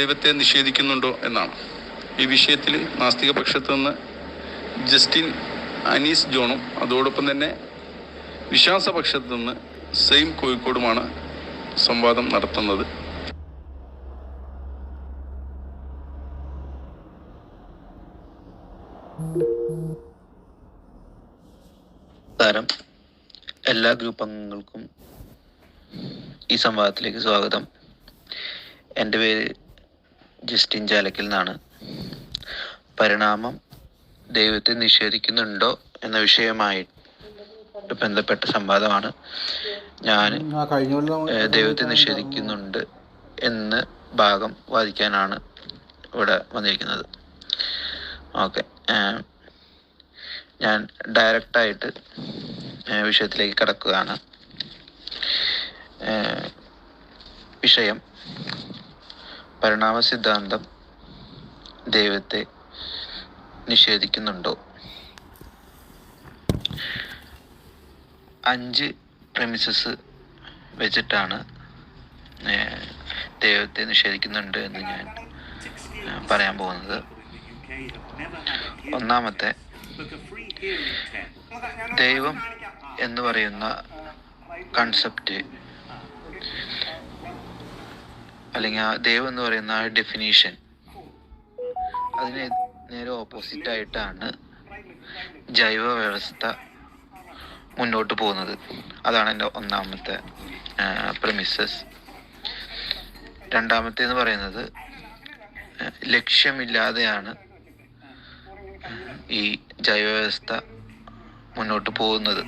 ദൈവത്തെ നിഷേധിക്കുന്നുണ്ടോ എന്നാണ്. ഈ വിഷയത്തിൽ നാസ്തിക പക്ഷത്തു നിന്ന് ജസ്റ്റിൻ അനീസ് ജോണും അതോടൊപ്പം തന്നെ വിശ്വാസപക്ഷത്തു നിന്ന് സെയിം കോഴിക്കോടുമാണ് സംവാദം നടത്തുന്നത്. എല്ലാ ഗ്രൂപ്പ് അംഗങ്ങൾക്കും ഈ സംവാദത്തിലേക്ക് സ്വാഗതം. എൻ്റെ പേര് ജസ്റ്റിൻ ചാലക്കൽ എന്നാണ്. പരിണാമം ദൈവത്തെ നിഷേധിക്കുന്നുണ്ടോ എന്ന വിഷയമായി ബന്ധപ്പെട്ട സംവാദമാണ്. ഞാൻ ദൈവത്തെ നിഷേധിക്കുന്നുണ്ട് എന്ന് ഭാഗം വാദിക്കാനാണ് ഇവിടെ വന്നിരിക്കുന്നത്. ഓക്കെ, ഞാൻ ഡയറക്റ്റായിട്ട് വിഷയത്തിലേക്ക് കടക്കുകയാണ്. വിഷയം: പരിണാമ സിദ്ധാന്തം ദൈവത്തെ നിഷേധിക്കുന്നുണ്ടോ? 5 പ്രമിസസ് വെച്ചിട്ടാണ് ദൈവത്തെ നിഷേധിക്കുന്നുണ്ട് എന്ന് ഞാൻ പറയാൻ പോകുന്നത്. ഒന്നാമത്തെ, ദൈവം എന്ന് പറയുന്ന കൺസെപ്റ്റ് അല്ലെങ്കിൽ ദൈവം എന്ന് പറയുന്ന ഡെഫിനീഷൻ, അതിന് നേരെ ഓപ്പോസിറ്റ് ആയിട്ടാണ് ജൈവ വ്യവസ്ഥ മുന്നോട്ട് പോകുന്നത്. അതാണ് എൻ്റെ ഒന്നാമത്തെ പ്രമിസസ്. രണ്ടാമത്തേന്ന് പറയുന്നത്, ലക്ഷ്യമില്ലാതെയാണ് ഈ ജൈവ വ്യവസ്ഥ മുന്നോട്ട് പോകുന്നത്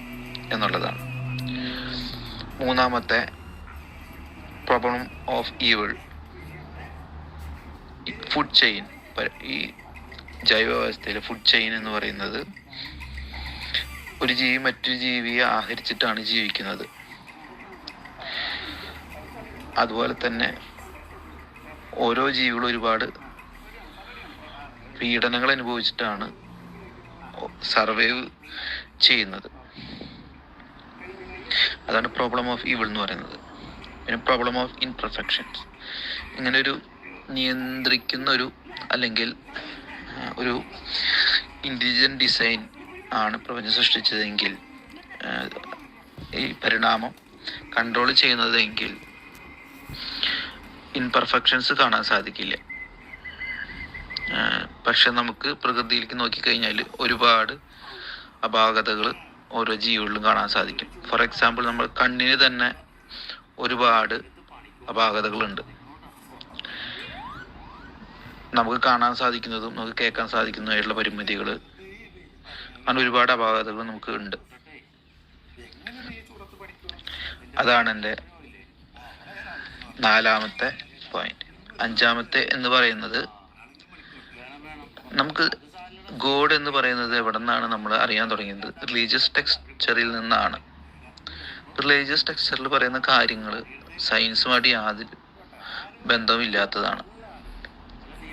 എന്നുള്ളതാണ്. മൂന്നാമത്തെ, problem of evil. Food chain, ഈ ജൈവ വ്യവസ്ഥയിലെ ഫുഡ് ചെയിൻ എന്ന് പറയുന്നത് ഒരു ജീവി മറ്റൊരു ജീവിയെ ആഹരിച്ചിട്ടാണ് ജീവിക്കുന്നത്. അതുപോലെ തന്നെ ഓരോ ജീവികളും ഒരുപാട് പീഡനങ്ങൾ അനുഭവിച്ചിട്ടാണ് സർവൈവ് ചെയ്യുന്നത്. അതാണ് പ്രോബ്ലം ഓഫ് ഈവിൾ എന്ന് പറയുന്നത്. പിന്നെ പ്രോബ്ലം ഓഫ് ഇംപെർഫെക്ഷൻസ്. ഇങ്ങനെ ഒരു നിയന്ത്രിക്കുന്ന അല്ലെങ്കിൽ ഒരു ഇൻ്റലിജന്റ് ഡിസൈൻ ആണ് പ്രപഞ്ചം സൃഷ്ടിച്ചതെങ്കിൽ, ഈ പരിണാമം കൺട്രോൾ ചെയ്യുന്നതെങ്കിൽ ഇംപെർഫെക്ഷൻസ് കാണാൻ സാധിക്കില്ല. പക്ഷെ നമുക്ക് പ്രകൃതിയിലേക്ക് നോക്കിക്കഴിഞ്ഞാൽ ഒരുപാട് അപാകതകൾ ഓരോ ജീവികളിലും കാണാൻ സാധിക്കും. ഫോർ എക്സാമ്പിൾ, നമ്മൾ കണ്ണിന് തന്നെ ഒരുപാട് അപാകതകളുണ്ട്. നമുക്ക് കാണാൻ സാധിക്കുന്നതും നമുക്ക് കേൾക്കാൻ സാധിക്കുന്നതുമായിട്ടുള്ള പരിമിതികൾ, അങ്ങനെ ഒരുപാട് അപാകതകൾ നമുക്ക് ഉണ്ട്. അതാണ് എൻ്റെ 4ാമത്തെ പോയിന്റ്. 5ാമത്തെ എന്ന് പറയുന്നത്, നമുക്ക് ഗോഡ് എന്ന് പറയുന്നത് എവിടെ നിന്നാണ് നമ്മൾ അറിയാൻ തുടങ്ങിയത്? റിലീജിയസ് ടെക്സ്ചറിൽ നിന്നാണ്. റിലീജിയസ് ടെക്സ്ചറിൽ പറയുന്ന കാര്യങ്ങൾ സയൻസുമായിട്ട് യാതൊരു ബന്ധമില്ലാത്തതാണ്.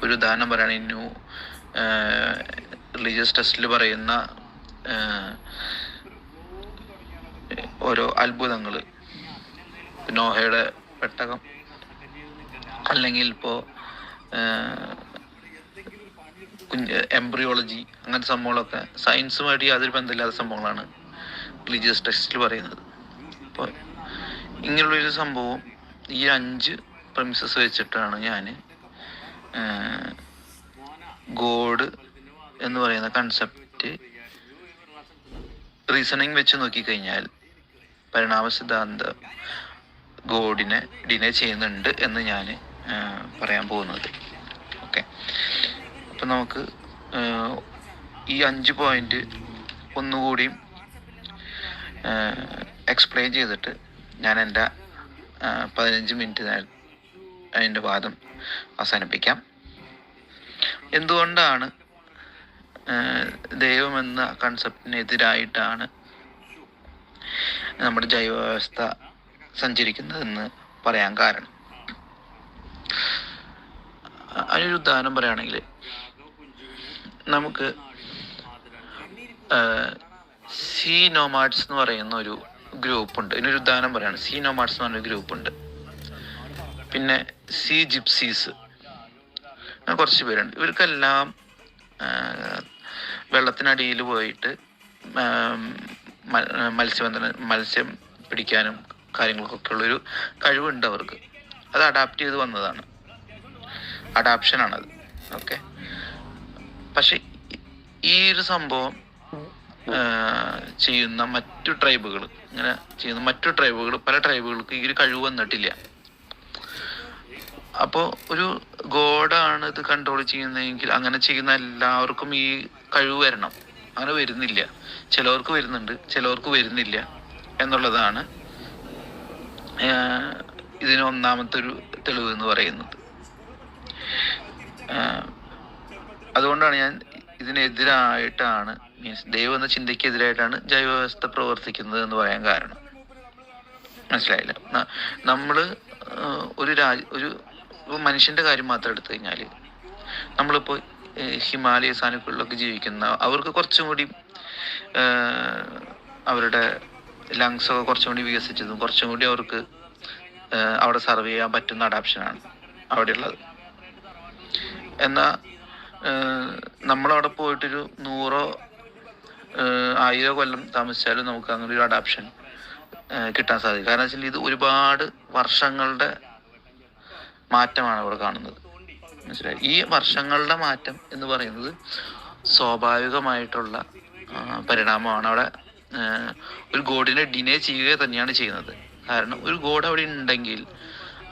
ഒരു ഉദാഹരണം പറയുകയാണെങ്കിൽ, റിലീജിയസ് ടെക്സ്റ്റിൽ പറയുന്ന ഓരോ അത്ഭുതങ്ങൾ, നോഹയുടെ പെട്ടകം, അല്ലെങ്കിൽ ഇപ്പോൾ എംബ്രിയോളജി, അങ്ങനത്തെ സംഭവങ്ങളൊക്കെ സയൻസുമായിട്ട് യാതൊരു ബന്ധമില്ലാത്ത സംഭവങ്ങളാണ് റിലീജിയസ് ടെക്സ്റ്റിൽ പറയുന്നത്. അപ്പോൾ ഇങ്ങനെയുള്ളൊരു സംഭവം, ഈ 5 പ്രമിസസ് വെച്ചിട്ടാണ് ഞാൻ ഗോഡ് എന്ന് പറയുന്ന കൺസെപ്റ്റ് റീസണിങ് വെച്ച് നോക്കിക്കഴിഞ്ഞാൽ പരിണാമ സിദ്ധാന്തം ഗോഡിനെ ഡിനൈ ചെയ്യുന്നുണ്ട് എന്ന് ഞാൻ പറയാൻ പോകുന്നത്. ഓക്കെ, അപ്പം നമുക്ക് ഈ 5 പോയിന്റ് ഒന്നുകൂടിയും എക്സ്പ്ലെയിൻ ചെയ്തിട്ട് ഞാൻ എൻ്റെ 15 മിനിറ്റ് അതിൻ്റെ വാദം അവസാനിപ്പിക്കാം. എന്തുകൊണ്ടാണ് ദൈവം എന്ന കൺസെപ്റ്റിനെതിരായിട്ടാണ് നമ്മുടെ ജൈവ വ്യവസ്ഥ സഞ്ചരിക്കുന്നതെന്ന് പറയാൻ കാരണം? അതിനൊരു ഉദാഹരണം പറയുകയാണെങ്കിൽ, നമുക്ക് സീ നോമാഡ്സ് എന്ന് പറയുന്ന ഒരു ഗ്രൂപ്പുണ്ട്. ഇതിനൊരു ഉദാഹരണം പറയുകയാണ്. സീ നോമാഡ്സ് എന്ന് പറഞ്ഞൊരു ഗ്രൂപ്പുണ്ട്. പിന്നെ സീ ജിപ്സീസ്, കുറച്ച് പേരുണ്ട്. ഇവർക്കെല്ലാം വെള്ളത്തിനടിയിൽ പോയിട്ട് മത്സ്യം പിടിക്കാനും കാര്യങ്ങൾക്കൊക്കെ ഉള്ളൊരു കഴിവുണ്ട് അവർക്ക്. അത് അഡാപ്റ്റ് ചെയ്ത് വന്നതാണ്, അഡാപ്ഷനാണത്. ഓക്കെ. പക്ഷെ ഈ ഒരു സംഭവം ചെയ്യുന്ന മറ്റു ട്രൈബുകൾ, ഇങ്ങനെ ചെയ്യുന്ന മറ്റു ട്രൈബുകൾ, പല ട്രൈബുകൾക്ക് ഈ ഒരു കഴിവ് വന്നിട്ടില്ല. അപ്പോൾ ഒരു ഗോഡാണ് ഇത് കൺട്രോൾ ചെയ്യുന്നതെങ്കിൽ അങ്ങനെ ചെയ്യുന്ന എല്ലാവർക്കും ഈ കഴിവ് വരണം. അങ്ങനെ വരുന്നില്ല. ചിലവർക്ക് വരുന്നുണ്ട്, ചിലവർക്ക് വരുന്നില്ല എന്നുള്ളതാണ് ഇതിന് ഒന്നാമത്തെ ഒരു തെളിവ് എന്ന് പറയുന്നത്. അതുകൊണ്ടാണ് ഞാൻ ഇതിനെതിരായിട്ടാണ്, മീൻസ് ദൈവം എന്ന ചിന്തയ്ക്കെതിരായിട്ടാണ് ജൈവവ്യവസ്ഥ പ്രവർത്തിക്കുന്നത് എന്ന് പറയാൻ കാരണം. മനസ്സിലായില്ല? നമ്മള് ഒരു മനുഷ്യന്റെ കാര്യം മാത്രം എടുത്തു കഴിഞ്ഞാൽ, നമ്മളിപ്പോൾ ഹിമാലയ സാനുക്കളിലൊക്കെ ജീവിക്കുന്ന അവർക്ക് കുറച്ചും കൂടി അവരുടെ ലങ്സൊക്കെ കുറച്ചും കൂടി വികസിച്ചതും കുറച്ചും കൂടി അവർക്ക് അവിടെ സർവ് ചെയ്യാൻ പറ്റുന്ന അഡാപ്ഷനാണ് അവിടെയുള്ളത്. എന്നാൽ നമ്മളവിടെ പോയിട്ടൊരു 100-1000 കൊല്ലം താമസിച്ചാലും നമുക്ക് അങ്ങനെ ഒരു അഡാപ്ഷൻ കിട്ടാൻ സാധിക്കും. കാരണം വെച്ചാൽ ഇത് ഒരുപാട് വർഷങ്ങളുടെ മാറ്റമാണ് അവിടെ കാണുന്നത്. മനസ്സിലായി? ഈ വർഷങ്ങളുടെ മാറ്റം എന്ന് പറയുന്നത് സ്വാഭാവികമായിട്ടുള്ള പരിണാമമാണ്. അവിടെ ഒരു ഗോഡിനെ ഡിനേ ചെയ്യുക തന്നെയാണ് ചെയ്യുന്നത്. കാരണം ഒരു ഗോഡ് അവിടെ ഉണ്ടെങ്കിൽ,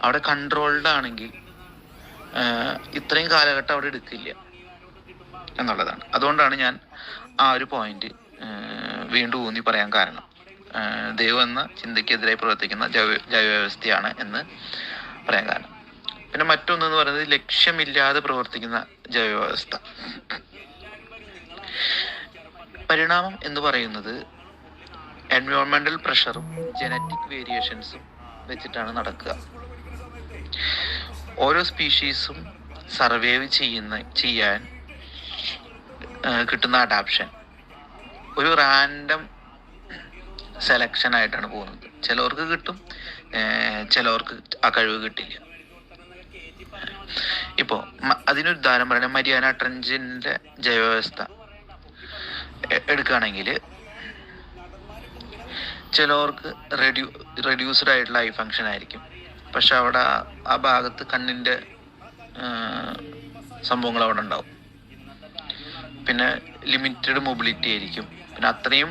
അവിടെ കൺട്രോൾഡ് ആണെങ്കിൽ ഇത്രയും കാലഘട്ടം അവിടെ എടുക്കില്ല എന്നുള്ളതാണ്. അതുകൊണ്ടാണ് ഞാൻ ആ ഒരു പോയിന്റ് വീണ്ടും ഊന്നി പറയാൻ കാരണം. ദൈവം എന്ന ചിന്തയ്ക്കെതിരായി പ്രവർത്തിക്കുന്ന ജൈവവ്യവസ്ഥയാണ് എന്ന് പറയാൻ കാരണം. പിന്നെ മറ്റൊന്നെന്ന് പറയുന്നത് ലക്ഷ്യമില്ലാതെ പ്രവർത്തിക്കുന്ന ജൈവവ്യവസ്ഥ. പരിണാമം എന്ന് പറയുന്നത് എൻവയോൺമെന്റൽ പ്രഷറും ജനറ്റിക് വേരിയേഷൻസും വെച്ചിട്ടാണ് നടക്കുക. ഓരോ സ്പീഷീസും സർവൈവ് ചെയ്യാൻ കിട്ടുന്ന അഡാപ്ഷൻ ഒരു റാൻഡം സെലക്ഷൻ ആയിട്ടാണ് പോകുന്നത്. ചിലവർക്ക് കിട്ടും, ചിലവർക്ക് ആ കഴിവ് കിട്ടില്ല. ഇപ്പോൾ അതിനൊരു ഉദാഹരണം പറയാം. മരിയാന ട്രഞ്ചിന്റെ ജൈവവ്യവസ്ഥ എടുക്കുകയാണെങ്കിൽ, ചിലവർക്ക് റെഡ്യൂസ്ഡ് ആയിട്ടുള്ള ഐ ഫങ്ഷൻ ആയിരിക്കും. പക്ഷെ അവിടെ ആ ഭാഗത്ത് കണ്ണിൻ്റെ സംഭവങ്ങൾ അവിടെ ഉണ്ടാവും. പിന്നെ ലിമിറ്റഡ് മൊബിലിറ്റി ആയിരിക്കും. പിന്നെ അത്രയും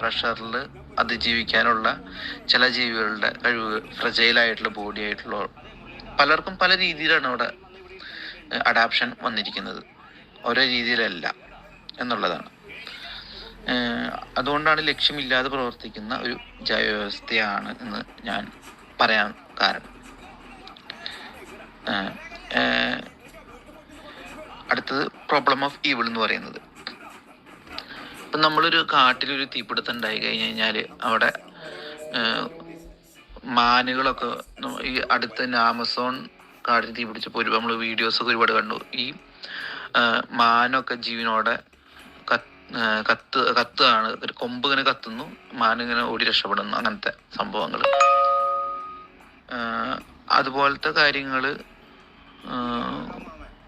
പ്രഷറിൽ അതിജീവിക്കാനുള്ള ചില ജീവികളുടെ കഴിവ്, ഫ്രജൈലായിട്ടുള്ള ബോഡി ആയിട്ടുള്ള പലർക്കും പല രീതിയിലാണ് അവിടെ അഡാപ്ഷൻ വന്നിരിക്കുന്നത്. ഓരോ രീതിയിലല്ല എന്നുള്ളതാണ്. അതുകൊണ്ടാണ് ലക്ഷ്യമില്ലാതെ പ്രവർത്തിക്കുന്ന ഒരു ജൈവവ്യവസ്ഥയാണ് എന്ന് ഞാൻ പറയാൻ കാരണം. അടുത്തത് പ്രോബ്ലം ഓഫ് ഈവിൾ എന്ന് പറയുന്നത്. ഇപ്പം നമ്മളൊരു കാട്ടിലൊരു തീപിടുത്തം ഉണ്ടായി കഴിഞ്ഞ് കഴിഞ്ഞാൽ അവിടെ മാനുകളൊക്കെ, ഈ അടുത്ത ആമസോൺ കാട്ടിൽ തീ പിടിച്ചപ്പോൾ നമ്മൾ വീഡിയോസൊക്കെ ഒരുപാട് കണ്ടു. ഈ മാനൊക്കെ ജീവനോടെ കത്തുകയാണ്. ഒരു കൊമ്പ് ഇങ്ങനെ കത്തുന്നു, മാനിങ്ങനെ ഓടി രക്ഷപ്പെടുന്നു, അങ്ങനത്തെ സംഭവങ്ങൾ. അതുപോലത്തെ കാര്യങ്ങൾ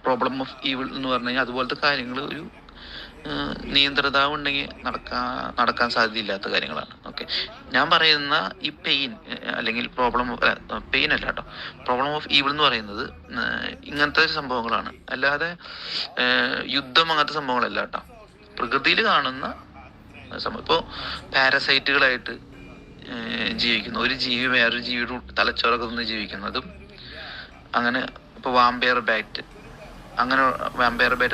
പ്രോബ്ലം ഓഫ് ഈവിൾ എന്ന് പറഞ്ഞു കഴിഞ്ഞാൽ അതുപോലത്തെ കാര്യങ്ങൾ ഒരു നിയന്ത്രിതാവ് ഉണ്ടെങ്കിൽ നടക്കാൻ സാധ്യതയില്ലാത്ത കാര്യങ്ങളാണ്. ഓക്കെ. ഞാൻ പറയുന്ന ഈ പെയിൻ അല്ലെങ്കിൽ പെയിൻ അല്ല കേട്ടോ, പ്രോബ്ലം ഓഫ് ഈവിൾ എന്ന് പറയുന്നത് ഇങ്ങനത്തെ സംഭവങ്ങളാണ്. അല്ലാതെ യുദ്ധം അങ്ങനത്തെ സംഭവങ്ങളല്ല കേട്ടോ. പ്രകൃതിയിൽ കാണുന്ന സംഭവം. ഇപ്പോൾ പാരസൈറ്റുകളായിട്ട് ജീവിക്കുന്നു ഒരു ജീവി വേറൊരു ജീവിയുടെ തലച്ചോറൊക്കെ നിന്ന് ജീവിക്കുന്നതും, അങ്ങനെ ഇപ്പോൾ വാമ്പയർ ബാറ്റ്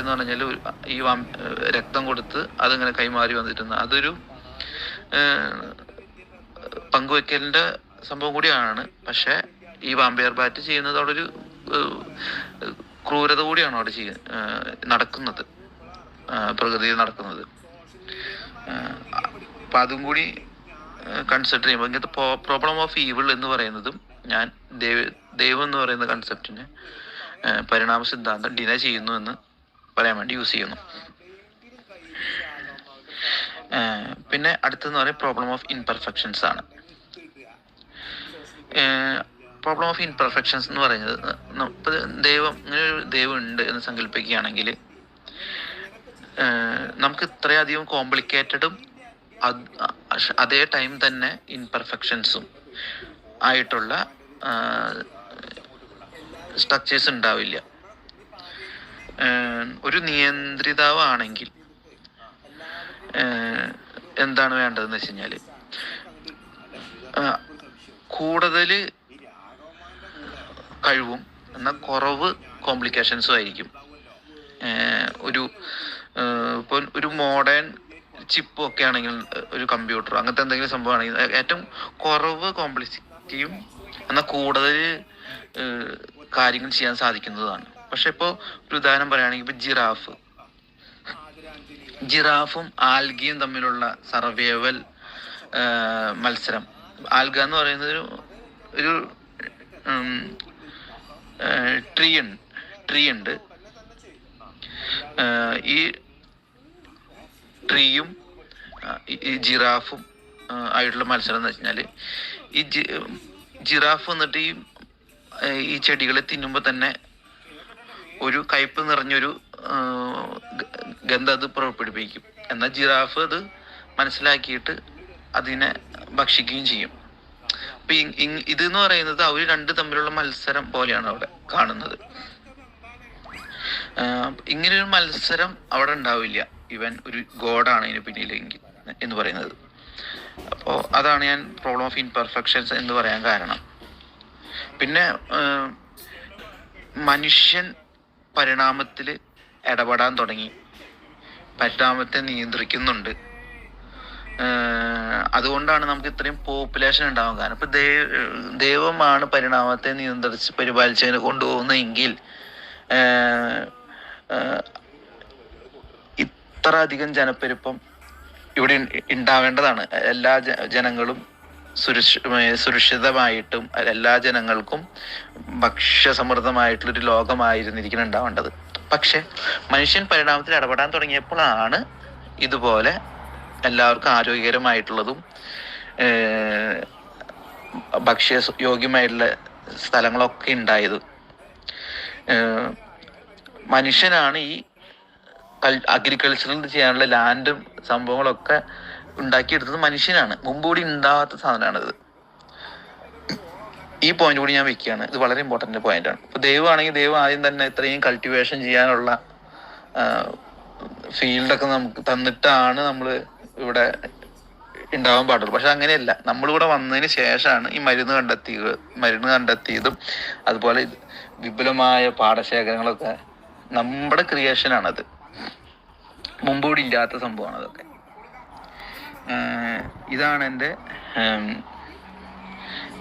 എന്ന് പറഞ്ഞാൽ ഈ രക്തം കൊടുത്ത് അതിങ്ങനെ കൈമാറി വന്നിരുന്ന അതൊരു പങ്കുവെക്കലിന്റെ സംഭവം കൂടിയാണ്. പക്ഷെ ഈ വാമ്പയർ ബാറ്റ് ചെയ്യുന്നത് അവിടെ ഒരു ക്രൂരത കൂടിയാണ് അവിടെ നടക്കുന്നത്, പ്രകൃതിയിൽ നടക്കുന്നത്. അപ്പൊ അതും കൂടി കൺസിഡർ ചെയ്യുമ്പോൾ ഇങ്ങനത്തെ പ്രോബ്ലം ഓഫ് ഈവിൾ എന്ന് പറയുന്നതും ഞാൻ ദൈവം എന്ന് പറയുന്ന കൺസെപ്റ്റിനെ പരിണാമ സിദ്ധാന്തം ഡിനൈ ചെയ്യുന്നു എന്ന് പറയാൻ വേണ്ടി യൂസ് ചെയ്യുന്നു. പിന്നെ അടുത്തെന്ന് പറയുന്നത് പ്രോബ്ലം ഓഫ് ഇംപെർഫെക്ഷൻസ് ആണ്. പ്രോബ്ലം ഓഫ് ഇൻപെർഫെക്ഷൻസ് എന്ന് പറയുന്നത്, ഇപ്പം ദൈവം, ഇങ്ങനെ ഒരു ദൈവം ഉണ്ട് എന്ന് സങ്കല്പിക്കുകയാണെങ്കിൽ നമുക്ക് ഇത്രയധികം കോംപ്ലിക്കേറ്റഡും അതേ ടൈം തന്നെ ഇൻപെർഫെക്ഷൻസും ആയിട്ടുള്ള സ്ട്രക്ചേഴ്സ് ഉണ്ടാവില്ല. ഒരു നിയന്ത്രിതാവാണെങ്കിൽ എന്താണ് വേണ്ടതെന്ന് വെച്ച് കഴിഞ്ഞാൽ കൂടുതൽ കഴിവും എന്നാൽ കുറവ് കോംപ്ലിക്കേഷൻസും ആയിരിക്കും. ഇപ്പോൾ ഒരു മോഡേൺ ചിപ്പും ഒക്കെ ആണെങ്കിൽ, ഒരു കമ്പ്യൂട്ടർ അങ്ങനത്തെ എന്തെങ്കിലും സംഭവമാണെങ്കിൽ ഏറ്റവും കുറവ് കോംപ്ലിസിറ്റിയും എന്നാൽ കൂടുതൽ കാര്യങ്ങൾ ചെയ്യാൻ സാധിക്കുന്നതാണ്. പക്ഷെ ഇപ്പോൾ ഒരു ഉദാഹരണം പറയുകയാണെങ്കിൽ, ഇപ്പോൾ ജിറാഫും ആൽഗയും തമ്മിലുള്ള സർവൈവൽ മത്സരം. ആൽഗ എന്ന് പറയുന്നത് ഒരു ട്രീ ഉണ്ട്. ഈ ട്രീയും ഈ ജിറാഫും ആയിട്ടുള്ള മത്സരം എന്ന് വെച്ച് കഴിഞ്ഞാൽ, ഈ ജിറാഫ് വന്നിട്ട് ഈ ചെടികളെ തിന്നുമ്പോൾ തന്നെ ഒരു കയ്പ് നിറഞ്ഞൊരു ഗന്ധം അത് പുറപ്പെടുപ്പിക്കും. എന്നാൽ ജിറാഫ് അത് മനസ്സിലാക്കിയിട്ട് അതിനെ ഭക്ഷിക്കുകയും ചെയ്യും. അപ്പൊ ഇതെന്ന് പറയുന്നത് അവർ രണ്ട് തമ്മിലുള്ള മത്സരം പോലെയാണ് അവിടെ കാണുന്നത്. ഇങ്ങനെയൊരു മത്സരം അവിടെ ഉണ്ടാവില്ല, ഇവൻ ഒരു ഗോഡാണ് ഇതിന് പിന്നിലെങ്കിൽ എന്ന് പറയുന്നത്. അപ്പോൾ അതാണ് ഞാൻ പ്രോബ്ലം ഓഫ് ഇൻപെർഫെക്ഷൻസ് എന്ന് പറയാൻ കാരണം. പിന്നെ മനുഷ്യൻ പരിണാമത്തിൽ ഇടപെടാൻ തുടങ്ങി, പരിണാമത്തെ നിയന്ത്രിക്കുന്നുണ്ട്. അതുകൊണ്ടാണ് നമുക്ക് ഇത്രയും പോപ്പുലേഷൻ ഉണ്ടാവാൻ കാരണം. ഇപ്പൊ ദൈവമാണ് പരിണാമത്തെ നിയന്ത്രിച്ച് പരിപാലിച്ചതിനെ കൊണ്ടുപോകുന്നതെങ്കിൽ ഇത്ര അധികം ജനപ്പെരുപ്പം ഇവിടെ ഉണ്ടാവേണ്ടതാണ്. എല്ലാ ജനങ്ങളും സുരക്ഷിതമായിട്ടും എല്ലാ ജനങ്ങൾക്കും ഭക്ഷ്യസമൃദ്ധമായിട്ടുള്ളൊരു ലോകമായിരുന്നിരിക്കണം ഉണ്ടാവേണ്ടത്. പക്ഷെ മനുഷ്യൻ പരിണാമത്തിൽ ഇടപെടാൻ തുടങ്ങിയപ്പോഴാണ് ഇതുപോലെ എല്ലാവർക്കും ആരോഗ്യകരമായിട്ടുള്ളതും ഭക്ഷ്യയോഗ്യമായിട്ടുള്ള സ്ഥലങ്ങളൊക്കെ ഉണ്ടായത്. മനുഷ്യനാണ് ഈ അഗ്രികൾച്ചറിൽ ചെയ്യാനുള്ള ലാൻഡും സംഭവങ്ങളൊക്കെ ഉണ്ടാക്കിയെടുത്തത് മനുഷ്യനാണ്. മുമ്പുകൂടി ഉണ്ടാവാത്ത സാധനമാണിത്. ഈ പോയിന്റ് കൂടി ഞാൻ വെക്കുകയാണ്. ഇത് വളരെ ഇമ്പോർട്ടൻ്റ് പോയിന്റാണ്. ഇപ്പോൾ ദൈവമാണെങ്കിൽ ദൈവം ആദ്യം തന്നെ ഇത്രയും കൾട്ടിവേഷൻ ചെയ്യാനുള്ള ഫീൽഡൊക്കെ നമുക്ക് തന്നിട്ടാണ് നമ്മൾ ഇവിടെ ഉണ്ടാവാൻ പാടുള്ളൂ. പക്ഷെ അങ്ങനെയല്ല, നമ്മളിവിടെ വന്നതിന് ശേഷമാണ് ഈ മരുന്ന് കണ്ടെത്തിയതും അതുപോലെ വിപുലമായ പാടശേഖരങ്ങളൊക്കെ നമ്മുടെ ക്രിയേഷനാണത്. മുമ്പൂടി ഇല്ലാത്ത സംഭവമാണ് അതൊക്കെ. ഇതാണ് എൻ്റെ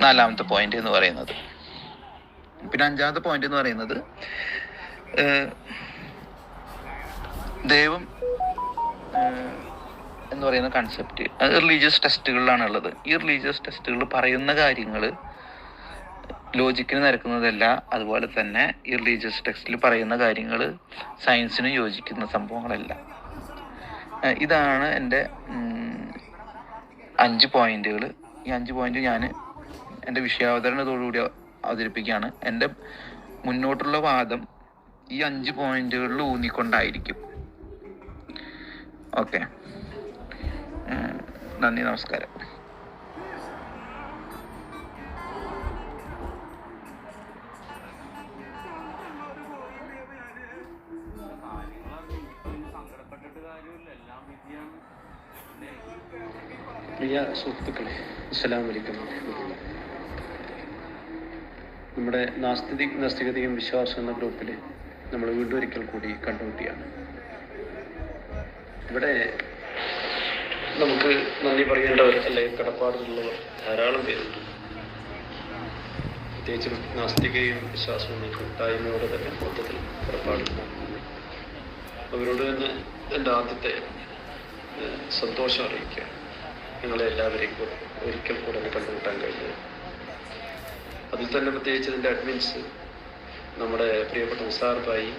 4ാമത്തെ പോയിന്റ് എന്ന് പറയുന്നത്. പിന്നെ 5ാമത്തെ പോയിന്റ് എന്ന് പറയുന്നത്, ദൈവം എന്ന് പറയുന്ന കൺസെപ്റ്റ് റിലീജിയസ് ടെസ്റ്റുകളിലാണ് ഉള്ളത്. ഈ റിലീജിയസ് ടെസ്റ്റുകൾ പറയുന്ന കാര്യങ്ങൾ ലോജിക്കിന് നിരക്കുന്നതല്ല. അതുപോലെ തന്നെ ഈ റിലീജിയസ് ടെക്സ്റ്റിൽ പറയുന്ന കാര്യങ്ങൾ സയൻസിന് യോജിക്കുന്ന സംഭവങ്ങളല്ല. ഇതാണ് എൻ്റെ 5 പോയിന്റുകൾ. ഈ 5 പോയിന്റ് ഞാൻ എൻ്റെ വിഷയാവതരണത്തോടുകൂടി അവതരിപ്പിക്കുകയാണ്. എൻ്റെ മുന്നോട്ടുള്ള വാദം ഈ 5 പോയിന്റുകളിൽ ഊന്നിക്കൊണ്ടായിരിക്കും. ഓക്കെ, നന്ദി, നമസ്കാരം. പ്രിയ സുഹൃത്തുക്കളെ, അസ്സലാമു അലൈക്കും. നമ്മുടെ നാസ്തികതയും വിശ്വാസം എന്ന ഗ്രൂപ്പിൽ നമ്മൾ വീണ്ടും ഒരിക്കൽ കൂടി കണ്ടുമുട്ടിയാണ്. ഇവിടെ നമുക്ക് നന്ദി പറയേണ്ടവർ അല്ലെങ്കിൽ കടപ്പാടുള്ളവർ ധാരാളം പേരുണ്ട്. പ്രത്യേകിച്ചും നാസ്തികയും വിശ്വാസവും കൂട്ടായ്മയോടെ തന്നെ മൊത്തത്തിൽ കടപ്പാടുണ്ട്. അവരോട് തന്നെ എൻ്റെ ആദ്യത്തെ സന്തോഷം അറിയിക്കുക. നിങ്ങളെ എല്ലാവരെയും ഒരിക്കൽ കൂടെ കണ്ടുമുട്ടാൻ കഴിഞ്ഞത്. അതിൽ തന്നെ പ്രത്യേകിച്ച് ഇതിൻ്റെ അഡ്മിൻസ്, നമ്മുടെ പ്രിയപ്പെട്ട മുസാർബായി,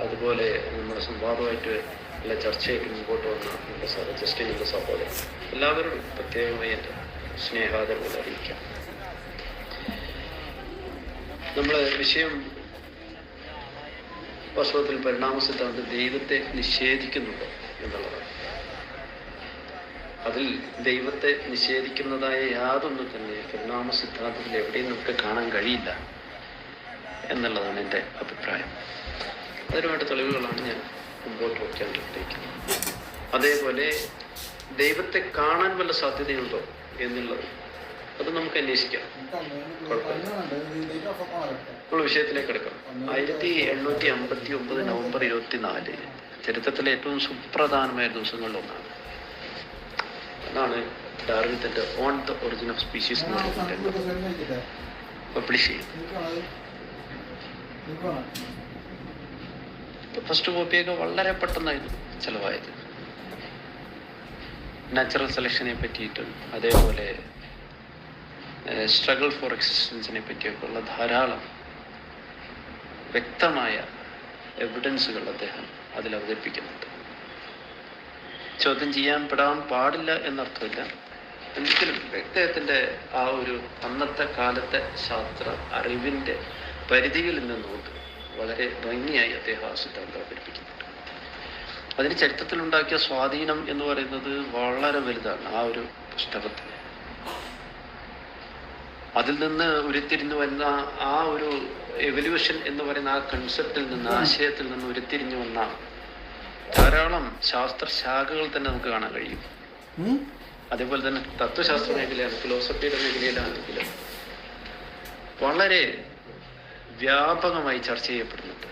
അതുപോലെ നമ്മുടെ സംവാദമായിട്ട് എല്ലാ ചർച്ചയായിട്ട് മുമ്പോട്ട് വന്ന നമ്മുടെ ജസ്റ്റിൻ്റെ സഹോദരൻ, എല്ലാവരോടും പ്രത്യേകമായി എൻ്റെ സ്നേഹാദരവുകൾ അറിയിക്കാം. നമ്മൾ വിഷയം വാസ്തവത്തിൽ പരിണാമ സിദ്ധാന്തം ദൈവത്തെ നിഷേധിക്കുന്നുണ്ടോ എന്നുള്ളതാണ്. അതിൽ ദൈവത്തെ നിഷേധിക്കുന്നതായ യാതൊന്നും തന്നെ പരിണാമ സിദ്ധാന്തത്തിൽ എവിടെയും നമുക്ക് കാണാൻ കഴിയില്ല എന്നുള്ളതാണ് എൻ്റെ അഭിപ്രായം. അതിനുവേണ്ട തെളിവുകളാണ് ഞാൻ മുമ്പോട്ട് വയ്ക്കാൻ ആഗ്രഹിക്കുന്നത്. അതേപോലെ ദൈവത്തെ കാണാൻ വല്ല സാധ്യതയുണ്ടോ എന്നുള്ളത് അത് നമുക്ക് അന്വേഷിക്കാം. നമ്മൾ വിഷയത്തിലേക്ക് എടുക്കാം. 1859 നവംബർ 24 ചരിത്രത്തിലെ ഏറ്റവും സുപ്രധാനമായ ദിവസങ്ങളിലൊന്നാണ്. അതാണ് ഡാർവിൻ തന്റെ on the origin of species publish ചെയ്യും. ഫസ്റ്റ് കോപ്പിയൊക്കെ വളരെ പെട്ടെന്നായിരുന്നു ചിലവായത്. നാച്ചുറൽ സെലക്ഷനെ പറ്റിയിട്ടും അതേപോലെ സ്ട്രഗിൾ ഫോർ എക്സിസ്റ്റൻസിനെ പറ്റിയൊക്കെ ഉള്ള ധാരാളം വ്യക്തമായ എവിഡൻസുകൾ അദ്ദേഹം അതിൽ അവതരിപ്പിക്കുന്നുണ്ട്. ചോദ്യം ചെയ്യാൻ പെടാൻ പാടില്ല എന്നർത്ഥമില്ല. ഒരിക്കലും അദ്ദേഹത്തിൻ്റെ ആ ഒരു അന്നത്തെ കാലത്തെ ശാസ്ത്ര അറിവിൻ്റെ പരിധിയിൽ നിന്നുകൊണ്ട് വളരെ ഭംഗിയായി അദ്ദേഹം ആ സിദ്ധാന്തം അവതരിപ്പിക്കുന്നുണ്ട്. അതിന് ചരിത്രത്തിലുണ്ടാക്കിയ സ്വാധീനം എന്ന് പറയുന്നത് വളരെ വലുതാണ്. ആ ഒരു പുസ്തകത്തിന് അതിൽ നിന്ന് ഉരുത്തിരിഞ്ഞു വന്ന ആ ഒരു എവല്യൂഷൻ എന്ന് പറയുന്ന ആ കൺസെപ്റ്റിൽ നിന്ന്, ആശയത്തിൽ നിന്ന് ഉരുത്തിരിഞ്ഞു വന്ന ധാരാളം ശാസ്ത്രശാഖകൾ തന്നെ നമുക്ക് കാണാൻ കഴിയും. അതേപോലെ തന്നെ തത്വശാസ്ത്ര മേഖലയാണ്, ഫിലോസഫിയുടെ മേഖലയിലാണെങ്കിലും വളരെ വ്യാപകമായി ചർച്ച ചെയ്യപ്പെടുന്നുണ്ട്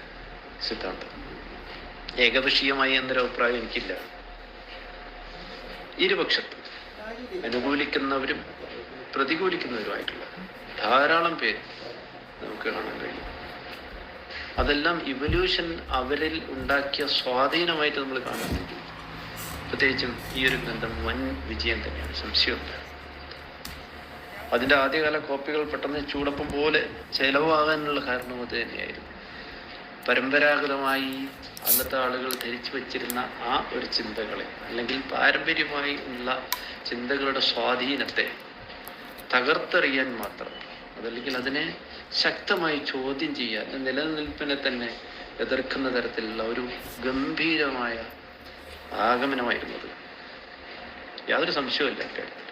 സിദ്ധാന്തം. ഏകപക്ഷീയമായി എന്നൊരു അഭിപ്രായം എനിക്കില്ല. ഇരുപക്ഷത്തും അനുകൂലിക്കുന്നവരും പ്രതികൂലിക്കുന്നവരുമായിട്ടുള്ള ധാരാളം പേര് നമുക്ക് കാണാൻ കഴിയും. അതെല്ലാം ഇവല്യൂഷൻ അവരിൽ ഉണ്ടാക്കിയ സ്വാധീനമായിട്ട് നമ്മൾ കാണാൻ കഴിയും. പ്രത്യേകിച്ചും ഈ ഒരു ഗ്രന്ഥം വൻ വിജയം തന്നെയാണ്, സംശയമില്ല. അതിൻ്റെ ആദ്യകാല കോപ്പികൾ പെട്ടെന്ന് ചൂടപ്പം പോലെ ചെലവാകാനുള്ള കാരണം അത് തന്നെയായിരുന്നു. പരമ്പരാഗതമായി അന്നത്തെ ആളുകൾ ധരിച്ചു വച്ചിരുന്ന ആ ഒരു ചിന്തകളെ, അല്ലെങ്കിൽ പാരമ്പര്യമായി ഉള്ള ചിന്തകളുടെ സ്വാധീനത്തെ തകർത്തെറിയാൻ മാത്രം, അതല്ലെങ്കിൽ അതിനെ ശക്തമായി ചോദ്യം ചെയ്യാൻ, നിലനിൽപ്പിനെ തന്നെ എതിർക്കുന്ന തരത്തിലുള്ള ഒരു ഗംഭീരമായ ആഗമനമായിരുന്നത്. യാതൊരു സംശയവുമില്ല കാര്യത്തിൽ.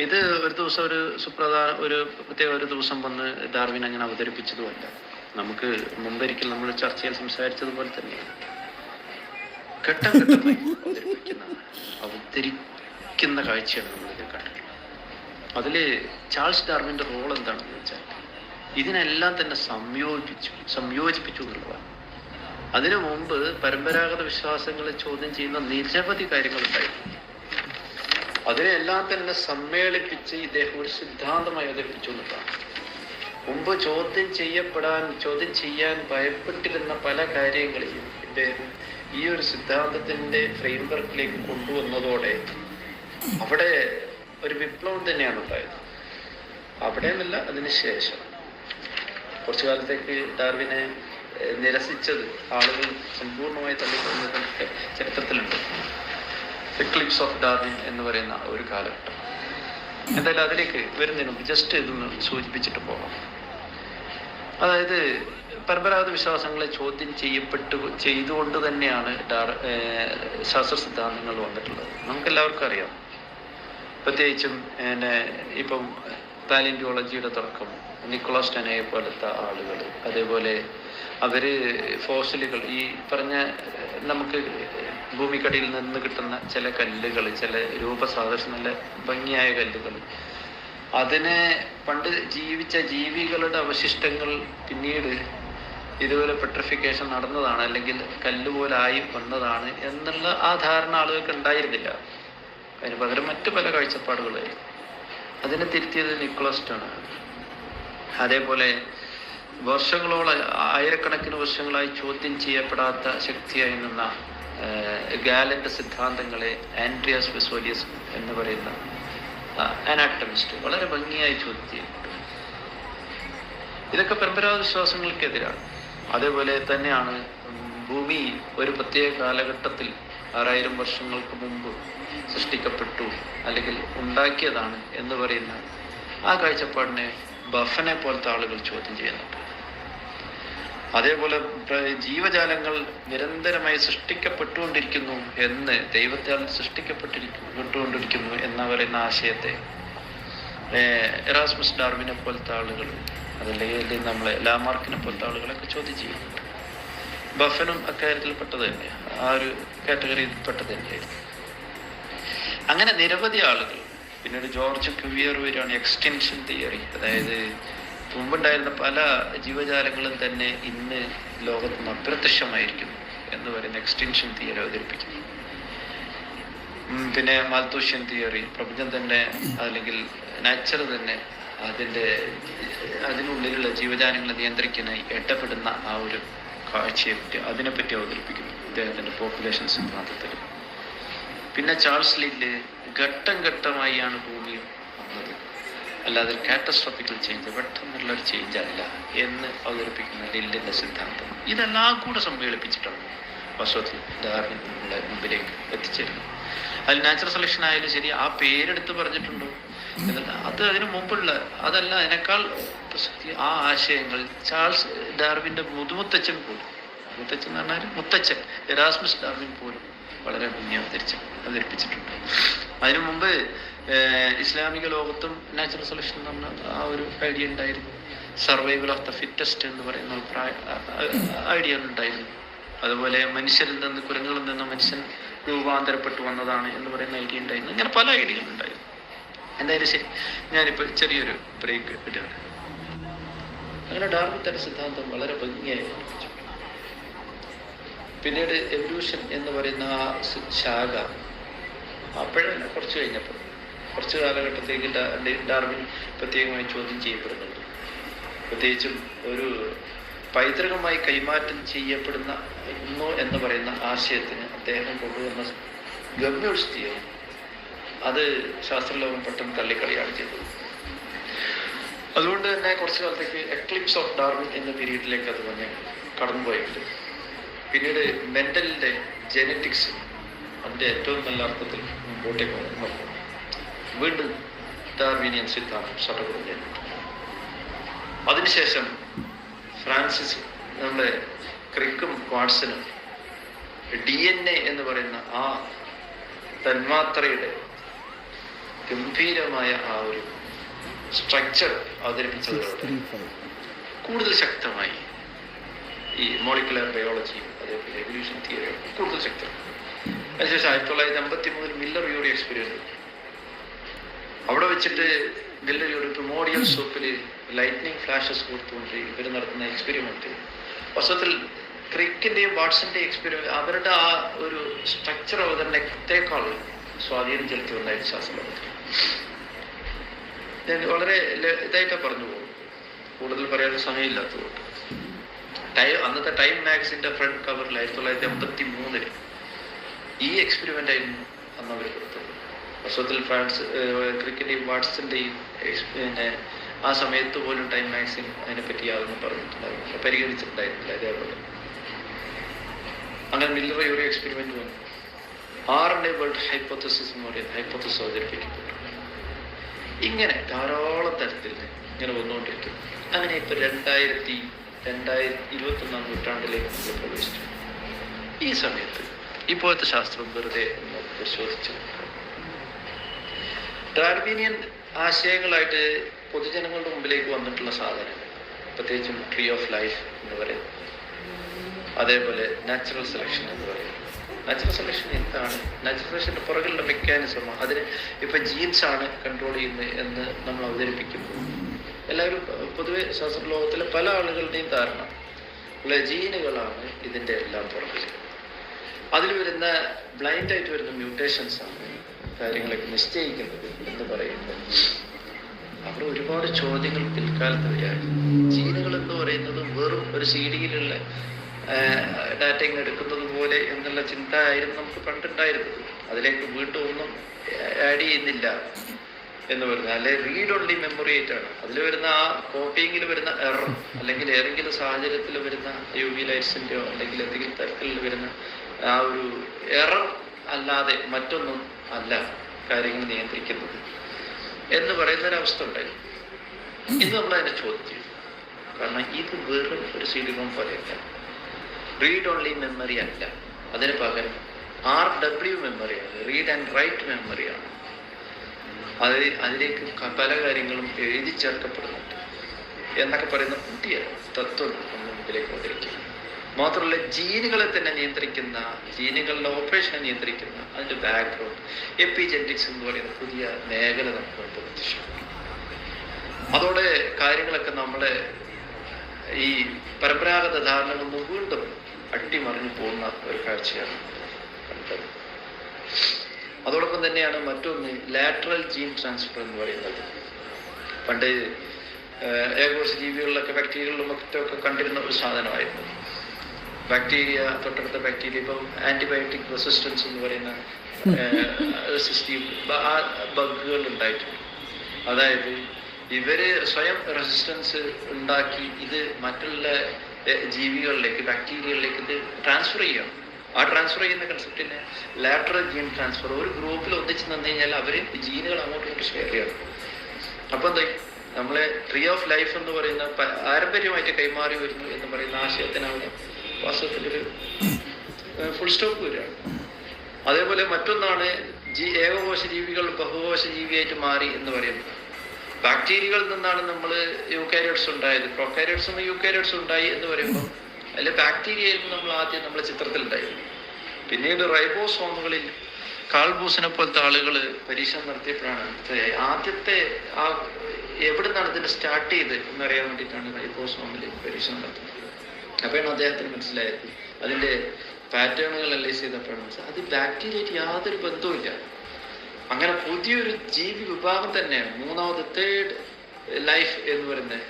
ഇത് ഒരു ദിവസം ഒരു പ്രത്യേക ഒരു ദിവസം വന്ന് ഡാർവിൻ അങ്ങനെ അവതരിപ്പിച്ചതുമല്ല. നമുക്ക് മുമ്പൊരിക്കൽ നമ്മൾ ചർച്ചയിൽ സംസാരിച്ചതുപോലെ തന്നെയാണ് ഘട്ടം ഘട്ടമായി അവതരിക്കുന്ന കാഴ്ചയാണ് നമ്മളിത് കണ്ടിട്ടുള്ളത്. അതിൽ ചാൾസ് ഡാർവിൻ്റെ റോൾ എന്താണെന്ന് വെച്ചാൽ ഇതിനെല്ലാം തന്നെ സംയോജിപ്പിച്ചു എന്നുള്ളതാണ്. അതിനു മുമ്പ് പരമ്പരാഗത വിശ്വാസങ്ങളെ ചോദ്യം ചെയ്യുന്ന നിരവധി കാര്യങ്ങളുണ്ടായിരുന്നു. അതിനെല്ലാം തന്നെ സമ്മേളിപ്പിച്ച് ഇദ്ദേഹം ഒരു സിദ്ധാന്തമായി അവതരിപ്പിച്ചു എന്നുള്ളതാണ്. മുമ്പ് ചോദ്യം ചെയ്യാൻ ഭയപ്പെട്ടിരുന്ന പല കാര്യങ്ങളെയും ഇദ്ദേഹം ഈ ഒരു സിദ്ധാന്തത്തിന്റെ ഫ്രെയിംവർക്കിലേക്ക് കൊണ്ടുവന്നതോടെ അവിടെ ഒരു വിപ്ലവം തന്നെയാണ് ഉണ്ടായത്. അവിടെ നിന്നല്ല, അതിനുശേഷം കുറച്ചു കാലത്തേക്ക് ഡാർവിനെ നിരസിച്ചത് ആളുകൾ സമ്പൂർണ്ണമായി തള്ളിക്കൊണ്ടതിൻ്റെ ചരിത്രത്തിലുണ്ട്. എക്ലിപ്സ് ഓഫ് ഡാർവിൻ എന്ന് പറയുന്ന ഒരു കാലഘട്ടം. എന്തായാലും അതിലേക്ക് വരുന്നതിന് മുമ്പ് ജസ്റ്റ് ഇതൊന്ന് സൂചിപ്പിച്ചിട്ട് പോകാം. അതായത് പരമ്പരാഗത വിശ്വാസങ്ങളെ ചോദ്യം ചെയ്തുകൊണ്ട് തന്നെയാണ് ശാസ്ത്ര സിദ്ധാന്തങ്ങൾ വന്നിട്ടുള്ളത്. നമുക്കെല്ലാവർക്കും അറിയാം. പ്രത്യേകിച്ചും ഇപ്പം പാലിയോളജിയുടെ തുടക്കം നിക്കോളാസ് ടെനയെ പോലത്തെ ആളുകൾ, അതേപോലെ അവര് ഫോസിലുകൾ, ഈ പറഞ്ഞ നമുക്ക് ഭൂമിക്കടിയിൽ നിന്ന് കിട്ടുന്ന ചില കല്ലുകൾ, ചില രൂപസാദൃശ്യം നല്ല ഭംഗിയായ കല്ലുകൾ, അതിനെ പണ്ട് ജീവിച്ച ജീവികളുടെ അവശിഷ്ടങ്ങൾ പിന്നീട് ഇതുപോലെ പെട്രിഫിക്കേഷൻ നടന്നതാണ്, അല്ലെങ്കിൽ കല്ലുപോലായി വന്നതാണ് എന്നുള്ള ആ ധാരണ ആളുകൾക്ക് ഉണ്ടായിരുന്നില്ല. അതിന് പകരം മറ്റു പല കാഴ്ചപ്പാടുകളായിരുന്നു. അതിനെ തിരുത്തിയത് നിക്കോളാസ് ടെന. അതേപോലെ വർഷങ്ങളോളം, ആയിരക്കണക്കിന് വർഷങ്ങളായി ചോദ്യം ചെയ്യപ്പെടാത്ത ശക്തിയായി നിന്ന ഗാലന്റെ സിദ്ധാന്തങ്ങളെ ആൻഡ്രിയാസ് വെസോലിയസ് എന്ന് പറയുന്ന അനാറ്റമിസ്റ്റ് വളരെ ഭംഗിയായി ചോദ്യം ചെയ്യപ്പെട്ടു. ഇതൊക്കെ പരമ്പരാഗത വിശ്വാസങ്ങൾക്കെതിരാണ്. അതേപോലെ തന്നെയാണ് ഭൂമി ഒരു പ്രത്യേക കാലഘട്ടത്തിൽ 6000 വർഷങ്ങൾക്ക് മുമ്പ് സൃഷ്ടിക്കപ്പെട്ടു അല്ലെങ്കിൽ ഉണ്ടാക്കിയതാണ് എന്ന് പറയുന്ന ആ കാഴ്ചപ്പാടിനെ ബഫനെ പോലത്തെ ആളുകൾ ചോദ്യം ചെയ്യുന്നുണ്ട്. അതേപോലെ ജീവജാലങ്ങൾ നിരന്തരമായി സൃഷ്ടിക്കപ്പെട്ടുകൊണ്ടിരിക്കുന്നു എന്ന്, ദൈവത്താൽ സൃഷ്ടിക്കപ്പെട്ടുകൊണ്ടിരിക്കുന്നു എന്ന് പറയുന്ന ആശയത്തെ എറാസ്മസ് ഡാർവിനെ പോലത്തെ ആളുകൾ, അതല്ലെങ്കിൽ നമ്മളെ ലാമാർക്കിനെ പോലത്തെ ആളുകളൊക്കെ ചോദ്യം ചെയ്യുന്നുണ്ട്. ബഫനും അക്കാര്യത്തിൽ പെട്ടത് തന്നെയാണ്, ആ ഒരു കാറ്റഗറിയിൽ പെട്ടത് തന്നെയായിരുന്നു. അങ്ങനെ നിരവധി ആളുകൾ. പിന്നീട് ജോർജ് ക്യുവിയർ വരെയാണ് എക്സ്റ്റെൻഷൻ തിയറി, അതായത് മുമ്പുണ്ടായിരുന്ന പല ജീവജാലങ്ങളും തന്നെ ഇന്ന് ലോകത്ത് നിന്ന് അപ്രത്യക്ഷമായിരിക്കുന്നു എന്ന് പറയുന്ന എക്സ്റ്റെൻഷൻ തിയറി അവതരിപ്പിക്കുന്നു. പിന്നെ മാൽത്തൂഷ്യൻ തിയറി, പ്രപഞ്ചം തന്നെ അല്ലെങ്കിൽ നാച്ചർ തന്നെ അതിനുള്ളിലുള്ള ജീവജാലങ്ങളെ നിയന്ത്രിക്കാനായി ഇടപെടുന്ന ആ ഒരു കാഴ്ചയെ പറ്റി, അതിനെപ്പറ്റി അവതരിപ്പിക്കുന്നു അദ്ദേഹത്തിൻ്റെ പോപ്പുലേഷൻ സിദ്ധാന്തത്തിൽ. പിന്നെ ചാൾസ് ലില്ല് ഘട്ടം ഘട്ടമായാണ് ഭൂമി വന്നത്, അല്ലാതെ കാറ്റസ്ട്രോഫിക്കൽ ചേഞ്ച്, പെട്ടെന്നുള്ളൊരു ചേഞ്ച് അല്ല എന്ന് അവതരിപ്പിക്കുന്ന ലില്ലിൻ്റെ സിദ്ധാന്തം. ഇതെല്ലാം കൂടെ സമ്മേളിപ്പിച്ചിട്ടാണ് വാസ്തവത്തിൽ ഡാർവിൻ നമ്മളെ മുമ്പിലേക്ക് എത്തിച്ചേരുന്നത്. അതിൽ നാച്ചുറൽ സെലക്ഷൻ ആയാലും ശരി, ആ പേരെടുത്ത് പറഞ്ഞിട്ടുണ്ടോ എന്നല്ല, അത് അതിനു മുമ്പുള്ള അതല്ല, അതിനേക്കാൾ പ്രസക്തി ആ ആശയങ്ങൾ ചാൾസ് ഡാർവിൻ്റെ മുതുമുത്തച്ഛൻ പോലും, മുത്തച്ഛൻ എന്ന് പറഞ്ഞാൽ മുത്തച്ഛൻ എറാസ്മസ് ഡാർവിൻ പോലും വളരെ ഭംഗി അവതരിപ്പിച്ചിട്ടുണ്ട്. അതിനു മുമ്പ് ഇസ്ലാമിക ലോകത്തും നാച്ചുറൽ സെലക്ഷൻ എന്ന് പറഞ്ഞ ആ ഒരു ഐഡിയ ഉണ്ടായിരുന്നു. സർവൈവൽ ഓഫ് ദ ഫിറ്റസ്റ്റ് എന്ന് പറയുന്ന ഐഡിയ ഉണ്ടായിരുന്നു. അതുപോലെ മനുഷ്യരിൽ നിന്ന്, കുരങ്ങളിൽ നിന്ന് മനുഷ്യൻ രൂപാന്തരപ്പെട്ടു വന്നതാണ് എന്ന് പറയുന്ന ഐഡിയ ഉണ്ടായിരുന്നു. ഇങ്ങനെ പല ഐഡിയകൾ ഉണ്ടായിരുന്നു. എന്തായാലും ശരി, ഞാനിപ്പോൾ ചെറിയൊരു ബ്രേക്ക് ഇടുകയാണ്. അങ്ങനെ ഡാർവിൻ തന്റെ സിദ്ധാന്തം വളരെ ഭംഗിയായി അവതരിപ്പിച്ചു. പിന്നീട് എവല്യൂഷൻ എന്ന് പറയുന്ന ആ ശാഖ അപ്പോഴല്ല, കുറച്ച് കാലഘട്ടത്തേക്ക് ഡാർവിൻ പ്രത്യേകമായി ചോദ്യം ചെയ്യപ്പെടുന്നുണ്ട്. പ്രത്യേകിച്ചും ഒരു പൈതൃകമായി കൈമാറ്റം ചെയ്യപ്പെടുന്ന എന്ന് പറയുന്ന ആശയത്തിന് അദ്ദേഹം കൊണ്ടുവന്ന ഗമ്യോസ് തിയറി, അത് ശാസ്ത്രലോകം പെട്ടെന്ന് തള്ളിക്കളിയാണ് ചെയ്തത്. അതുകൊണ്ട് തന്നെ കുറച്ചു കാലത്തേക്ക് എക്ലിപ്സ് ഓഫ് ഡാർവിൻ എന്ന പീരീഡിലേക്ക് അത് തന്നെ കടന്നുപോയിട്ടുണ്ട്. പിന്നീട് മെന്റലിന്റെ ജെനറ്റിക്സ് അതിൻ്റെ ഏറ്റവും നല്ല അർത്ഥത്തിൽ മുമ്പോട്ടേക്ക് വന്നു. വീണ്ടും ഡാർവിനിയൻ സിദ്ധാന്തം ശതകൊടുക്കുന്നുണ്ട്. അതിനുശേഷം ഫ്രാൻസിസ്, നമ്മുടെ ക്രിക്കും വാട്സനും DNA എന്ന് പറയുന്ന ആ തന്മാത്രയുടെ ഗംഭീരമായ ആ ഒരു സ്ട്രക്ചർ അവതരിപ്പിച്ചതോടെ കൂടുതൽ ശക്തമായി ഈ മോളിക്കുലർ ബയോളജിയും അതേപോലെ എവല്യൂഷൻ തിയറിയും കൂടുതൽ ശക്തം. അതിനുശേഷം 1953 മില്ലർ യൂറി എക്സ്പെരിമെന്റ്, അവിടെ വെച്ചിട്ട് മില്ലർ യൂറി പ്രിമോഡിയൽ സോപ്പിൽ ലൈറ്റ്നിങ് ഫ്ലാഷസ് കൊടുത്തുകൊണ്ട് ഇവർ നടത്തുന്ന എക്സ്പെരിമെന്റ് വാസ്തവത്തിൽ ക്രിക്കിന്റെയും വാട്സന്റെയും എക്സ്പെരിമെന്റ് അവരുടെ ആ ഒരു സ്ട്രക്ചർ അവതരണത്തേക്കാൾ സ്വാധീനം ചെലുത്തി വന്നായിരുന്നു ശാസ്ത്രലോകത്തിൽ. ഞാൻ വളരെ ഇതായിട്ടാണ് പറഞ്ഞു പോകും, കൂടുതൽ പറയാൻ സമയമില്ലാത്തതുകൊണ്ട്. അന്നത്തെ ടൈം മാഗസിന്റെ ഫ്രണ്ട് കവറിൽ 1953 ഈ എക്സ്പെരിമെന്റ് ആയിരുന്നു അന്ന് അവർ കൊടുത്തത്. വാസ്തവത്തിൽ ക്രിക്കിന്റെയും വാട്സന്റെയും പിന്നെ ആ സമയത്ത് പോലും ടൈം മാഗസിൻ അതിനെപ്പറ്റി യാതൊന്നും പറഞ്ഞിട്ടുണ്ടായിരുന്നില്ല, പരിഗണിച്ചിട്ടുണ്ടായിരുന്നില്ല. അതേപോലെ അങ്ങനെ മില്ലർ യൂറി എക്സ്പെരിമെന്റ് വന്നു. RNA വേൾഡ് ഹൈപ്പോത്തസിസ് എന്ന് പറയുന്ന ഹൈപ്പോത്തസിസ് അവതരിപ്പിക്കപ്പെട്ടു. ഇങ്ങനെ ധാരാളം തരത്തിൽ ഇങ്ങനെ വന്നുകൊണ്ടിരിക്കുന്നു. അങ്ങനെ ഇപ്പൊ 2021 നൂറ്റാണ്ടിലേക്ക് നമ്മൾ പ്രവേശിച്ചു. ഈ സമയത്ത് ഇപ്പോഴത്തെ ശാസ്ത്രം വെറുതെ പരിശോധിച്ചു ഡാർവിനിയൻ ആശയങ്ങളായിട്ട് പൊതുജനങ്ങളുടെ മുമ്പിലേക്ക് വന്നിട്ടുള്ള സാധനങ്ങൾ, പ്രത്യേകിച്ചും ട്രീ ഓഫ് ലൈഫ് എന്ന് പറയുന്നത്, അതേപോലെ നാച്ചുറൽ സെലക്ഷൻ എന്ന് പറയുന്നത്. നാച്ചുറൽ സെലക്ഷൻ എന്താണ്? നാച്ചുറൽ സെലക്ഷൻ്റെ പുറകിലുള്ള മെക്കാനിസം, അതിന് ഇപ്പം ജീൻസ് ആണ് കൺട്രോൾ ചെയ്യുന്നത് എന്ന് നമ്മൾ അവതരിപ്പിക്കുമ്പോൾ എല്ലാവരും പൊതുവെ ശാസ്ത്രലോകത്തിലെ പല ആളുകളുടെയും ധാരണ ജീനുകളാണ് ഇതിൻ്റെ എല്ലാം പുറകിൽ. അതിൽ വരുന്ന ബ്ലൈൻഡായിട്ട് വരുന്ന മ്യൂട്ടേഷൻസ് ആണ് കാര്യങ്ങളൊക്കെ നിശ്ചയിക്കുന്നത് എന്ന് പറയുമ്പോൾ അവിടെ ഒരുപാട് ചോദ്യങ്ങൾ പിൽക്കാലത്ത് വരികയാണ്. ജീനുകൾ എന്ന് പറയുന്നത് വെറും ഒരു CD-യിലുള്ള ഡാറ്റ ഇങ്ങനെ എടുക്കുന്നത് പോലെ എന്നുള്ള ചിന്ത ആയിരുന്നു നമുക്ക് പണ്ടുണ്ടായിരുന്നത്. അതിലേക്ക് വീണ്ടും ഒന്നും ആഡ് ചെയ്യുന്നില്ല എന്ന് പറയുന്നത്, അല്ലെ റീഡ് ഓൺലി മെമ്മറി ആയിട്ടാണ്. അതിൽ വരുന്ന ആ കോപ്പിങ്ങിൽ വരുന്ന എറർ, അല്ലെങ്കിൽ ഏതെങ്കിലും സാഹചര്യത്തിൽ വരുന്ന UV ലൈറ്റ്സിൻ്റെയോ അല്ലെങ്കിൽ എന്തെങ്കിലും തരത്തിൽ വരുന്ന ആ ഒരു എറർ അല്ലാതെ മറ്റൊന്നും അല്ല കാര്യങ്ങൾ നിയന്ത്രിക്കുന്നത് എന്ന് പറയുന്നൊരവസ്ഥ ഉണ്ടായി. ഇത് നമ്മൾ അതിനെ ചോദ്യം ചെയ്യും. കാരണം ഇത് വെറും ഒരു CD-ROM പോലെയല്ല, റീഡ് ഓൺലി മെമ്മറി അല്ല. അതിന് പകരം RW മെമ്മറിയാണ്, റീഡ് ആൻഡ് റൈറ്റ് മെമ്മറിയാണ്. അതിലേക്ക് പല കാര്യങ്ങളും എഴുതി ചേർക്കപ്പെടുന്നുണ്ട് എന്നൊക്കെ പറയുന്ന പുതിയ തത്വം നമ്മൾ മുമ്പിലേക്ക് വന്നിരിക്കും. മാത്രമല്ല, ജീനുകളെ തന്നെ നിയന്ത്രിക്കുന്ന, ജീനുകളുടെ ഓപ്പറേഷനെ നിയന്ത്രിക്കുന്ന അതിൻ്റെ ബാക്ക്ഗ്രൗണ്ട് എപ്പിജെനറ്റിക്സ് എന്ന് പറയുന്ന പുതിയ മേഖല നമുക്ക് മുമ്പ് പ്രത്യക്ഷമാണ്. അതോടെ കാര്യങ്ങളൊക്കെ നമ്മുടെ ഈ പരമ്പരാഗത ധാരണകൾ നിന്ന് വീണ്ടും അട്ടിമറിഞ്ഞു പോകുന്ന ഒരു കാഴ്ചയാണ് കണ്ടത്. അതോടൊപ്പം തന്നെയാണ് മറ്റൊന്ന് ലാറ്ററൽ ജീൻ ട്രാൻസ്ഫർ എന്ന് പറയുന്നത്. പണ്ട് ഏകോശ ജീവികളിലൊക്കെ ബാക്ടീരിയകളിലും മറ്റൊക്കെ കണ്ടിരുന്ന ഒരു സാധനമായിരുന്നു. ബാക്ടീരിയ, തൊട്ടടുത്ത ബാക്ടീരിയ, ഇപ്പം ആന്റിബയോട്ടിക് റെസിസ്റ്റൻസ് എന്ന് പറയുന്ന ബഗ്ഗുകൾ ഉണ്ടായിട്ടുണ്ട്. അതായത് ഇവര് സ്വയം റെസിസ്റ്റൻസ് ഉണ്ടാക്കി ഇത് മറ്റുള്ള ജീവികളിലേക്ക്, ബാക്ടീരിയകളിലേക്ക് ഇത് ട്രാൻസ്ഫർ ചെയ്യണം. ആ ട്രാൻസ്ഫർ ചെയ്യുന്ന കൺസെപ്റ്റിന് ലാറ്ററൽ ജീൻ ട്രാൻസ്ഫർ. ഒരു ഗ്രൂപ്പിൽ ഒന്നിച്ച് നിന്ന് കഴിഞ്ഞാൽ അവര് ജീനുകൾ അങ്ങോട്ടും ഇങ്ങോട്ട് ഷെയർ ചെയ്യണം. അപ്പൊ എന്താ, നമ്മളെ ട്രീ ഓഫ് ലൈഫ് എന്ന് പറയുന്ന പാരമ്പര്യമായിട്ട് കൈമാറി വരുന്നു എന്ന് പറയുന്ന ആശയത്തിനാണ് വാസ്തവത്തിലൊരു ഫുൾ സ്റ്റോപ്പ് വരികയാണ്. അതേപോലെ മറ്റൊന്നാണ് ഏകകോശ ജീവികൾ ബഹുകോശ ജീവിയായിട്ട് മാറി എന്ന് പറയുന്നത്. ബാക്ടീരിയകളിൽ നിന്നാണ് നമ്മൾ യൂക്കാരിയോട്സ് ഉണ്ടായത്, പ്രൊക്കാരിയോട്സും യൂക്കാരിയോട്സും ഉണ്ടായി എന്ന് പറയുമ്പോൾ അതിൽ ബാക്ടീരിയയിൽ നമ്മൾ ആദ്യം നമ്മളെ ചിത്രത്തിലുണ്ടായിരുന്നു. പിന്നീട് റൈബോസോമുകളിൽ കാൾബൂസിനെ പോലത്തെ ആളുകൾ പരീക്ഷണം നടത്തിയപ്പോഴാണ് ആദ്യത്തെ ആ എവിടെ നിന്നാണ് ഇതിന് സ്റ്റാർട്ട് ചെയ്ത് എന്നറിയാൻ വേണ്ടിയിട്ടാണ് റൈബോസോമിൽ പരീക്ഷണം നടത്തുന്നത്. അപ്പോഴാണ് അദ്ദേഹത്തിന് മനസ്സിലായത്, അതിൻ്റെ പാറ്റേണുകൾ അനലൈസ് ചെയ്തപ്പോഴാണ് മനസ്സിലായത് അത് ബാക്ടീരിയയായിട്ട് യാതൊരു ബന്ധവുമില്ല. അങ്ങനെ പുതിയൊരു ജീവി വിഭാഗം തന്നെയാണ് മൂന്നാമത് തേർഡ് ലൈഫ് എന്ന് പറയുന്നത്,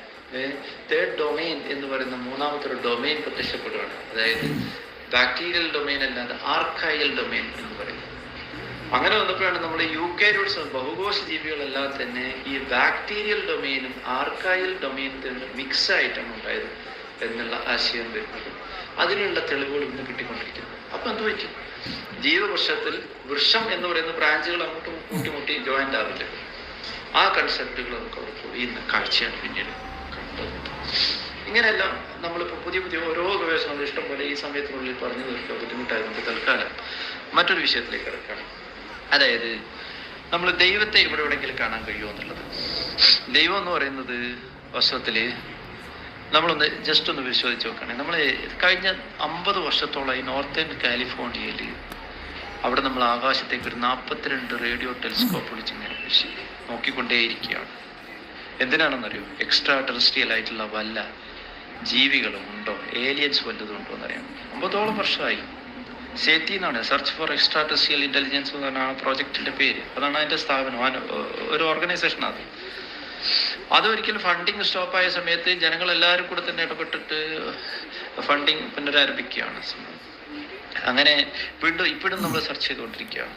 തേർഡ് ഡൊമെയിൻ എന്ന് പറയുന്ന മൂന്നാമത്തെ ഒരു ഡൊമെയിൻ പ്രത്യക്ഷപ്പെടുകയാണ്. അതായത് ബാക്ടീരിയൽ ഡൊമെയിൻ അല്ലാതെ ആർക്കൈയൽ ഡൊമെയിൻ എന്ന് പറയുന്നത്. അങ്ങനെ വന്നപ്പോഴാണ് നമ്മൾ യൂക്കാരിയോട്സ് ബഹുകോശ ജീവികളെല്ലാം തന്നെ ഈ ബാക്ടീരിയൽ ഡൊമെയിനും ആർക്കൈയൽ ഡൊമെയിനും തമ്മിൽ മിക്സ് ആയിട്ടാണ് ഉണ്ടായത് എന്നുള്ള ആശയം വരുന്നത്. അതിനുള്ള തെളിവുകൾ ഇന്ന് കിട്ടിക്കൊണ്ടിരിക്കുന്നു. അപ്പൊ എന്ത് പറ്റും, ജീവവൃക്ഷത്തിൽ വൃക്ഷം എന്ന് പറയുന്ന ബ്രാഞ്ചുകൾ അങ്ങോട്ടും കൂട്ടിമുട്ടി ജോയിന്റ് ആവില്ല. ആ കൺസെപ്റ്റുകൾ നമുക്ക് അവിടെ പൊളിയുന്ന കാഴ്ചയാണ് പിന്നീട് കണ്ടത്. ഇങ്ങനെയെല്ലാം നമ്മളിപ്പോൾ പുതിയ പുതിയ ഓരോ ഗവേഷണങ്ങളും ഇഷ്ടംപോലെ ഈ സമയത്തിനുള്ളിൽ പറഞ്ഞു തീർക്കുക ബുദ്ധിമുട്ടായതുകൊണ്ട് തൽക്കാലം മറ്റൊരു വിഷയത്തിലേക്ക് കിടക്കുകയാണ്. അതായത് നമ്മൾ ദൈവത്തെ ഇവിടെ എവിടെയെങ്കിലും കാണാൻ കഴിയുമോ എന്നുള്ളത്. ദൈവം എന്ന് പറയുന്നത് വാസ്തവത്തിൽ നമ്മളൊന്ന് ജസ്റ്റ് ഒന്ന് പരിശോധിച്ച് നോക്കുകയാണെങ്കിൽ, നമ്മൾ കഴിഞ്ഞ 50 വർഷത്തോളമായി നോർത്തേൺ കാലിഫോർണിയയിൽ അവിടെ നമ്മൾ ആകാശത്തേക്ക് ഒരു 42 റേഡിയോ ടെലിസ്കോപ്പ് വിളിച്ചിങ്ങനെ നോക്കിക്കൊണ്ടേയിരിക്കുകയാണ്. എന്തിനാണെന്നറിയോ, എക്സ്ട്രാ ടെറസ്ട്രിയൽ ആയിട്ടുള്ള വല്ല ജീവികളും ഉണ്ടോ, ഏലിയൻസ് വല്ലതും ഉണ്ടോ എന്നറിയാം. 50ഓളം വർഷമായി. സേറ്റി എന്നാണ്, search for extra terrestrial intelligence എന്നാണ് ആ പ്രോജക്റ്റിന്റെ പേര്. അതാണ് അതിന്റെ സ്ഥാപനം, ഒരു ഓർഗനൈസേഷൻ. അത് ഒരിക്കലും ഫണ്ടിങ് സ്റ്റോപ്പായ സമയത്ത് ജനങ്ങളെല്ലാവരും കൂടെ തന്നെ ഇടപെട്ടിട്ട് ഫണ്ടിങ് പുനരാരംഭിക്കുകയാണ്. അങ്ങനെ വീണ്ടും ഇപ്പോഴും നമ്മൾ സെർച്ച് ചെയ്തുകൊണ്ടിരിക്കുകയാണ്.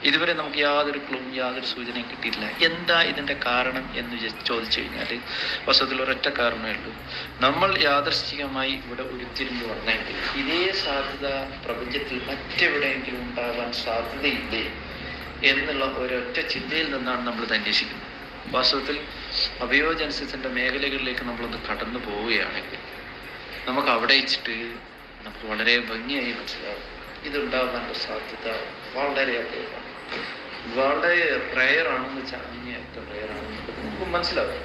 ഇതുവരെ നമുക്ക് യാതൊരു ക്ലൂവും യാതൊരു സൂചനയും കിട്ടിയിട്ടില്ല. എന്താ ഇതിൻ്റെ കാരണം എന്ന് ചോദിച്ചു കഴിഞ്ഞാൽ വസ്തുതയിൽ ഒരൊറ്റ കാരണമേ ഉള്ളൂ. നമ്മൾ യാദൃശ്ചികമായി ഇവിടെ ഉരുത്തിരിഞ്ഞു വന്നെങ്കിൽ ഇതേ സാധ്യത പ്രപഞ്ചത്തിൽ മറ്റെവിടെയെങ്കിലും ഉണ്ടാവാൻ സാധ്യതയില്ലേ എന്നുള്ള ഒരൊറ്റ ചിന്തയിൽ നിന്നാണ് നമ്മളിത് അന്വേഷിക്കുന്നത്. വാസ്തവത്തിൽ അബയോജനസിന്റെ മേഖലകളിലേക്ക് നമ്മളൊന്ന് കടന്നു പോവുകയാണെങ്കിൽ നമുക്ക് അവിടെ വെച്ചിട്ട് നമുക്ക് വളരെ ഭംഗിയായി മനസ്സിലാവും ഇതുണ്ടാവാനുള്ള സാധ്യത വളരെ അധികമാണ്. വളരെ റെയറാണെന്ന് വെച്ചാൽ അങ്ങേയറ്റം റെയറാണെന്ന് നമുക്ക് മനസ്സിലാവും.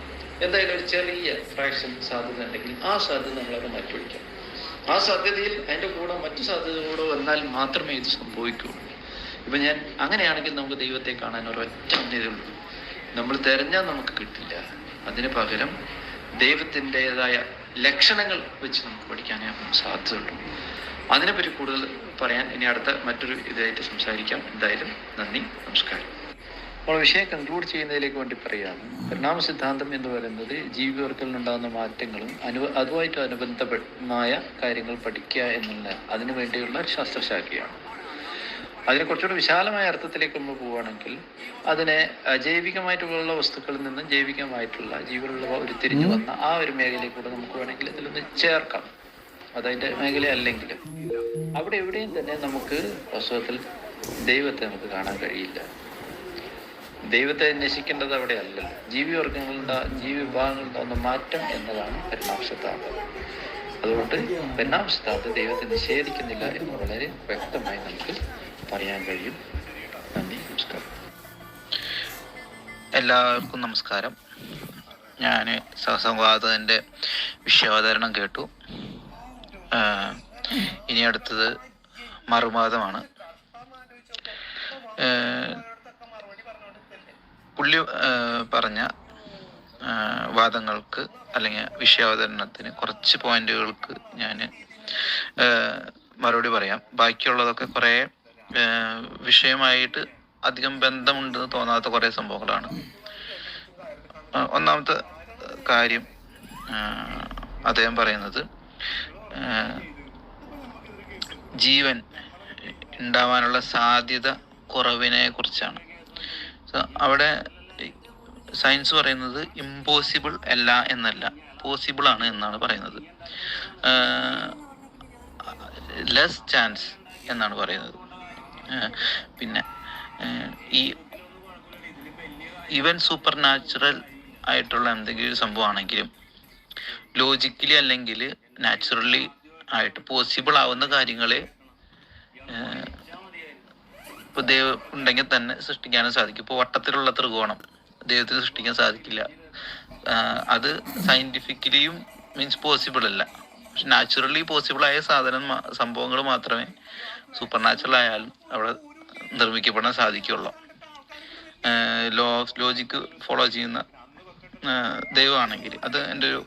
എന്തായാലും ഒരു ചെറിയ ഫ്രാക്ഷൻ സാധ്യത ഉണ്ടെങ്കിൽ ആ സാധ്യത നമ്മളവിടെ മാറ്റിവെക്കാം. ആ സാധ്യതയിൽ അതിൻ്റെ കൂടെ മറ്റു സാധ്യത കൂടെ വന്നാൽ മാത്രമേ ഇത് സംഭവിക്കുകയുള്ളൂ. ഇപ്പം ഞാൻ അങ്ങനെയാണെങ്കിൽ നമുക്ക് ദൈവത്തെ കാണാൻ ഒരൊറ്റ അന്യതയുള്ളൂ. നമ്മൾ തിരഞ്ഞാൽ നമുക്ക് കിട്ടില്ല. അതിന് പകരം ദൈവത്തിൻ്റെതായ ലക്ഷണങ്ങൾ വെച്ച് നമുക്ക് പഠിക്കാനേ സാധ്യതയുള്ളൂ. അതിനെപ്പറ്റി കൂടുതൽ പറയാൻ ഇനി അടുത്ത മറ്റൊരു ഇതായിട്ട് സംസാരിക്കാം. എന്തായാലും നന്ദി, നമസ്കാരം. അപ്പോൾ വിഷയം കൺക്ലൂഡ് ചെയ്യുന്നതിലേക്ക് വേണ്ടി പറയുകയാണ്. പരിണാമ സിദ്ധാന്തം എന്ന് പറയുന്നത് ജീവിവർഗങ്ങളിലുണ്ടാകുന്ന മാറ്റങ്ങളും അതുമായിട്ട് അനുബന്ധമായ കാര്യങ്ങൾ പഠിക്കുക എന്നുള്ള അതിനു വേണ്ടിയുള്ള ശാസ്ത്രശാഖയാണ്. അതിനെ കുറച്ചുകൂടി വിശാലമായ അർത്ഥത്തിലേക്ക് നമ്മൾ പോവുകയാണെങ്കിൽ അതിനെ അജൈവികമായിട്ടുള്ള വസ്തുക്കളിൽ നിന്നും ജൈവികമായിട്ടുള്ള ജീവികളുള്ള ഉരുത്തിരിഞ്ഞു വന്ന ആ ഒരു മേഖലയിൽ കൂടെ നമുക്ക് വേണമെങ്കിൽ ഇതിലൊന്ന് ചേർക്കാം. അതതിൻ്റെ മേഖല അല്ലെങ്കിലും അവിടെ എവിടെയും തന്നെ നമുക്ക് വാസ്തവത്തിൽ ദൈവത്തെ നമുക്ക് കാണാൻ കഴിയില്ല. ദൈവത്തെ അന്വേഷിക്കേണ്ടത് അവിടെ അല്ലല്ലോ. ജീവിവർഗങ്ങളുടെ ജീവിവിഭാഗങ്ങളുടെ ഒന്ന് മാറ്റം എന്നതാണ് പരിണാമ സിദ്ധാന്തം. അതുകൊണ്ട് പരിണാമ സിദ്ധാന്തം ദൈവത്തെ നിഷേധിക്കുന്നില്ല എന്ന് വളരെ വ്യക്തമായി നമുക്ക് പറയാൻ കഴിയും. നന്ദി, നമസ്കാരം. എല്ലാവർക്കും നമസ്കാരം. ഞാൻ സഹസംവാദകൻ്റെ വിഷയാവതരണം കേട്ടു. ഇനി അടുത്തത് മറുവാദമാണ്. പുള്ളി പറഞ്ഞ വാദങ്ങൾക്ക് അല്ലെങ്കിൽ വിഷയാവതരണത്തിന് കുറച്ച് പോയിന്റുകൾക്ക് ഞാൻ മറുപടി പറയാം. ബാക്കിയുള്ളതൊക്കെ കുറേ വിഷയമായിട്ട് അധികം ബന്ധമുണ്ടെന്ന് തോന്നാത്ത കുറേ സംഭവങ്ങളാണ്. ഒന്നാമത്തെ കാര്യം അദ്ദേഹം പറയുന്നത് ജീവൻ ഉണ്ടാവാനുള്ള സാധ്യത കുറവിനെ കുറിച്ചാണ്. അവിടെ സയൻസ് പറയുന്നത് ഇമ്പോസിബിൾ അല്ല എന്നല്ല, പോസിബിൾ ആണ് എന്നാണ് പറയുന്നത്. ലെസ് ചാൻസ് എന്നാണ് പറയുന്നത്. പിന്നെ ഈ ഈവൻ സൂപ്പർ നാച്ചുറൽ ആയിട്ടുള്ള എന്തെങ്കിലും ഒരു സംഭവമാണെങ്കിലും ലോജിക്കലി അല്ലെങ്കിൽ നാച്ചുറലി ആയിട്ട് പോസിബിൾ ആവുന്ന കാര്യങ്ങളെ ഇപ്പോൾ ദൈവം ഉണ്ടെങ്കിൽ തന്നെ സൃഷ്ടിക്കാനും സാധിക്കും. ഇപ്പോൾ വട്ടത്തിലുള്ള ത്രികോണം ദൈവത്തിന് സൃഷ്ടിക്കാൻ സാധിക്കില്ല. അത് സയൻറ്റിഫിക്കലിയും മീൻസ് പോസിബിൾ അല്ല. പക്ഷെ നാച്ചുറലി പോസിബിൾ ആയ സംഭവങ്ങൾ മാത്രമേ സൂപ്പർ നാച്ചുറൽ ആയാലും അവിടെ നിർമ്മിക്കപ്പെടാൻ സാധിക്കുള്ളൂ. ലോജിക്ക് ഫോളോ ചെയ്യുന്ന ദൈവമാണെങ്കിൽ അത് എൻ്റെ ഒരു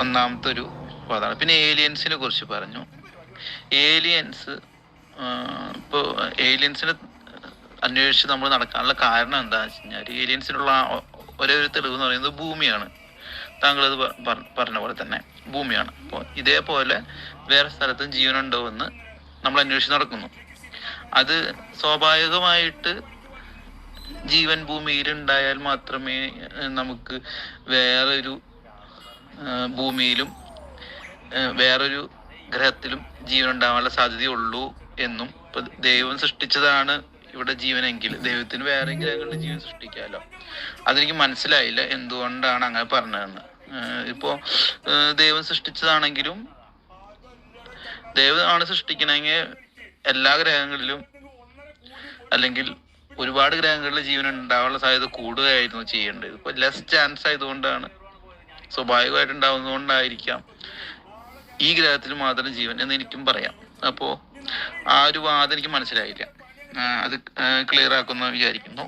ഒന്നാമത്തെ ഒരു വാദമാണ്. പിന്നെ ഏലിയൻസിനെ കുറിച്ച് പറഞ്ഞു. ഏലിയൻസ് ഇപ്പോൾ ഏലിയൻസിനെ അന്വേഷിച്ച് നമ്മൾ നടക്കാനുള്ള കാരണം എന്താണെന്ന് വെച്ച് കഴിഞ്ഞാൽ ഏലിയൻസിനുള്ള ഒരേ ഒരു തെളിവ് എന്ന് പറയുന്നത് ഭൂമിയാണ്. താങ്കളത് പറഞ്ഞ പോലെ തന്നെ ഭൂമിയാണ്. അപ്പോൾ ഇതേപോലെ വേറെ സ്ഥലത്തും ജീവനുണ്ടോ എന്ന് നമ്മൾ അന്വേഷിച്ച് നടക്കുന്നു. അത് സ്വാഭാവികമായിട്ട് ജീവൻ ഭൂമിയിലുണ്ടായാൽ മാത്രമേ നമുക്ക് വേറൊരു ഭൂമിയിലും വേറൊരു ഗ്രഹത്തിലും ജീവൻ ഉണ്ടാവാനുള്ള സാധ്യതയുള്ളൂ എന്നും, ഇപ്പൊ ദൈവം സൃഷ്ടിച്ചതാണ് ഇവിടെ ജീവനെങ്കിൽ ദൈവത്തിന് വേറെ ഗ്രഹങ്ങളിൽ ജീവൻ സൃഷ്ടിക്കാമല്ലോ. അതെനിക്ക് മനസ്സിലായില്ല എന്തുകൊണ്ടാണ് അങ്ങനെ പറഞ്ഞതെന്ന്. ഇപ്പോ ദൈവം സൃഷ്ടിച്ചതാണെങ്കിലും ദൈവമാണ് സൃഷ്ടിക്കണമെങ്കിൽ എല്ലാ ഗ്രഹങ്ങളിലും അല്ലെങ്കിൽ ഒരുപാട് ഗ്രഹങ്ങളിൽ ജീവൻ ഉണ്ടാവാനുള്ള സാധ്യത കൂടുകയായിരുന്നു ചെയ്യേണ്ടത്. ഇപ്പൊ ലെസ് ചാൻസ് ആയതുകൊണ്ടാണ്, സ്വാഭാവികമായിട്ട് ഉണ്ടാവുന്നതുകൊണ്ടായിരിക്കാം ഈ ഗ്രഹത്തിൽ മാത്രം ജീവൻ എന്ന് എനിക്കും പറയാം. അപ്പോൾ ആ ഒരു വാദം എനിക്ക് മനസ്സിലായില്ല. അത് ക്ലിയർ ആക്കുമെന്ന് വിചാരിക്കുന്നു.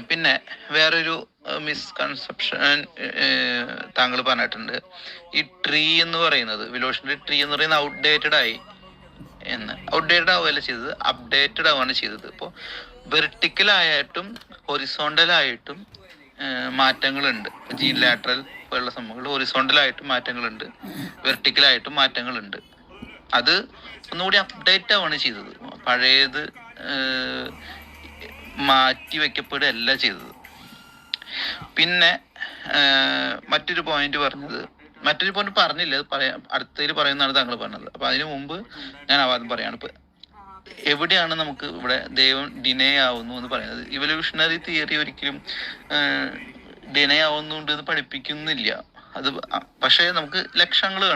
പിന്നെ വേറൊരു മിസ്കൺസെപ്ഷൻ താങ്കൾ പറഞ്ഞിട്ടുണ്ട്. ഈ ട്രീ എന്ന് പറയുന്നത്, വിലോഷന്റെ ട്രീ എന്ന് പറയുന്നത് ഔട്ട്ഡേറ്റഡ് ആയി എന്ന്. ഔട്ട്ഡേറ്റഡ് ആവുകയല്ല ചെയ്തത്, അപ്ഡേറ്റഡ് ആവുകയാണ് ചെയ്തത്. ഇപ്പോൾ വെർട്ടിക്കലായിട്ടും ഹൊറിസോണ്ടലായിട്ടും മാറ്റങ്ങളുണ്ട്. ജീൻ ലാറ്ററൽ പോലുള്ള സംഭവങ്ങൾ ഹൊറിസോണ്ടലായിട്ടും മാറ്റങ്ങളുണ്ട്, വെർട്ടിക്കലായിട്ടും മാറ്റങ്ങളുണ്ട്. അത് ഒന്നുകൂടി അപ്ഡേറ്റ് ആവുകയാണ് ചെയ്തത്. പഴയത് മാറ്റി വെക്കപ്പെടുകയല്ല ചെയ്തത്. പിന്നെ മറ്റൊരു പോയിന്റ് പറഞ്ഞില്ല, അത് അടുത്തതിൽ പറയുന്നതാണ് താങ്കൾ പറഞ്ഞത്. അപ്പൊ അതിനു മുമ്പ് ഞാൻ ആവാദം പറയാണ്. ഇപ്പൊ എവിടെയാണ് നമുക്ക് ഇവിടെ ദൈവം ഡിനേ ആവുന്നു എന്ന് പറയുന്നത്? ഇവല്യൂഷണറി തിയറി ഒരിക്കലും ഡിനേ ആവുന്നുണ്ട് എന്ന് പഠിപ്പിക്കുന്നില്ല. അത് പക്ഷേ നമുക്ക് ലക്ഷണങ്ങൾ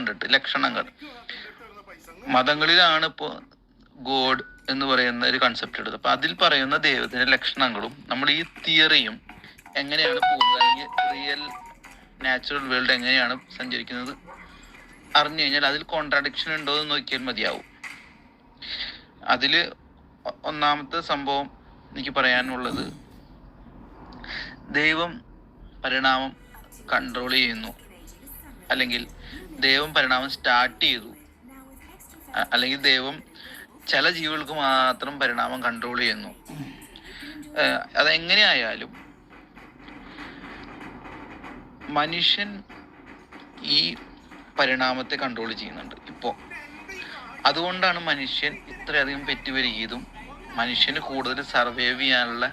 മതങ്ങളിലാണ് ഇപ്പോൾ ഗോഡ് എന്ന് പറയുന്ന ഒരു കൺസെപ്റ്റ് എടുത്തത്. അപ്പൊ അതിൽ പറയുന്ന ദൈവത്തിന്റെ ലക്ഷണങ്ങളും നമ്മൾ ഈ തിയറിയും എങ്ങനെയാണ് പോകുന്നത്, അല്ലെങ്കിൽ റിയൽ നാച്ചുറൽ വേൾഡ് എങ്ങനെയാണ് സഞ്ചരിക്കുന്നത് അറിഞ്ഞു കഴിഞ്ഞാൽ അതിൽ കോൺട്രാഡിക്ഷൻ ഉണ്ടോ എന്ന് നോക്കിയാൽ മതിയാവും. അതിൽ ഒന്നാമത്തെ സംഭവം എനിക്ക് പറയാനുള്ളത്, ദൈവം പരിണാമം കൺട്രോൾ ചെയ്യുന്നു, അല്ലെങ്കിൽ ദൈവം പരിണാമം സ്റ്റാർട്ട് ചെയ്തു, അല്ലെങ്കിൽ ദൈവം ചില ജീവികൾക്ക് മാത്രം പരിണാമം കൺട്രോൾ ചെയ്യുന്നു. അതെങ്ങനെയായാലും മനുഷ്യൻ ഈ പരിണാമത്തെ കൺട്രോൾ ചെയ്യുന്നുണ്ട് ഇപ്പോൾ. അതുകൊണ്ടാണ് മനുഷ്യൻ ഇത്രയധികം പെറ്റുവരികയും മനുഷ്യന് കൂടുതൽ സർവൈവ് ചെയ്യാനുള്ള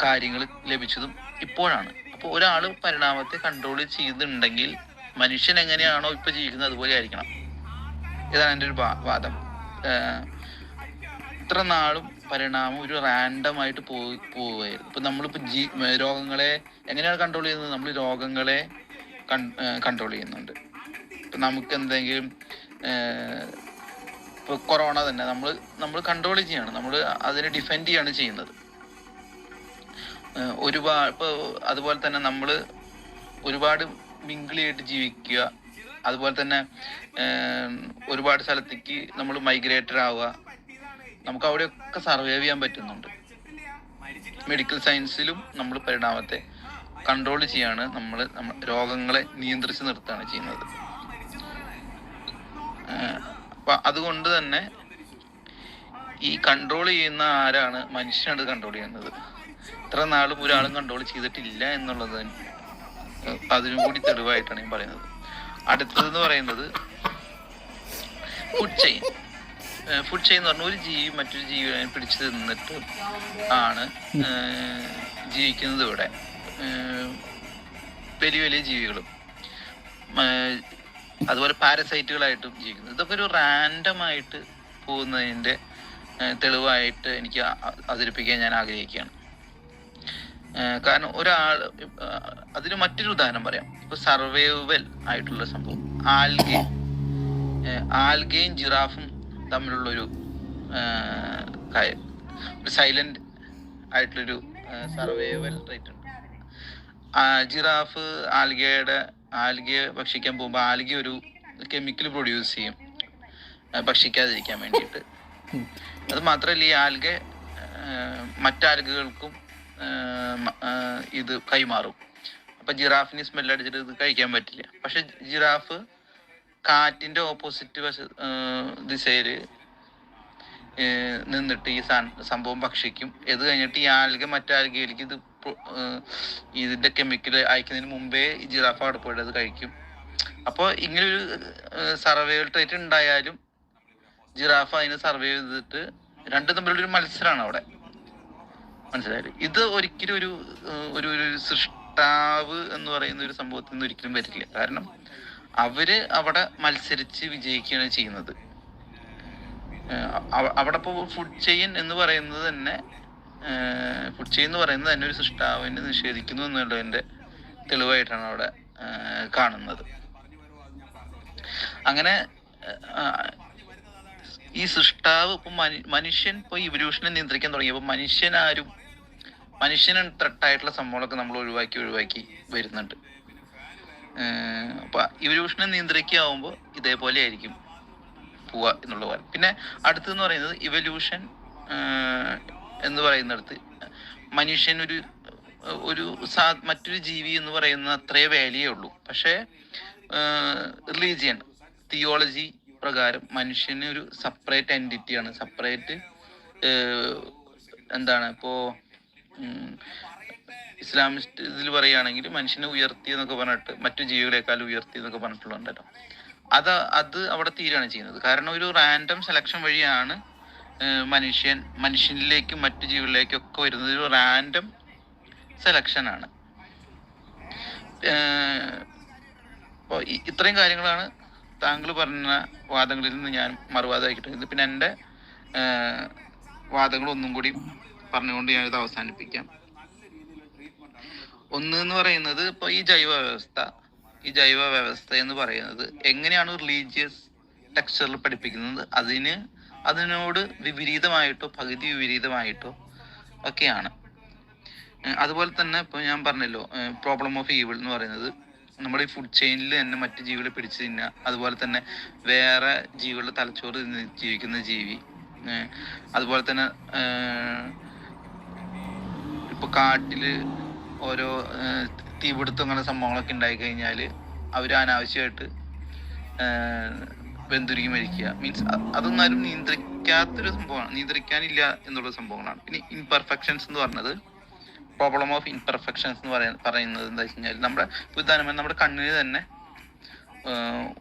കാര്യങ്ങൾ ലഭിച്ചതും ഇപ്പോഴാണ്. അപ്പോൾ ഒരാൾ പരിണാമത്തെ കൺട്രോൾ ചെയ്യുന്നുണ്ടെങ്കിൽ മനുഷ്യൻ എങ്ങനെയാണോ ഇപ്പൊ ജീവിക്കുന്നത് അതുപോലെ ആയിരിക്കണം. ഇതാണ് എൻ്റെ ഒരു വാദം. ഇത്ര നാളും പരിണാമം ഒരു റാൻഡമായിട്ട് പോവുകയായിരുന്നു. ഇപ്പം നമ്മളിപ്പോൾ രോഗങ്ങളെ എങ്ങനെയാണ് കൺട്രോൾ ചെയ്യുന്നത്? നമ്മൾ രോഗങ്ങളെ കൺട്രോൾ ചെയ്യുന്നുണ്ട്. ഇപ്പം നമുക്ക് എന്തെങ്കിലും ഇപ്പോൾ കൊറോണ തന്നെ നമ്മൾ കൺട്രോൾ ചെയ്യാണ്, നമ്മൾ അതിനെ ഡിഫെൻഡ് ചെയ്യാണ് ചെയ്യുന്നത്. ഇപ്പോൾ അതുപോലെ തന്നെ നമ്മൾ ഒരുപാട് മിങ്കിളായിട്ട് ജീവിക്കുക, അതുപോലെ തന്നെ ഒരുപാട് സ്ഥലത്തേക്ക് നമ്മൾ മൈഗ്രേറ്റഡ് ആവുക, നമുക്ക് അവിടെയൊക്കെ സർവൈവ് ചെയ്യാൻ പറ്റുന്നുണ്ട്. മെഡിക്കൽ സയൻസിലും നമ്മൾ പരിണാമത്തെ കൺട്രോൾ ചെയ്യാണ്, നമ്മൾ രോഗങ്ങളെ നിയന്ത്രിച്ച് നിർത്തുകയാണ് ചെയ്യുന്നത്. അപ്പം അതുകൊണ്ട് തന്നെ ഈ കൺട്രോൾ ചെയ്യുന്ന ആരാണ്? മനുഷ്യനാണ് കൺട്രോൾ ചെയ്യുന്നത്. ഇത്ര നാളും ഒരാളും കൺട്രോൾ ചെയ്തിട്ടില്ല എന്നുള്ളത് അതിനും കൂടി തെളിവായിട്ടാണ് ഞാൻ പറയുന്നത്. അടുത്തതെന്ന് പറയുന്നത് ഫുഡ് ചെയിൻ. ഫുഡ് ചെയിൻ എന്ന് പറഞ്ഞാൽ ഒരു ജീവി മറ്റൊരു ജീവിയെ പിടിച്ചു തിന്നിട്ട് ആണ് ജീവിക്കുന്നത്. ഇവിടെ വലിയ വലിയ ജീവികളും അതുപോലെ പാരസൈറ്റുകളായിട്ടും ജീവിക്കുന്നത്. ഇതൊക്കെ ഒരു റാൻഡമായിട്ട് പോകുന്നതിൻ്റെ തെളിവായിട്ട് എനിക്ക് അവതരിപ്പിക്കാൻ ഞാൻ ആഗ്രഹിക്കുകയാണ്. കാരണം അതിന് മറ്റൊരു ഉദാഹരണം പറയാം. ഇപ്പൊ സർവൈവൽ ആയിട്ടുള്ള സംഭവം, ആൽഗയും ജിറാഫും തമ്മിലുള്ളൊരു കാര്യം, ഒരു സൈലന്റ് ആയിട്ടുള്ളൊരു സർവൈവൽ റേറ്റ് ഉണ്ട്. ജിറാഫ് ആൽഗയെ ഭക്ഷിക്കാൻ പോകുമ്പോൾ ആൽഗ ഒരു കെമിക്കൽ പ്രൊഡ്യൂസ് ചെയ്യും ഭക്ഷിക്കാതിരിക്കാൻ വേണ്ടിയിട്ട്. അത് മാത്രമല്ല, ഈ ആൽഗ മറ്റാൽഗകൾക്കും ഇത് കൈമാറും. അപ്പൊ ജിറാഫിന് സ്മെല്ലടിച്ചിട്ട് ഇത് കഴിക്കാൻ പറ്റില്ല. പക്ഷെ ജിറാഫ് കാറ്റിന്റെ ഓപ്പോസിറ്റ് ദിശയിൽ നിന്നിട്ട് ഈ സംഭവം ഭക്ഷിക്കും. ഇത് കഴിഞ്ഞിട്ട് ഈ ആൽഗ മറ്റാൽഗയിലേക്ക് ഇതിന്റെ കെമിക്കൽ അയക്കുന്നതിന് മുമ്പേ ഈ ജിറാഫ് അവിടെ പോയിട്ട് അത് കഴിക്കും. അപ്പോൾ ഇങ്ങനൊരു സർവൈവൽ ട്രേറ്റ് ഉണ്ടായാലും ജിറാഫ് അതിന് സർവൈവ് ചെയ്തിട്ട് രണ്ടും തമ്മിലുള്ളൊരു മത്സരമാണ് അവിടെ. മനസ്സിലായില്ലേ? ഇത് ഒരിക്കലും ഒരു സൃഷ്ടാവ് എന്ന് പറയുന്ന ഒരു സംഭവത്തിൽ നിന്ന് ഒരിക്കലും വരില്ല. കാരണം അവര് അവിടെ മത്സരിച്ച് വിജയിക്കുകയാണ് ചെയ്യുന്നത്. അവിടെ ഇപ്പോൾ ഫുഡ് ചെയിൻ എന്ന് പറയുന്നത് തന്നെ ഒരു സൃഷ്ടാവിനെ നിഷേധിക്കുന്നു എന്നുള്ളതിന്റെ തെളിവായിട്ടാണ് അവിടെ കാണുന്നത്. അങ്ങനെ ഈ സൃഷ്ടാവ് ഇപ്പൊ മനുഷ്യൻ ഇപ്പൊ ഇവല്യൂഷനെ നിയന്ത്രിക്കാൻ തുടങ്ങിയപ്പോൾ മനുഷ്യന് ത്രട്ടായിട്ടുള്ള സംഭവങ്ങളൊക്കെ നമ്മൾ ഒഴിവാക്കി വരുന്നുണ്ട്. അപ്പൊ ഇവല്യൂഷനെ നിയന്ത്രിക്കാവുമ്പോൾ ഇതേപോലെ ആയിരിക്കും പോവുക എന്നുള്ള പോലെ. പിന്നെ അടുത്തെന്ന് പറയുന്നത് ഇവല്യൂഷൻ എന്ന് പറയുന്നിടത്ത് മനുഷ്യൻ മറ്റൊരു ജീവി എന്ന് പറയുന്ന അത്രേ വാല്യേ ഉള്ളൂ. പക്ഷേ റിലീജിയൻ തിയോളജി പ്രകാരം മനുഷ്യന് ഒരു സെപ്പറേറ്റ് എൻറ്റിറ്റിയാണ്. സെപ്പറേറ്റ് എന്താണ് ഇപ്പോൾ ഇസ്ലാമിസ്റ്റ് ഇതിൽ പറയുകയാണെങ്കിൽ മനുഷ്യനെ ഉയർത്തി എന്നൊക്കെ പറഞ്ഞിട്ട് മറ്റു ജീവികളെക്കാൾ ഉയർത്തി എന്നൊക്കെ പറഞ്ഞിട്ടുള്ളതുണ്ടല്ലോ. അത് അവിടെ തീരുകയാണ് ചെയ്യുന്നത്. കാരണം ഒരു റാൻഡം സെലക്ഷൻ വഴിയാണ് മനുഷ്യനിലേക്കും മറ്റു ജീവികളിലേക്കും ഒക്കെ വരുന്നത്. ഒരു റാൻഡം സെലക്ഷൻ ആണ്. അപ്പോൾ ഇത്രയും കാര്യങ്ങളാണ് താങ്കൾ പറഞ്ഞ വാദങ്ങളിൽ നിന്ന് ഞാൻ മറുവാദമാക്കിയിട്ടുണ്ട്. പിന്നെ എൻ്റെ വാദങ്ങൾ ഒന്നും കൂടി പറഞ്ഞുകൊണ്ട് ഞാനിത് അവസാനിപ്പിക്കാം. ഒന്ന് എന്ന് പറയുന്നത്, ഇപ്പോൾ ഈ ജൈവ വ്യവസ്ഥ എന്ന് പറയുന്നത് എങ്ങനെയാണ് റിലീജിയസ് ടെക്സ്ചറിൽ പഠിപ്പിക്കുന്നത്, അതിനോട് വിപരീതമായിട്ടോ പകുതി വിപരീതമായിട്ടോ ഒക്കെയാണ്. അതുപോലെ തന്നെ ഇപ്പോൾ ഞാൻ പറഞ്ഞല്ലോ, പ്രോബ്ലം ഓഫ് ഈവിൾ എന്ന് പറയുന്നത് നമ്മുടെ ഈ ഫുഡ് ചെയിനിൽ തന്നെ മറ്റു ജീവികളെ പിടിച്ചു തിന്നുക, അതുപോലെ തന്നെ വേറെ ജീവികളുടെ തലച്ചോറ് ജീവിക്കുന്ന ജീവി, അതുപോലെ തന്നെ ഇപ്പോൾ കാട്ടിൽ ഓരോ തീപിടുത്തം അങ്ങനെ സംഭവങ്ങളൊക്കെ ഉണ്ടായി കഴിഞ്ഞാൽ അവർ അനാവശ്യമായിട്ട് വെന്തുരുകി മരിക്കുക. മീൻസ് അതൊന്നും ആരും നിയന്ത്രിക്കാത്തൊരു സംഭവമാണ്, നിയന്ത്രിക്കാനില്ല എന്നുള്ള സംഭവങ്ങളാണ്. പിന്നെ ഇംപെർഫെക്ഷൻസ് എന്ന് പറഞ്ഞത്, പ്രോബ്ലം ഓഫ് ഇംപെർഫെക്ഷൻസ് എന്ന് പറയുന്നത് എന്താ വെച്ച് കഴിഞ്ഞാൽ, നമ്മുടെ കണ്ണിന് തന്നെ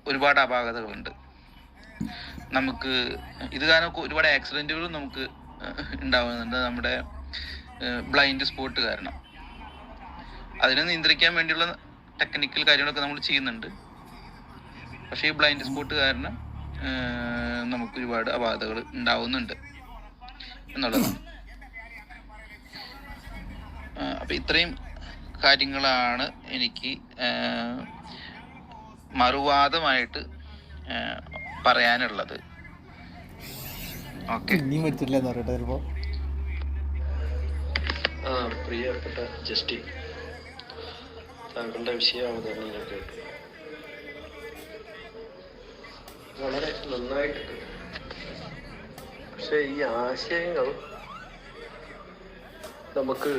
ഒരുപാട് അപാകതകളുണ്ട്. നമുക്ക് ഇത് കാരണം ഒരുപാട് ആക്സിഡന്റുകളും നമുക്ക് ഉണ്ടാവുന്നുണ്ട്. നമ്മുടെ ബ്ലൈൻഡ് സ്പോട്ട് കാരണം അതിനെ നിയന്ത്രിക്കാൻ വേണ്ടിയുള്ള ടെക്നിക്കൽ കാര്യങ്ങളൊക്കെ നമ്മൾ ചെയ്യുന്നുണ്ട്. പക്ഷേ ഈ ബ്ലൈൻഡ് സ്പോട്ട് കാരണം നമുക്ക് ഒരുപാട് അപാകതകൾ ഉണ്ടാവുന്നുണ്ട്. എന്നുള്ളതാണ്. അപ്പം ഇത്രയും കാര്യങ്ങളാണ് എനിക്ക് മറുവാദമായിട്ട് പറയാനുള്ളത്. ഓക്കെ, പ്രിയപ്പെട്ട ജസ്റ്റിൻ, താങ്കളുടെ വിഷയാവതരണം ഞാൻ കേട്ടു. വളരെ നന്നായിട്ടുണ്ട്. പക്ഷെ ഈ ആശയങ്ങൾ നമുക്ക്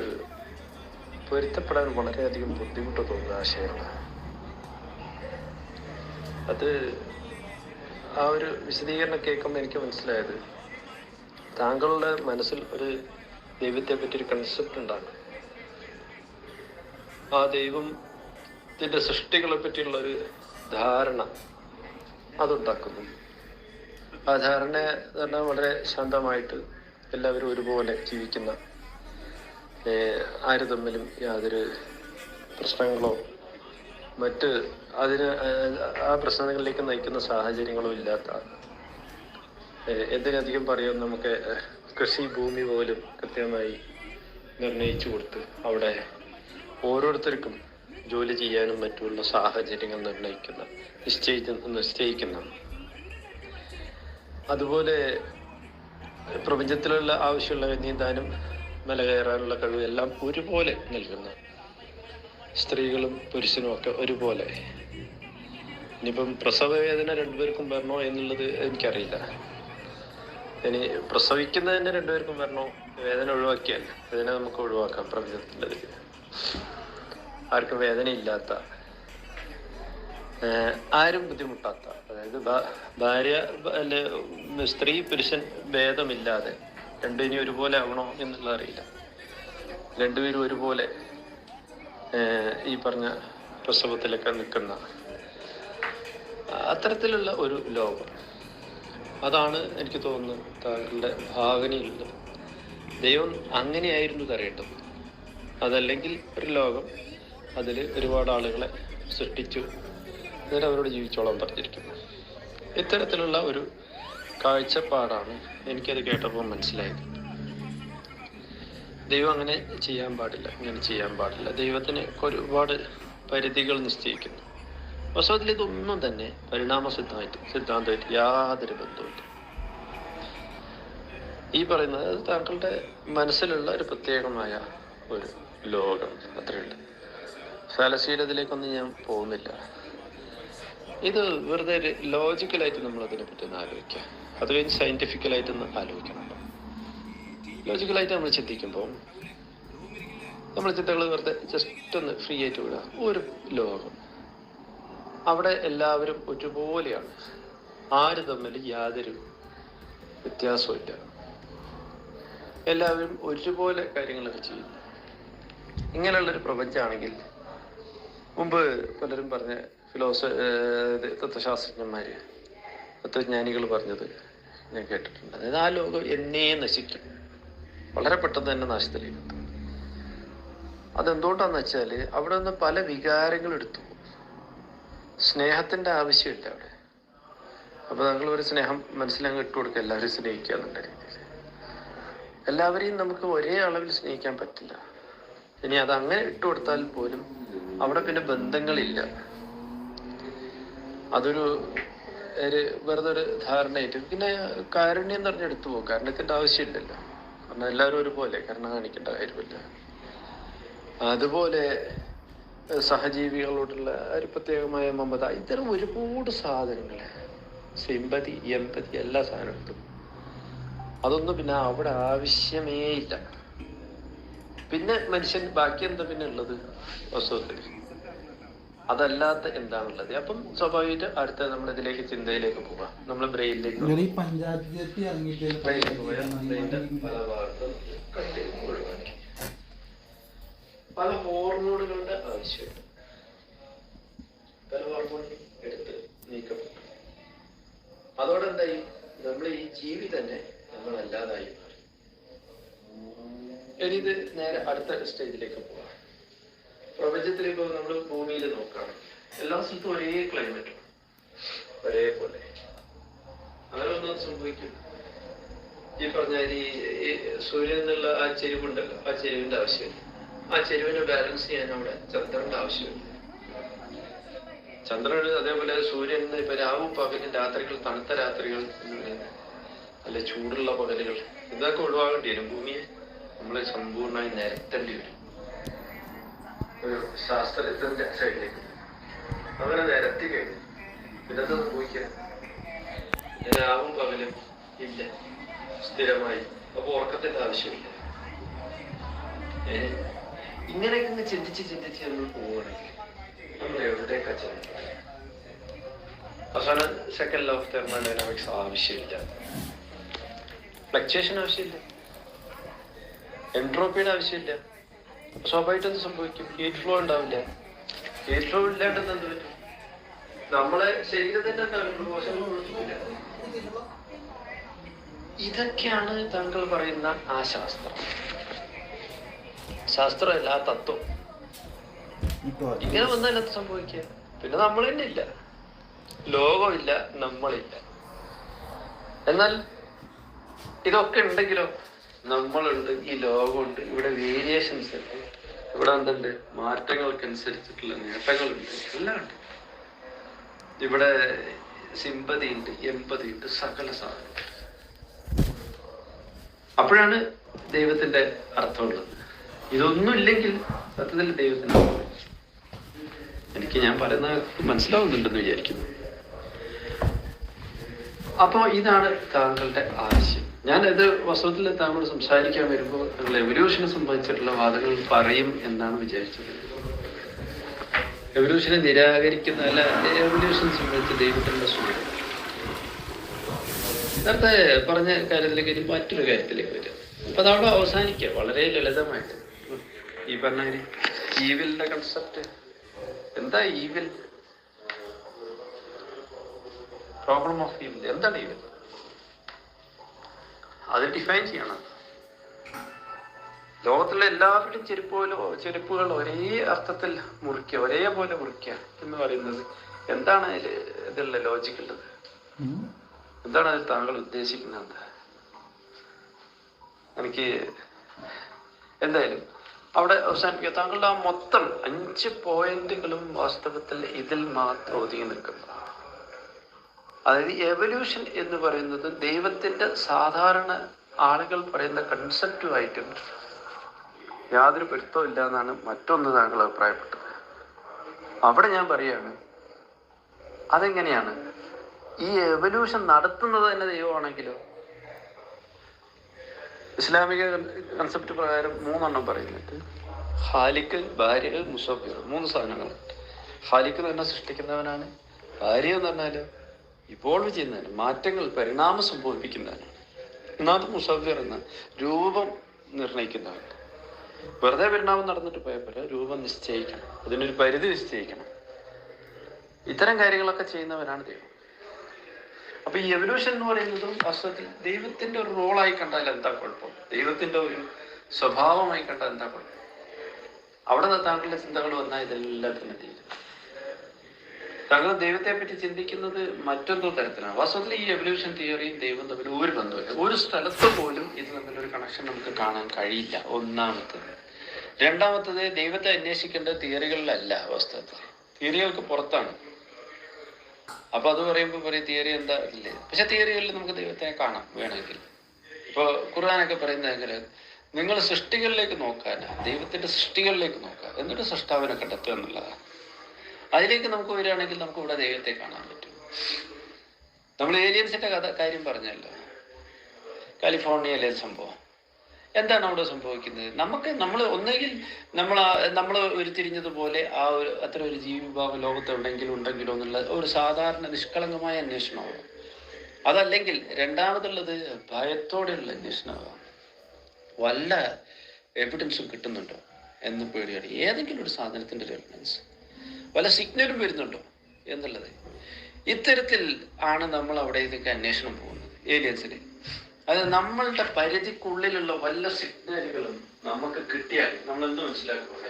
പൊരുത്തപ്പെടാൻ വളരെയധികം ബുദ്ധിമുട്ട് തോന്നുന്ന ആശയങ്ങളാണ്. അത് ആ ഒരു വിശദീകരണം കേൾക്കുമ്പോൾ എനിക്ക് മനസ്സിലായത്, താങ്കളുടെ മനസ്സിൽ ഒരു ദൈവത്തെ പറ്റി ഒരു കൺസെപ്റ്റ് ഉണ്ടാകും. ആ ദൈവത്തിന്റെ സൃഷ്ടികളെ പറ്റിയുള്ള ഒരു ധാരണ അതുണ്ടാക്കുന്നു. ആ ധാരണ തന്നെ വളരെ ശാന്തമായിട്ട് എല്ലാവരും ഒരുപോലെ ജീവിക്കുന്ന, ആര് തമ്മിലും യാതൊരു പ്രശ്നങ്ങളോ മറ്റ് ആ പ്രശ്നങ്ങളിലേക്ക് നയിക്കുന്ന സാഹചര്യങ്ങളോ ഇല്ലാത്ത, എന്തിനധികം പറയും, നമുക്ക് കൃഷി ഭൂമി പോലും കൃത്യമായി നിർണയിച്ചു കൊടുത്ത് അവിടെ ഓരോരുത്തർക്കും ജോലി ചെയ്യാനും മറ്റുള്ള സാഹചര്യങ്ങൾ നിശ്ചയിക്കുന്ന അതുപോലെ പ്രപഞ്ചത്തിലുള്ള ആവശ്യമുള്ള നീന്താനും മല കയറാനുള്ള കഴിവ് എല്ലാം ഒരുപോലെ നൽകുന്ന, സ്ത്രീകളും പുരുഷനും ഒക്കെ ഒരുപോലെ. ഇനിയിപ്പം പ്രസവ വേദന രണ്ടുപേർക്കും വരണോ എന്നുള്ളത് എനിക്കറിയില്ല. ഇനി പ്രസവിക്കുന്നതിന് രണ്ടുപേർക്കും വരണോ, വേദന ഒഴിവാക്കിയാൽ വേദന നമുക്ക് ഒഴിവാക്കാം. പ്രപഞ്ചത്തിൻ്റെ ആർക്കും വേദന ഇല്ലാത്ത, ആരും ബുദ്ധിമുട്ടാത്ത, അതായത് ഭാര്യ അല്ലെ സ്ത്രീ പുരുഷൻ ഭേദമില്ലാതെ രണ്ടുപേരും ഒരുപോലെ ആവണോ എന്നുള്ളത് അറിയില്ല. രണ്ടുപേരും ഒരുപോലെ ഈ പറഞ്ഞ പ്രസവത്തിലൊക്കെ നിൽക്കുന്ന അത്തരത്തിലുള്ള ഒരു ലോകം, അതാണ് എനിക്ക് തോന്നുന്നത് താങ്കളുടെ ഭാവനയിലുള്ളത്. ദൈവം അങ്ങനെയായിരുന്നു തരേണ്ടത്. അതല്ലെങ്കിൽ ഒരു ലോകം, അതിൽ ഒരുപാട് ആളുകളെ സൃഷ്ടിച്ചു, എന്നിട്ട് അവരോട് ജീവിച്ചോളാൻ പറഞ്ഞിരിക്കുന്നു. ഇത്തരത്തിലുള്ള ഒരു കാഴ്ചപ്പാടാണ് എനിക്കത് കേട്ടപ്പോൾ മനസ്സിലായത്. ദൈവം അങ്ങനെ ചെയ്യാൻ പാടില്ല, ഇങ്ങനെ ചെയ്യാൻ പാടില്ല. ദൈവത്തിന് ഒരുപാട് പരിധികൾ നിശ്ചയിക്കുന്നു. വാസ്തവത്തിൽ ഇതൊന്നും തന്നെ പരിണാമ സിദ്ധാന്തമായിട്ട് യാതൊരു ബന്ധവുമില്ല. ഈ പറയുന്നത് താങ്കളുടെ മനസ്സിലുള്ള ഒരു പ്രത്യേകമായ ഒരു ലോകം, അത്രയുണ്ട്. ഫാലസീലതിലേക്കൊന്നും ഞാൻ പോകുന്നില്ല. ഇത് വെറുതെ ഒരു ലോജിക്കലായിട്ട് നമ്മൾ അതിനെപ്പറ്റി ഒന്ന് ആലോചിക്കുക. അത് കഴിഞ്ഞ് സയന്റിഫിക്കലായിട്ടൊന്ന് ആലോചിക്കണം. ലോജിക്കലായിട്ട് നമ്മൾ ചിന്തിക്കുമ്പോൾ നമ്മൾ ചിന്തകൾ വെറുതെ ജസ്റ്റ് ഒന്ന് ഫ്രീ ആയിട്ട് വിടുക. ഒരു ലോകം, അവിടെ എല്ലാവരും ഒരുപോലെയാണ്, ആര് തമ്മിൽ യാതൊരു വ്യത്യാസവും ഇല്ല, എല്ലാവരും ഒരുപോലെ കാര്യങ്ങളൊക്കെ ചെയ്യുന്നു. ഇങ്ങനെയുള്ളൊരു പ്രപഞ്ചമാണെങ്കിൽ മുമ്പ് പലരും പറഞ്ഞ തത്വശാസ്ത്രജ്ഞന്മാര്, തത്വജ്ഞാനികൾ പറഞ്ഞത് ഞാൻ കേട്ടിട്ടുണ്ട്. അതായത് ആ ലോകം എന്നേ നശിക്കും, വളരെ പെട്ടെന്ന് തന്നെ നാശത്തിലേക്ക് എത്തും. അതെന്തുകൊണ്ടാന്ന് വെച്ചാല് അവിടെ നിന്ന് പല വികാരങ്ങൾ എടുത്തു. സ്നേഹത്തിന്റെ ആവശ്യമില്ല അവിടെ. അപ്പൊ താങ്കൾ ഒരു സ്നേഹം മനസ്സിലങ്ങ് ഇട്ട് കൊടുക്കുക, എല്ലാവരും സ്നേഹിക്കുക എന്നുള്ള രീതിയിൽ. എല്ലാവരെയും നമുക്ക് ഒരേ അളവിൽ സ്നേഹിക്കാൻ പറ്റില്ല. ഇനി അതങ്ങനെ ഇട്ട് കൊടുത്താൽ പോലും അവിടെ പിന്നെ ബന്ധങ്ങളില്ല. അതൊരു വെറുതെ ഒരു ധാരണയായിട്ട്. പിന്നെ കാരുണ്യം എന്ന് പറഞ്ഞ് എടുത്തു പോകും. കാരുണ്യത്തിന്റെ ആവശ്യമില്ലല്ലോ, കാരണം എല്ലാവരും ഒരുപോലെ കരുണ കാണിക്കേണ്ട കാര്യമില്ല. അതുപോലെ സഹജീവികളോടുള്ള ഒരു പ്രത്യേകമായ മമത, ഇത്തരം ഒരുപാട് സാധനങ്ങൾ, സിമ്പതി, എമ്പതി, എല്ലാ സാധനങ്ങളും, അതൊന്നും പിന്നെ അവിടെ ആവശ്യമേ ഇല്ല. പിന്നെ മനുഷ്യൻ ബാക്കി എന്താ പിന്നെ ഉള്ളത്? വസ്തുതയിൽ അതല്ലാത്ത എന്താണുള്ളത്? അപ്പം സ്വാഭാവികമായിട്ട് അടുത്ത നമ്മൾ ഇതിലേക്ക് ചിന്തയിലേക്ക് പോവാം. നമ്മൾ ബ്രെയിനിലേക്ക് പല ഭാഗത്തും ഒഴിവാക്കി. പല ഹോർമോണുകളുടെ ആവശ്യമുണ്ട്. പല ഹോർമോണുകൾ എടുത്ത് നീക്കപ്പെട്ടു. അതോടെ എന്തായി? നമ്മൾ ഈ ജീവി തന്നെ നമ്മളല്ലാതായി മാറി. ഇനി ഇത് നേരെ അടുത്ത സ്റ്റേജിലേക്ക് പോവാം. പ്രപഞ്ചത്തിലേക്ക് നമ്മൾ ഭൂമിയിൽ നോക്കുകയാണ്, എല്ലാ സ്ഥലത്തും ഒരേ ക്ലൈമറ്റ്, ഒരേപോലെ. അങ്ങനെ ഒന്നും സംഭവിക്കും. ഈ പറഞ്ഞ ഈ സൂര്യൻ എന്നുള്ള ആ ചെരിവുണ്ടല്ലോ, ആ ചെരിവിന്റെ ആവശ്യമില്ല. ആ ചെരുവിനെ ബാലൻസ് ചെയ്യാൻ അവിടെ ചന്ദ്രന്റെ ആവശ്യമില്ല. ചന്ദ്രൻ അതേപോലെ സൂര്യൻ ഇപ്പൊ രാവും പകലും, രാത്രികൾ, തണുത്ത രാത്രികൾ എന്ന് പറയുന്നത്, അല്ലെ ചൂടുള്ള പകലുകൾ, ഇതൊക്കെ ഒഴിവാകേണ്ടി വരും. ഭൂമിയെ നമ്മൾ സമ്പൂർണ്ണമായി നിരത്തേണ്ടി വരും. ഒരു ശാസ്ത്രത്തിന്റെ സൈഡിലേക്ക് അങ്ങനെ നിരത്തി കഴിഞ്ഞു പിന്നെന്താ സംഭവിക്കുക? രാവും പകലും ഇല്ല, സ്ഥിരമായി. അപ്പൊ ഉറക്കത്തിന്റെ ആവശ്യമില്ല. ഇങ്ങനെയൊക്കെ ചിന്തിച്ച് നമ്മൾ പോവുകയാണെങ്കിൽ നമ്മൾ എവിടേക്കാ ചെല്ലുന്നത്? അവസാനം സെക്കൻഡ് ലോ ഓഫ് തെർമോഡൈനാമിക്സ് ആവശ്യമില്ല, ഫ്ലക്ച്വേഷൻ ആവശ്യമില്ല, എൻട്രോപ്പിയുടെ ആവശ്യമില്ല. സ്വാഭാവികമായിട്ട് എന്ത് സംഭവിക്കും? ഹീറ്റ് ഫ്ലോ ഉണ്ടാവില്ല. ഹീറ്റ് ഫ്ലോ ഇല്ലാണ്ടെന്ന് എന്ത് പറ്റും? നമ്മളെ ശരീരത്തിന്റെ കോശങ്ങളില്ല. ഇതൊക്കെയാണ് താങ്കൾ പറയുന്ന ആ ശാസ്ത്രം. ശാസ്ത്രമല്ല, ആ തത്വം. ഇങ്ങനെ വന്നാൽ എന്ത് സംഭവിക്കുക? പിന്നെ നമ്മൾ തന്നെ ഇല്ല, ലോകമില്ല, നമ്മളില്ല. എന്നാൽ ഇതൊക്കെ ഉണ്ടെങ്കിലോ നമ്മളുണ്ട്, ഈ ലോകമുണ്ട്, ഇവിടെ വേരിയേഷൻസ് ഉണ്ട്, ഇവിടെ എന്തുണ്ട്? മാറ്റങ്ങൾക്കനുസരിച്ചിട്ടുള്ള നേട്ടങ്ങളുണ്ട്, എല്ലാം ഉണ്ട്. ഇവിടെ സിമ്പതി ഉണ്ട്, എമ്പതി ഉണ്ട്, സകല സാധനം. അപ്പോഴാണ് ദൈവത്തിന്റെ അർത്ഥമുള്ളത്. ഇതൊന്നും ഇല്ലെങ്കിൽ സത്യത്തിൽ ദൈവത്തിന് എനിക്ക് ഞാൻ പറയുന്നത് മനസ്സിലാവുന്നുണ്ടെന്ന് വിചാരിക്കുന്നു. അപ്പോ ഇതാണ് താങ്കളുടെ ആശയം. ഞാൻ ഇത് വസ്തുത്തിൽ താങ്കളോട് സംസാരിക്കാൻ വരുമ്പോൾ താങ്കൾ എവല്യൂഷനെ സംബന്ധിച്ചിട്ടുള്ള വാദങ്ങൾ പറയും എന്നാണ് വിചാരിച്ചത്. എവല്യൂഷനെ നിരാകരിക്കുന്ന അല്ല, എവല്യൂഷനെ സംബന്ധിച്ച് ദൈവത്തിന്റെ സ്വയം. നേരത്തെ പറഞ്ഞ കാര്യത്തിലേക്ക് ഇനി മറ്റൊരു കാര്യത്തിലേക്ക് വരും. അപ്പൊ അതവിടെ അവസാനിക്കുക വളരെ ലളിതമായിട്ട്. ഈ പറഞ്ഞ ഈവിലിന്റെ കൺസെപ്റ്റ് എന്താ? Evil, problem of evil. എന്താണ് ഈവിൽ? അത് ഡിഫൈൻ ചെയ്യണം. ലോകത്തിലെ എല്ലാവരുടെയും ചെരുപ്പുകൾ ഒരേ അർത്ഥത്തിൽ മുറിക്കുക, ഒരേപോലെ മുറിക്കുക എന്ന് പറയുന്നത് എന്താണ്? അതിൽ ഇതുള്ള ലോജിക്കുള്ളത് എന്താണ്? അതിൽ താങ്കൾ ഉദ്ദേശിക്കുന്നത്? എനിക്ക് എന്തായാലും അവിടെ അവസാനിപ്പിക്കുക. താങ്കളുടെ ആ മൊത്തം 5 പോയിന്റുകളും വാസ്തവത്തിൽ ഇതിൽ മാത്രം ഒതുങ്ങി നിൽക്കുന്നു. അതായത് എവല്യൂഷൻ എന്ന് പറയുന്നത് ദൈവത്തിന്റെ സാധാരണ ആളുകൾ പറയുന്ന കൺസെപ്റ്റുമായിട്ടും യാതൊരു പൊരുത്തവും ഇല്ല എന്നാണ് മറ്റൊന്ന് താങ്കൾ അഭിപ്രായപ്പെട്ടത്. അവിടെ ഞാൻ പറയാണ്, അതെങ്ങനെയാണ്? ഈ എവല്യൂഷൻ നടത്തുന്നത് തന്നെ ദൈവമാണെങ്കിലോ? ഇസ്ലാമിക കൺസെപ്റ്റ് പ്രകാരം 3 എണ്ണം പറയുന്നുണ്ട്. ഖാലിഖ്, ബാരിഅ്, മുസവ്വിർ. 3 സാധനങ്ങളുണ്ട്. ഖാലിഖ് തന്നെ സൃഷ്ടിക്കുന്നവനാണ്. ബാരിഅ് എന്ന് പറഞ്ഞാല് ഇവോൾവ് ചെയ്യുന്നതിന്, മാറ്റങ്ങൾ, പരിണാമം സംഭവിപ്പിക്കുന്നതിനാണ്. ഒന്നാമത് മുസവ്വിർ എന്ന രൂപം നിർണയിക്കുന്നവൻ. വെറുതെ പരിണാമം നടന്നിട്ട് പോയപ്പോൾ രൂപം നിശ്ചയിക്കണം, അതിനൊരു പരിധി നിശ്ചയിക്കണം. ഇത്തരം കാര്യങ്ങളൊക്കെ ചെയ്യുന്നവനാണ് ദൈവം. അപ്പൊ ഈ എവല്യൂഷൻ എന്ന് പറയുന്നതും വാസ്തവത്തിൽ ദൈവത്തിന്റെ ഒരു റോളായി കണ്ടാൽ എന്താ കുഴപ്പം? ദൈവത്തിന്റെ ഒരു സ്വഭാവമായി കണ്ടാൽ എന്താ കുഴപ്പം? അവിടെ നിന്ന് താങ്കളുടെ ചിന്തകൾ വന്നാൽ ഇതെല്ലാം തന്നെ തീരും. താങ്കൾ ദൈവത്തെ പറ്റി ചിന്തിക്കുന്നത് മറ്റൊന്നോ തരത്തിലാണ്. വാസ്തവത്തിൽ ഈ എവല്യൂഷൻ തിയറിയും ദൈവം തമ്മിൽ ഒരു ബന്ധമില്ല. ഒരു സ്ഥലത്ത് പോലും ഇത് തമ്മിലൊരു കണക്ഷൻ നമുക്ക് കാണാൻ കഴിയില്ല. ഒന്നാമത്തത്. രണ്ടാമത്തത്, ദൈവത്തെ അന്വേഷിക്കേണ്ട തിയറികളിലല്ല. വാസ്തവത്തിൽ തിയറികൾക്ക് പുറത്താണ്. അപ്പൊ അത് പറയുമ്പോൾ പറയും തിയറി എന്താ ഇല്ലേ? പക്ഷെ തിയറികളിൽ നമുക്ക് ദൈവത്തെ കാണാം വേണമെങ്കിൽ. ഇപ്പൊ ഖുർആനൊക്കെ പറയുന്നതെങ്കിൽ നിങ്ങൾ സൃഷ്ടികളിലേക്ക് നോക്കാനാ, ദൈവത്തിന്റെ സൃഷ്ടികളിലേക്ക് നോക്കുക, എന്നിട്ട് സൃഷ്ടാവിനെ കണ്ടെത്തുക എന്നുള്ളതാണ്. അതിലേക്ക് നമുക്ക് വരികയാണെങ്കിൽ നമുക്ക് ഇവിടെ ദൈവത്തെ കാണാൻ പറ്റും. നമ്മൾ ഏലിയൻസിന്റെ കാര്യം പറഞ്ഞല്ലോ, കാലിഫോർണിയയിലെ സംഭവം. എന്താണ് അവിടെ സംഭവിക്കുന്നത്? നമ്മൾ ഒന്നെങ്കിൽ നമ്മൾ ഉരുത്തിരിഞ്ഞതുപോലെ ആ ഒരു അത്ര ഒരു ജീവിഭാവം ലോകത്ത് എവിടെയെങ്കിലും ഉണ്ടെങ്കിലോ എന്നുള്ള ഒരു സാധാരണ നിഷ്കളങ്കമായ അന്വേഷണമാകും. അതല്ലെങ്കിൽ രണ്ടാമതുള്ളത് ഭയത്തോടെയുള്ള അന്വേഷണമാകാം. വല്ല എവിഡൻസും കിട്ടുന്നുണ്ടോ എന്ന് പേടിയാണ്. ഏതെങ്കിലും ഒരു സാധനത്തിന്റെ ഒരു എവിഡൻസ്, വല്ല സിഗ്നലും വരുന്നുണ്ടോ എന്നുള്ളത്. ഇത്തരത്തിൽ ആണ് നമ്മൾ അവിടെ ഇതൊക്കെ അന്വേഷണം പോകുന്നത് ഏലിയൻസിന്. അത് നമ്മളുടെ പരിധിക്കുള്ളിലുള്ള വല്ല സിഗ്നലുകളും നമുക്ക് കിട്ടിയാൽ നമ്മൾ എന്ത് മനസ്സിലാക്കുക?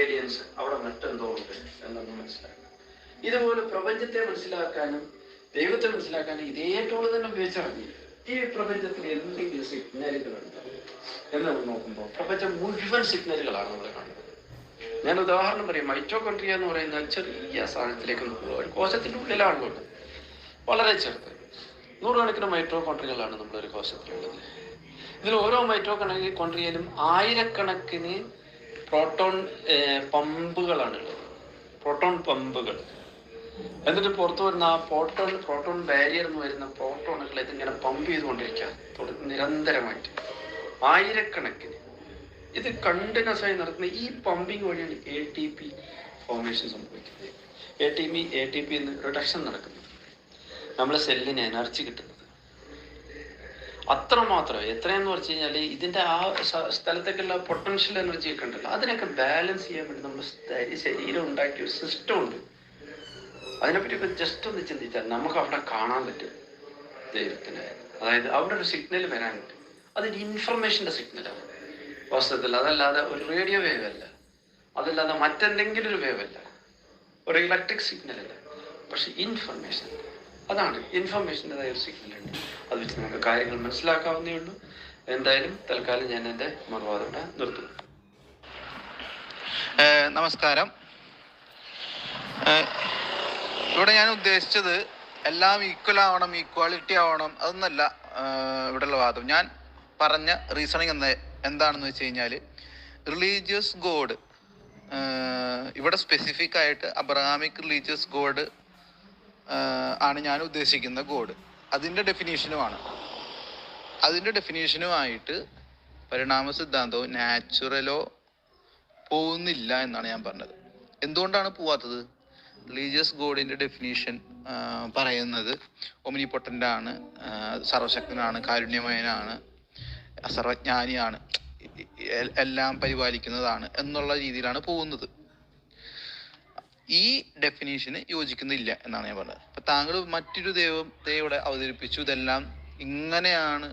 ഏലിയൻസ് അവിടെ മറ്റെന്തോ ഉണ്ട് എന്നൊന്ന് മനസ്സിലാക്കുക. ഇതുപോലെ പ്രപഞ്ചത്തെ മനസ്സിലാക്കാനും ദൈവത്തെ മനസ്സിലാക്കാനും ഇതേ ടൂള് തന്നെ ഉപയോഗിച്ചിറങ്ങി. ഈ പ്രപഞ്ചത്തിൽ എന്തെങ്കിലും സിഗ്നലുകളുണ്ട് എന്ന് നമ്മൾ നോക്കുമ്പോൾ പ്രപഞ്ചം മുഴുവൻ സിഗ്നലുകളാണ് നമ്മൾ കാണുന്നത്. ഞാൻ ഉദാഹരണം പറയും, മൈറ്റോകോൺട്രിയ എന്ന് പറയുന്ന ചെറിയ സാധനത്തിലേക്ക് നോക്കുക. ഒരു കോശത്തിൻ്റെ ഉള്ളിലാണുള്ളത്, വളരെ ചെറുത്. നൂറുകണക്കിന് മൈറ്റോകോൺട്രിയകളാണ് നമ്മളൊരു കോശത്തിലുള്ളത്. ഇതിൽ ഓരോ മൈറ്റോകോൺട്രിയയിലും ആയിരക്കണക്കിന് പ്രോട്ടോൺ പമ്പുകളാണുള്ളത്, പ്രോട്ടോൺ പമ്പുകൾ. എന്നിട്ട് പുറത്തു വരുന്ന ആ പ്രോട്ടോൺ ബാരിയർ എന്ന് വരുന്ന പ്രോട്ടോണുകളെ ഇതിങ്ങനെ പമ്പ് ചെയ്തുകൊണ്ടിരിക്കുക നിരന്തരമായിട്ട്, ആയിരക്കണക്കിന്. ഇത് കണ്ടിന്യൂസ് ആയി നടക്കുന്ന ഈ പമ്പിങ് വഴിയാണ് ATP ഫോർമേഷൻ സംഭവിക്കുന്നത്. ATP എന്ന് റിഡക്ഷൻ നടക്കുന്നത്, നമ്മളെ സെല്ലിന് എനർജി കിട്ടുന്നത്. അത്രമാത്രം എത്രയെന്ന് പറഞ്ഞു കഴിഞ്ഞാൽ ഇതിൻ്റെ ആ സ്ഥലത്തേക്കുള്ള പൊട്ടൻഷ്യൽ എനർജി ഒക്കെ ഉണ്ടല്ലോ, അതിനൊക്കെ ബാലൻസ് ചെയ്യാൻ വേണ്ടി നമ്മുടെ ശരീരം ഉണ്ടാക്കിയ ഒരു സിസ്റ്റം ഉണ്ട്. അതിനെപ്പറ്റി ഇപ്പം ജസ്റ്റ് ഒന്ന് ചിന്തിച്ചാൽ നമുക്ക് അവിടെ കാണാൻ പറ്റും ദൈവത്തിന്. അതായത് അവിടെ ഒരു സിഗ്നൽ വരാനുണ്ട്, അതൊരു ഇൻഫർമേഷൻ്റെ സിഗ്നലാണ് വാസ്തവത്തിൽ. അതല്ലാതെ ഒരു റേഡിയോ വേവ് അല്ല, അതല്ലാതെ മറ്റെന്തെങ്കിലും ഒരു വേവ് അല്ല, ഒരു ഇലക്ട്രിക് സിഗ്നൽ അല്ല. പക്ഷെ ഇൻഫർമേഷൻ, അതാണ് ഇൻഫർമേഷൻ്റെതായ ഒരു സിഗ്നൽ ഉണ്ട്. അത് വെച്ച് നമുക്ക് കാര്യങ്ങൾ മനസ്സിലാക്കാവുന്നേ ഉള്ളൂ. എന്തായാലും തൽക്കാലം ഞാൻ എൻ്റെ മറുവാദം നിർത്തുന്നു. നമസ്കാരം. ഇവിടെ ഞാൻ ഉദ്ദേശിച്ചത് എല്ലാം ഈക്വൽ ആവണം, ഈക്വാലിറ്റി ആവണം, അതൊന്നല്ല ഇവിടെയുള്ള വാദം. ഞാൻ പറഞ്ഞ റീസണിങ് എന്താണെന്ന് വെച്ച് കഴിഞ്ഞാൽ, റിലീജിയസ് ഗോഡ് ഇവിടെ സ്പെസിഫിക് ആയിട്ട് അബ്രഹാമിക് റിലീജിയസ് ഗോഡ് ആണ് ഞാൻ ഉദ്ദേശിക്കുന്ന ഗോഡ്. അതിൻ്റെ ഡെഫിനേഷനുമായിട്ട് പരിണാമ സിദ്ധാന്തവും നാച്ചുറലോ പോകുന്നില്ല എന്നാണ് ഞാൻ പറഞ്ഞത്. എന്തുകൊണ്ടാണ് പോവാത്തത്? റിലീജിയസ് ഗോഡിൻ്റെ ഡെഫിനേഷൻ പറയുന്നത് ഒമിനിപൊട്ടൻ്റ് ആണ്, സർവശക്തനാണ്, കാരുണ്യമയനാണ്, സർവജ്ഞാനിയാണ്, എല്ലാം പരിപാലിക്കുന്നതാണ് എന്നുള്ള രീതിയിലാണ് പോകുന്നത്. ഈ ഡെഫിനേഷന് യോജിക്കുന്നില്ല എന്നാണ് ഞാൻ പറഞ്ഞത്. അപ്പം താങ്കൾ മറ്റൊരു ദൈവത്തെ ഇവിടെ അവതരിപ്പിച്ചു, ഇതെല്ലാം എങ്ങനെയാണ്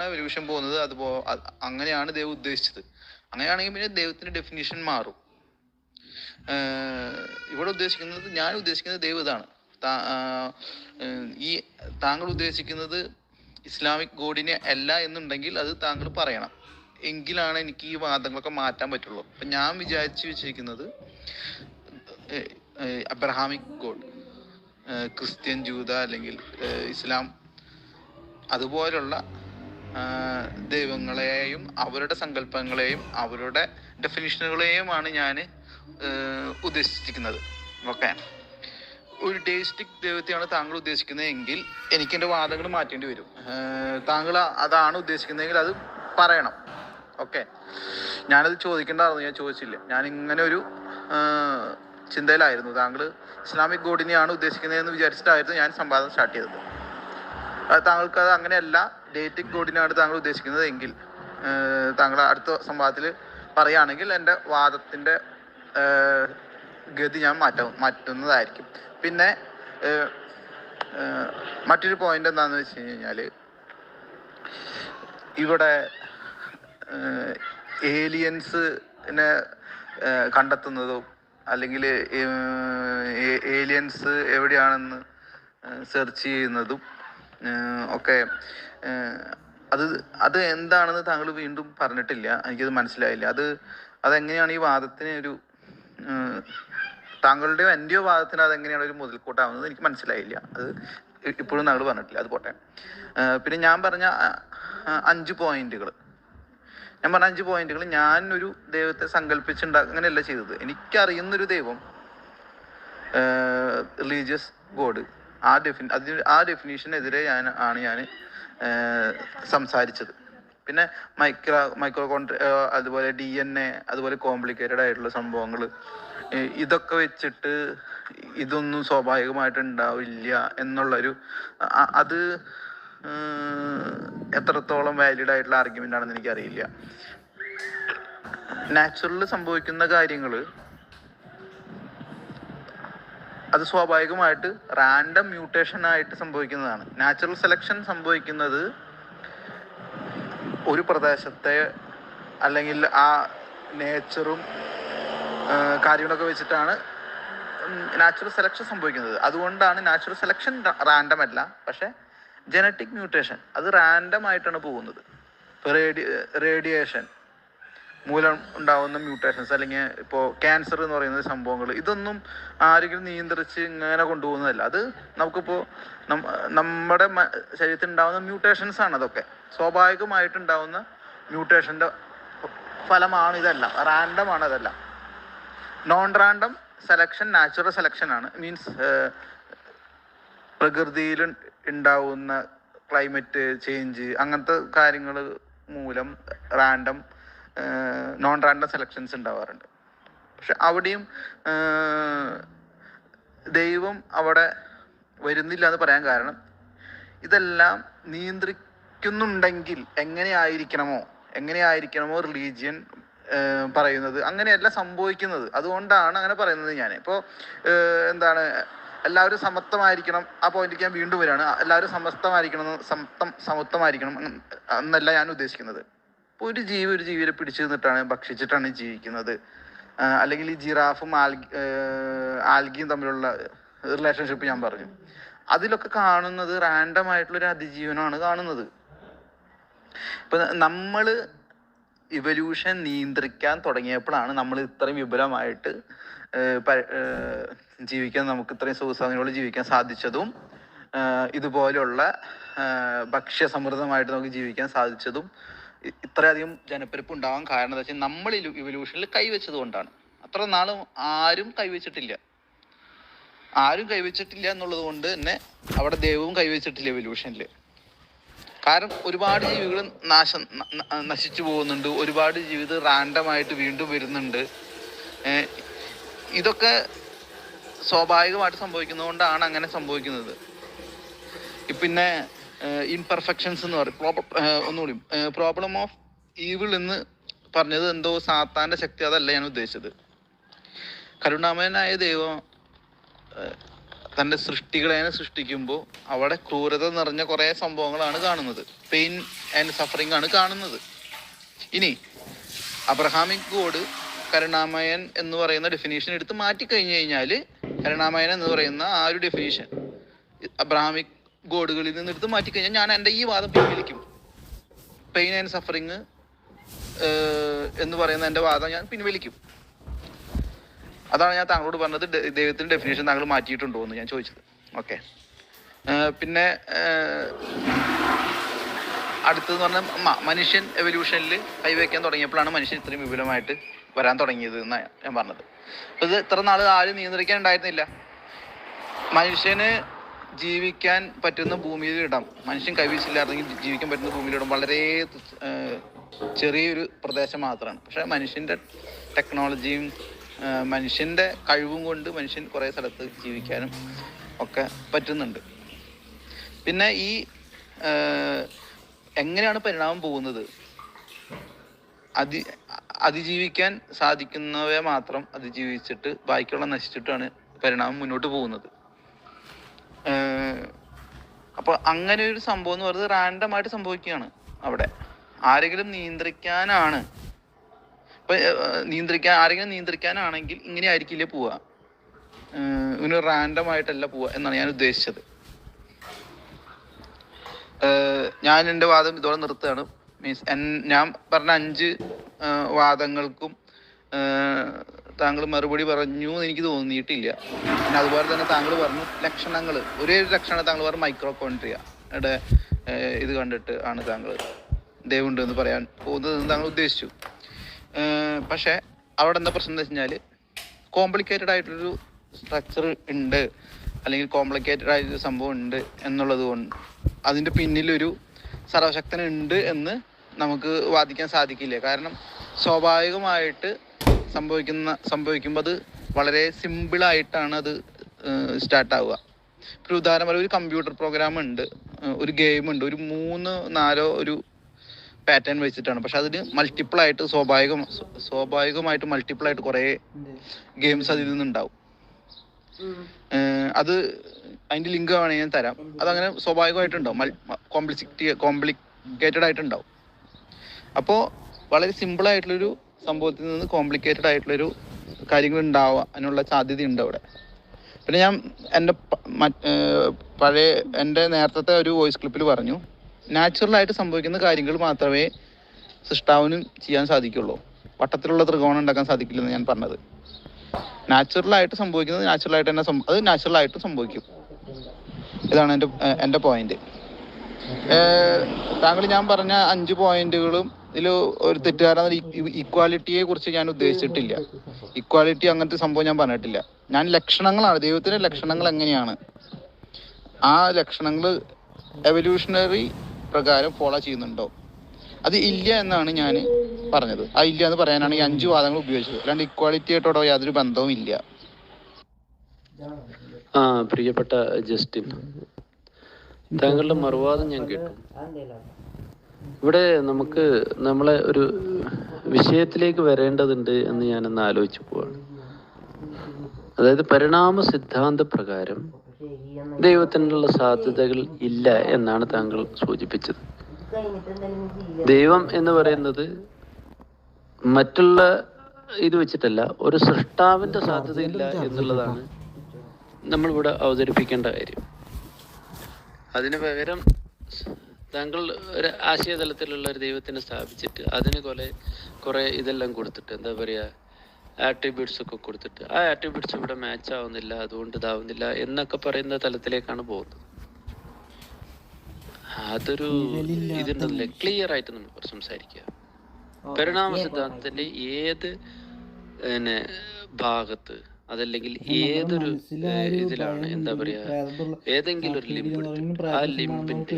എവല്യൂഷൻ പോകുന്നത്, അങ്ങനെയാണ് ദൈവം ഉദ്ദേശിച്ചത്. അങ്ങനെയാണെങ്കിൽ പിന്നെ ദൈവത്തിൻ്റെ ഡെഫിനേഷൻ മാറും. ഞാൻ ഉദ്ദേശിക്കുന്നത് ദൈവം ഇതാണ്. ഈ താങ്കൾ ഉദ്ദേശിക്കുന്നത് ഇസ്ലാമിക് ഗോഡിനെ അല്ല എന്നുണ്ടെങ്കിൽ അത് താങ്കൾ പറയണം, എങ്കിലാണ് എനിക്ക് ഈ വാദങ്ങളൊക്കെ മാറ്റാൻ പറ്റുള്ളൂ. അപ്പം ഞാൻ വിചാരിച്ചു വെച്ചിരിക്കുന്നത് അബ്രഹാമിക് ഗോഡ്, ക്രിസ്ത്യൻ, ജൂത അല്ലെങ്കിൽ ഇസ്ലാം അതുപോലുള്ള ദൈവങ്ങളെയും അവരുടെ സങ്കല്പങ്ങളെയും അവരുടെ ഡെഫിനിഷനുകളെയുമാണ് ഞാൻ ഉദ്ദേശിച്ചിരിക്കുന്നത്. ഓക്കെ, ഒരു ഡെയിസ്റ്റിക് ദൈവത്തെയാണ് താങ്കൾ ഉദ്ദേശിക്കുന്നത് എങ്കിൽ എനിക്ക് എൻ്റെ വാദങ്ങൾ മാറ്റേണ്ടി വരും. താങ്കൾ അതാണ് ഉദ്ദേശിക്കുന്നതെങ്കിൽ അത് പറയണം. ഓക്കെ, ഞാനത് ചോദിക്കേണ്ടതായിരുന്നു, ഞാൻ ചോദിച്ചില്ല. ഞാൻ ഇങ്ങനെ ഒരു ചിന്തയിലായിരുന്നു. താങ്കൾ ഇസ്ലാമിക് ഗോഡിനെയാണ് ഉദ്ദേശിക്കുന്നതെന്ന് വിചാരിച്ചിട്ടായിരുന്നു ഞാൻ സംവാദം സ്റ്റാർട്ട് ചെയ്തത്. താങ്കൾക്ക് അത് അങ്ങനെയല്ല, ഡേറ്റിക് ഗോഡിനാണ് താങ്കൾ ഉദ്ദേശിക്കുന്നത് എങ്കിൽ താങ്കൾ അടുത്ത സംവാദത്തിൽ പറയുകയാണെങ്കിൽ എൻ്റെ വാദത്തിൻ്റെ ഗതി ഞാൻ മാറ്റുന്നതായിരിക്കും. പിന്നെ മറ്റൊരു പോയിന്റ് എന്താണെന്ന് വെച്ച് കഴിഞ്ഞാൽ, ഇവിടെ ഏലിയൻസിനെ കണ്ടെത്തുന്നതും അല്ലെങ്കിൽ ഏലിയൻസ് എവിടെയാണെന്ന് സെർച്ച് ചെയ്യുന്നതും ഒക്കെ അത് എന്താണെന്ന് താങ്കൾ വീണ്ടും പറഞ്ഞിട്ടില്ല, എനിക്കത് മനസ്സിലായില്ല. അതെങ്ങനെയാണ് ഈ വാദത്തിന് ഒരു താങ്കളുടെയോ എൻ്റെയോ വാദത്തിന് അതെങ്ങനെയാണ് ഒരു മുതൽക്കൂട്ടാവുന്നത് എനിക്ക് മനസ്സിലായില്ല. അത് ഇപ്പോഴും താങ്കൾ പറഞ്ഞിട്ടില്ല, അത് പോട്ടെ. പിന്നെ ഞാൻ പറഞ്ഞ 5 പോയിന്റുകൾ ഞാനൊരു ദൈവത്തെ അങ്ങനെയല്ല ചെയ്തത്. എനിക്കറിയുന്നൊരു ദൈവം, റിലീജിയസ് ഗോഡ്, ആ ഡെഫിനീഷനെതിരെ ഞാൻ സംസാരിച്ചത്. പിന്നെ മൈക്രോകോൺട്രി, അതുപോലെ DNA, അതുപോലെ കോംപ്ലിക്കേറ്റഡ് ആയിട്ടുള്ള സംഭവങ്ങൾ, ഇതൊക്കെ വെച്ചിട്ട് ഇതൊന്നും സ്വാഭാവികമായിട്ട് ഉണ്ടാവില്ല എന്നുള്ളൊരു അത് എത്രത്തോളം വാലിഡ് ആയിട്ടുള്ള ആർഗ്യുമെൻ്റ് ആണെന്ന് എനിക്കറിയില്ല. നാച്ചുറലിൽ സംഭവിക്കുന്ന കാര്യങ്ങൾ അത് സ്വാഭാവികമായിട്ട് റാൻഡം മ്യൂട്ടേഷൻ ആയിട്ട് സംഭവിക്കുന്നതാണ്. നാച്ചുറൽ സെലക്ഷൻ സംഭവിക്കുന്നത് ഒരു പ്രദേശത്തെ അല്ലെങ്കിൽ ആ നേച്ചറും കാര്യങ്ങളൊക്കെ വെച്ചിട്ടാണ് നാച്ചുറൽ സെലക്ഷൻ സംഭവിക്കുന്നത്. അതുകൊണ്ടാണ് നാച്ചുറൽ സെലക്ഷൻ റാൻഡം അല്ല, പക്ഷെ ജനറ്റിക് മ്യൂട്ടേഷൻ അത് റാൻഡം ആയിട്ടാണ് പോകുന്നത്. ഇപ്പോൾ റേഡിയേഷൻ മൂലം ഉണ്ടാവുന്ന മ്യൂട്ടേഷൻസ്, അല്ലെങ്കിൽ ഇപ്പോൾ ക്യാൻസർ എന്ന് പറയുന്ന സംഭവങ്ങൾ, ഇതൊന്നും ആരെങ്കിലും നിയന്ത്രിച്ച് ഇങ്ങനെ കൊണ്ടുപോകുന്നതല്ല. അത് നമുക്കിപ്പോൾ നമ്മുടെ ശരീരത്തിൽ ഉണ്ടാകുന്ന മ്യൂട്ടേഷൻസ് ആണ്. അതൊക്കെ സ്വാഭാവികമായിട്ടുണ്ടാവുന്ന മ്യൂട്ടേഷൻ്റെ ഫലമാണ്. ഇതല്ല റാൻഡം ആണ്. അതല്ല non random selection natural selection ആണ്. മീൻസ് പ്രകൃതിയിൽ ഉണ്ടാവുന്ന ക്ലൈമറ്റ് ചേഞ്ച് അങ്ങനത്തെ കാര്യങ്ങൾ മൂലം നോൺ റാൻഡം സെലക്ഷൻസ് ഉണ്ടാവാറുണ്ട്. പക്ഷെ അവിടെയും ദൈവം അവിടെ വരുന്നില്ല എന്ന് പറയാൻ കാരണം, ഇതെല്ലാം നിയന്ത്രിക്കുന്നുണ്ടെങ്കിൽ എങ്ങനെയായിരിക്കണമോ റിലീജിയൻ പറയുന്നത്, അങ്ങനെയല്ല സംഭവിക്കുന്നത്. അതുകൊണ്ടാണ് അങ്ങനെ പറയുന്നത്. ഞാൻ ഇപ്പോൾ എല്ലാവരും സമത്വമായിരിക്കണം, ആ പോയിന്റിലേക്ക് ഞാൻ വീണ്ടും വരികയാണ്. എല്ലാവരും സമത്വമായിരിക്കണം എന്നല്ല ഞാൻ ഉദ്ദേശിക്കുന്നത്. ഇപ്പോൾ ഒരു ജീവിയെ പിടിച്ചു നിന്നിട്ടാണ് ഭക്ഷിച്ചിട്ടാണ് ജീവിക്കുന്നത്, അല്ലെങ്കിൽ ഈ ജിറാഫും ആൽഗിയും തമ്മിലുള്ള റിലേഷൻഷിപ്പ് ഞാൻ പറഞ്ഞു, അതിലൊക്കെ കാണുന്നത് റാൻഡം ആയിട്ടുള്ളൊരു അതിജീവനമാണ് കാണുന്നത്. ഇപ്പം നമ്മൾ ഇവല്യൂഷൻ നിയന്ത്രിക്കാൻ തുടങ്ങിയപ്പോഴാണ് നമ്മൾ ഇത്രയും വിപുലമായിട്ട് ജീവിക്കാൻ, നമുക്ക് ഇത്രയും സുഖസൗകര്യങ്ങളോട് ജീവിക്കാൻ സാധിച്ചതും, ഇതുപോലെയുള്ള ഭക്ഷ്യസമൃദ്ധമായിട്ട് നമുക്ക് ജീവിക്കാൻ സാധിച്ചതും, ഇത്രയധികം ജനപ്പെരുപ്പ് ഉണ്ടാവാൻ കാരണം എന്താ വെച്ചാൽ നമ്മൾ ഇവല്യൂഷനിൽ കൈവച്ചത് കൊണ്ടാണ്. അത്ര നാളും ആരും കൈവച്ചിട്ടില്ല എന്നുള്ളത് കൊണ്ട് തന്നെ അവിടെ ദൈവവും കൈവച്ചിട്ടില്ല ഇവല്യൂഷനിൽ. കാരണം ഒരുപാട് ജീവികൾ നശിച്ചു പോകുന്നുണ്ട്, ഒരുപാട് ജീവിതം റാൻഡമായിട്ട് വീണ്ടും വരുന്നുണ്ട്. ഇതൊക്കെ സ്വാഭാവികമായിട്ട് സംഭവിക്കുന്നതുകൊണ്ടാണ് അങ്ങനെ സംഭവിക്കുന്നത്. പിന്നെ ഇംപെർഫെക്ഷൻസ് എന്ന് പറയും, ഒന്നുകൂടി പ്രോബ്ലം ഓഫ് ഈവിൾ എന്ന് പറഞ്ഞത് എന്തോ സാത്താൻ്റെ ശക്തി, അതല്ല ഞാൻ ഉദ്ദേശിച്ചത്. കരുണാമയനായ ദൈവം തൻ്റെ സൃഷ്ടികളെ സൃഷ്ടിക്കുമ്പോൾ അവിടെ ക്രൂരത നിറഞ്ഞ കുറേ സംഭവങ്ങളാണ് കാണുന്നത്. പെയിൻ ആൻഡ് സഫറിങ് ആണ് കാണുന്നത്. ഇനി അബ്രഹാമിക് ഗോഡ് കരുണാമയൻ എന്ന് പറയുന്ന ഡെഫിനേഷൻ എടുത്ത് മാറ്റിക്കഴിഞ്ഞു കഴിഞ്ഞാൽ, കരുണാമയൻ എന്ന് പറയുന്ന ആ ഒരു ഡെഫിനേഷൻ അബ്രഹാമിക് ഗോഡുകളിൽ നിന്ന് എടുത്ത് മാറ്റിക്കഴിഞ്ഞാൽ ഞാൻ എൻ്റെ ഈ വാദം പിൻവലിക്കും. പെയിൻ ആൻഡ് സഫറിങ് എന്ന് പറയുന്ന എൻ്റെ വാദം ഞാൻ പിൻവലിക്കും. അതാണ് ഞാൻ താങ്കളോട് പറഞ്ഞത്, ദൈവത്തിൻ്റെ ഡെഫിനേഷൻ താങ്കൾ മാറ്റിയിട്ടുണ്ടോ എന്ന് ഞാൻ ചോദിച്ചത്. ഓക്കെ. പിന്നെ അടുത്തതെന്ന് പറഞ്ഞാൽ മനുഷ്യൻ എവല്യൂഷനിൽ കൈവയ്ക്കാൻ തുടങ്ങിയപ്പോഴാണ് മനുഷ്യൻ ഇത്രയും വിപുലമായിട്ട് വരാൻ തുടങ്ങിയത് എന്നാണ് ഞാൻ പറഞ്ഞത്. അപ്പോൾ ഇത് ഇത്ര നാൾ ആരും നിയന്ത്രിക്കാൻ ഉണ്ടായിരുന്നില്ല. മനുഷ്യന് ജീവിക്കാൻ പറ്റുന്ന ഭൂമിയിലിടം, മനുഷ്യൻ കൈവച്ചില്ലായിരുന്നെങ്കിൽ ജീവിക്കാൻ പറ്റുന്ന ഭൂമിയിലിടം വളരെ ചെറിയൊരു പ്രദേശം മാത്രമാണ്. പക്ഷേ മനുഷ്യൻ്റെ ടെക്നോളജിയും മനുഷ്യൻ്റെ കഴിവും കൊണ്ട് മനുഷ്യൻ കുറേ സ്ഥലത്ത് ജീവിക്കാനും ഒക്കെ പറ്റുന്നുണ്ട്. പിന്നെ ഈ എങ്ങനെയാണ് പരിണാമം പോകുന്നത്? അതിജീവിക്കാൻ സാധിക്കുന്നവയെ മാത്രം അതിജീവിച്ചിട്ട് ബാക്കിയുള്ള നശിച്ചിട്ടാണ് പരിണാമം മുന്നോട്ട് പോകുന്നത്. അപ്പോൾ അങ്ങനെ ഒരു സംഭവം എന്ന് പറയുന്നത് റാൻഡമായിട്ട് സംഭവിക്കുകയാണ്. അവിടെ ആരെങ്കിലും നിയന്ത്രിക്കാനാണ്, ആരെങ്കിലും നിയന്ത്രിക്കാനാണെങ്കിൽ ഇങ്ങനെ ആയിരിക്കില്ല പോവുക, ഇങ്ങനെ റാൻഡമായിട്ടല്ല പോവുക എന്നാണ് ഞാൻ ഉദ്ദേശിച്ചത്. ഞാൻ എൻ്റെ വാദം ഇതോടെ നിർത്തുകയാണ്. മീൻസ് ഞാൻ പറഞ്ഞ 5 വാദങ്ങൾക്കും താങ്കൾ മറുപടി പറഞ്ഞു എന്ന് എനിക്ക് തോന്നിയിട്ടില്ല. പിന്നെ അതുപോലെ തന്നെ താങ്കൾ പറഞ്ഞു ലക്ഷണങ്ങൾ, ഒരേ ഒരു ലക്ഷണം താങ്കൾ പറഞ്ഞു മൈക്രോകോൺട്രിയയുടെ ഇത് കണ്ടിട്ട് ആണ് താങ്കൾ ദൈവമുണ്ട് എന്ന് പറയാൻ പോകുന്നതെന്ന് താങ്കൾ ഉദ്ദേശിച്ചു. പക്ഷേ അവിടെ എന്താ പ്രശ്നം എന്ന് വെച്ച് കഴിഞ്ഞാൽ കോംപ്ലിക്കേറ്റഡ് ആയിട്ടൊരു സ്ട്രക്ചർ ഉണ്ട്, അല്ലെങ്കിൽ കോംപ്ലിക്കേറ്റഡ് ആയിട്ടൊരു സംഭവം ഉണ്ട് എന്നുള്ളത് കൊണ്ട് അതിൻ്റെ പിന്നിലൊരു സർവശക്തനുണ്ട് എന്ന് നമുക്ക് വാദിക്കാൻ സാധിക്കില്ല. കാരണം സ്വാഭാവികമായിട്ട് സംഭവിക്കുമ്പോൾ അത് വളരെ സിമ്പിളായിട്ടാണ് അത് സ്റ്റാർട്ടാവുക. ഇപ്പോൾ ഉദാഹരണം ഒരു കമ്പ്യൂട്ടർ പ്രോഗ്രാം ഉണ്ട്, ഒരു ഗെയിം ഉണ്ട്, ഒരു 3-4 ഒരു പാറ്റേൺ വെച്ചിട്ടാണ്. പക്ഷെ അതിന് മൾട്ടിപ്പിളായിട്ട് സ്വാഭാവികമായിട്ട് മൾട്ടിപ്പിളായിട്ട് കുറേ ഗെയിംസ് അതിൽ നിന്നുണ്ടാവും. അത് അതിൻ്റെ ലിങ്ക് വേണമെങ്കിൽ ഞാൻ തരാം. അതങ്ങനെ സ്വാഭാവികമായിട്ടുണ്ടാവും, കോംപ്ലിക്കേറ്റഡ് ആയിട്ടുണ്ടാവും. അപ്പോൾ വളരെ സിമ്പിളായിട്ടുള്ളൊരു സംഭവത്തിൽ നിന്ന് കോംപ്ലിക്കേറ്റഡ് ആയിട്ടുള്ളൊരു കാര്യങ്ങൾ ഉണ്ടാവാനുള്ള സാധ്യതയുണ്ട് അവിടെ. പിന്നെ ഞാൻ എൻ്റെ പഴയ എൻ്റെ നേരത്തെ ഒരു വോയിസ് ക്ലിപ്പിൽ പറഞ്ഞു, നാച്ചുറലായിട്ട് സംഭവിക്കുന്ന കാര്യങ്ങൾ മാത്രമേ സൃഷ്ടാവിനും ചെയ്യാൻ സാധിക്കുള്ളൂ, വട്ടത്തിലുള്ള ത്രികോണം ഉണ്ടാക്കാൻ സാധിക്കില്ലെന്ന് ഞാൻ പറഞ്ഞത്. നാച്ചുറലായിട്ട് സംഭവിക്കുന്നത് നാച്ചുറലായിട്ട് തന്നെ അത് നാച്ചുറലായിട്ട് സംഭവിക്കും. ഇതാണ് എൻ്റെ പോയിന്റ്. താങ്കൾ ഞാൻ പറഞ്ഞ 5 പോയിന്റുകളും ഇതിൽ ഒരു തെറ്റുകാരാണ്. ഈക്വാലിറ്റിയെ കുറിച്ച് ഞാൻ ഉദ്ദേശിച്ചിട്ടില്ല. ഈക്വാലിറ്റി അങ്ങനത്തെ സംഭവം ഞാൻ പറഞ്ഞിട്ടില്ല. ഞാൻ ലക്ഷണങ്ങളാണ്, ദൈവത്തിൻ്റെ ലക്ഷണങ്ങൾ എങ്ങനെയാണ്, ആ ലക്ഷണങ്ങൾ എവല്യൂഷണറി പ്രകാരം ഫോളോ ചെയ്യുന്നുണ്ടോ, അത് ഇല്ല എന്നാണ് ഞാൻ പറഞ്ഞത്. ആ ഇല്ല എന്ന് പറയാനാണ് ഈ 5 വാദങ്ങൾ ഉപയോഗിച്ചത്. അല്ലാണ്ട് ഇക്വാലിറ്റി ആയിട്ടോടോ യാതൊരു ബന്ധവും ഇല്ല. പ്രിയപ്പെട്ട ജസ്റ്റിൻ, താങ്കളുടെ മറുവാദം ഞാൻ കേട്ടു. ഇവിടെ നമ്മളെ ഒരു വിഷയത്തിലേക്ക് വരേണ്ടതുണ്ട് എന്ന് ഞാനൊന്ന് ആലോചിച്ചു പോവാണ്. അതായത് പരിണാമ സിദ്ധാന്ത പ്രകാരം ദൈവത്തിനുള്ള സാധ്യതകൾ ഇല്ല എന്നാണ് താങ്കൾ സൂചിപ്പിച്ചത്. ദൈവം എന്ന് പറയുന്നത് മറ്റുള്ള ഇത് വെച്ചിട്ടല്ല, ഒരു സൃഷ്ടാവിൻ്റെ സാധ്യതയില്ല എന്നുള്ളതാണ് നമ്മളിവിടെ അവതരിപ്പിക്കേണ്ട കാര്യം. അതിന് പകരം താങ്കൾ ഒരു ആശയതലത്തിലുള്ള ഒരു ദൈവത്തിനെ സ്ഥാപിച്ചിട്ട് അതിന് കുറെ ഇതെല്ലാം കൊടുത്തിട്ട്, എന്താ പറയുക, ആട്രിബ്യൂട്ട്സ് ഒക്കെ കൊടുത്തിട്ട് ആ ആട്രിബ്യൂട്ട്സ് ഇവിടെ മാച്ച് ആവുന്നില്ല, അതുകൊണ്ട് ഇതാവുന്നില്ല എന്നൊക്കെ പറയുന്ന തലത്തിലേക്കാണ് പോകുന്നത്. അതൊരു ഇതുണ്ടല്ലേ, ക്ലിയർ ആയിട്ട് നമ്മൾ സംസാരിക്കുക. പരിണാമ സിദ്ധാന്തത്തിന്റെ ഏത് ഭാഗത്ത് അതല്ലെങ്കിൽ ഏതൊരു ഇതിലാണ്, എന്താ പറയാ, ഏതെങ്കിലും ഒരു ലിംബ്, ആ ലിംബിന്റെ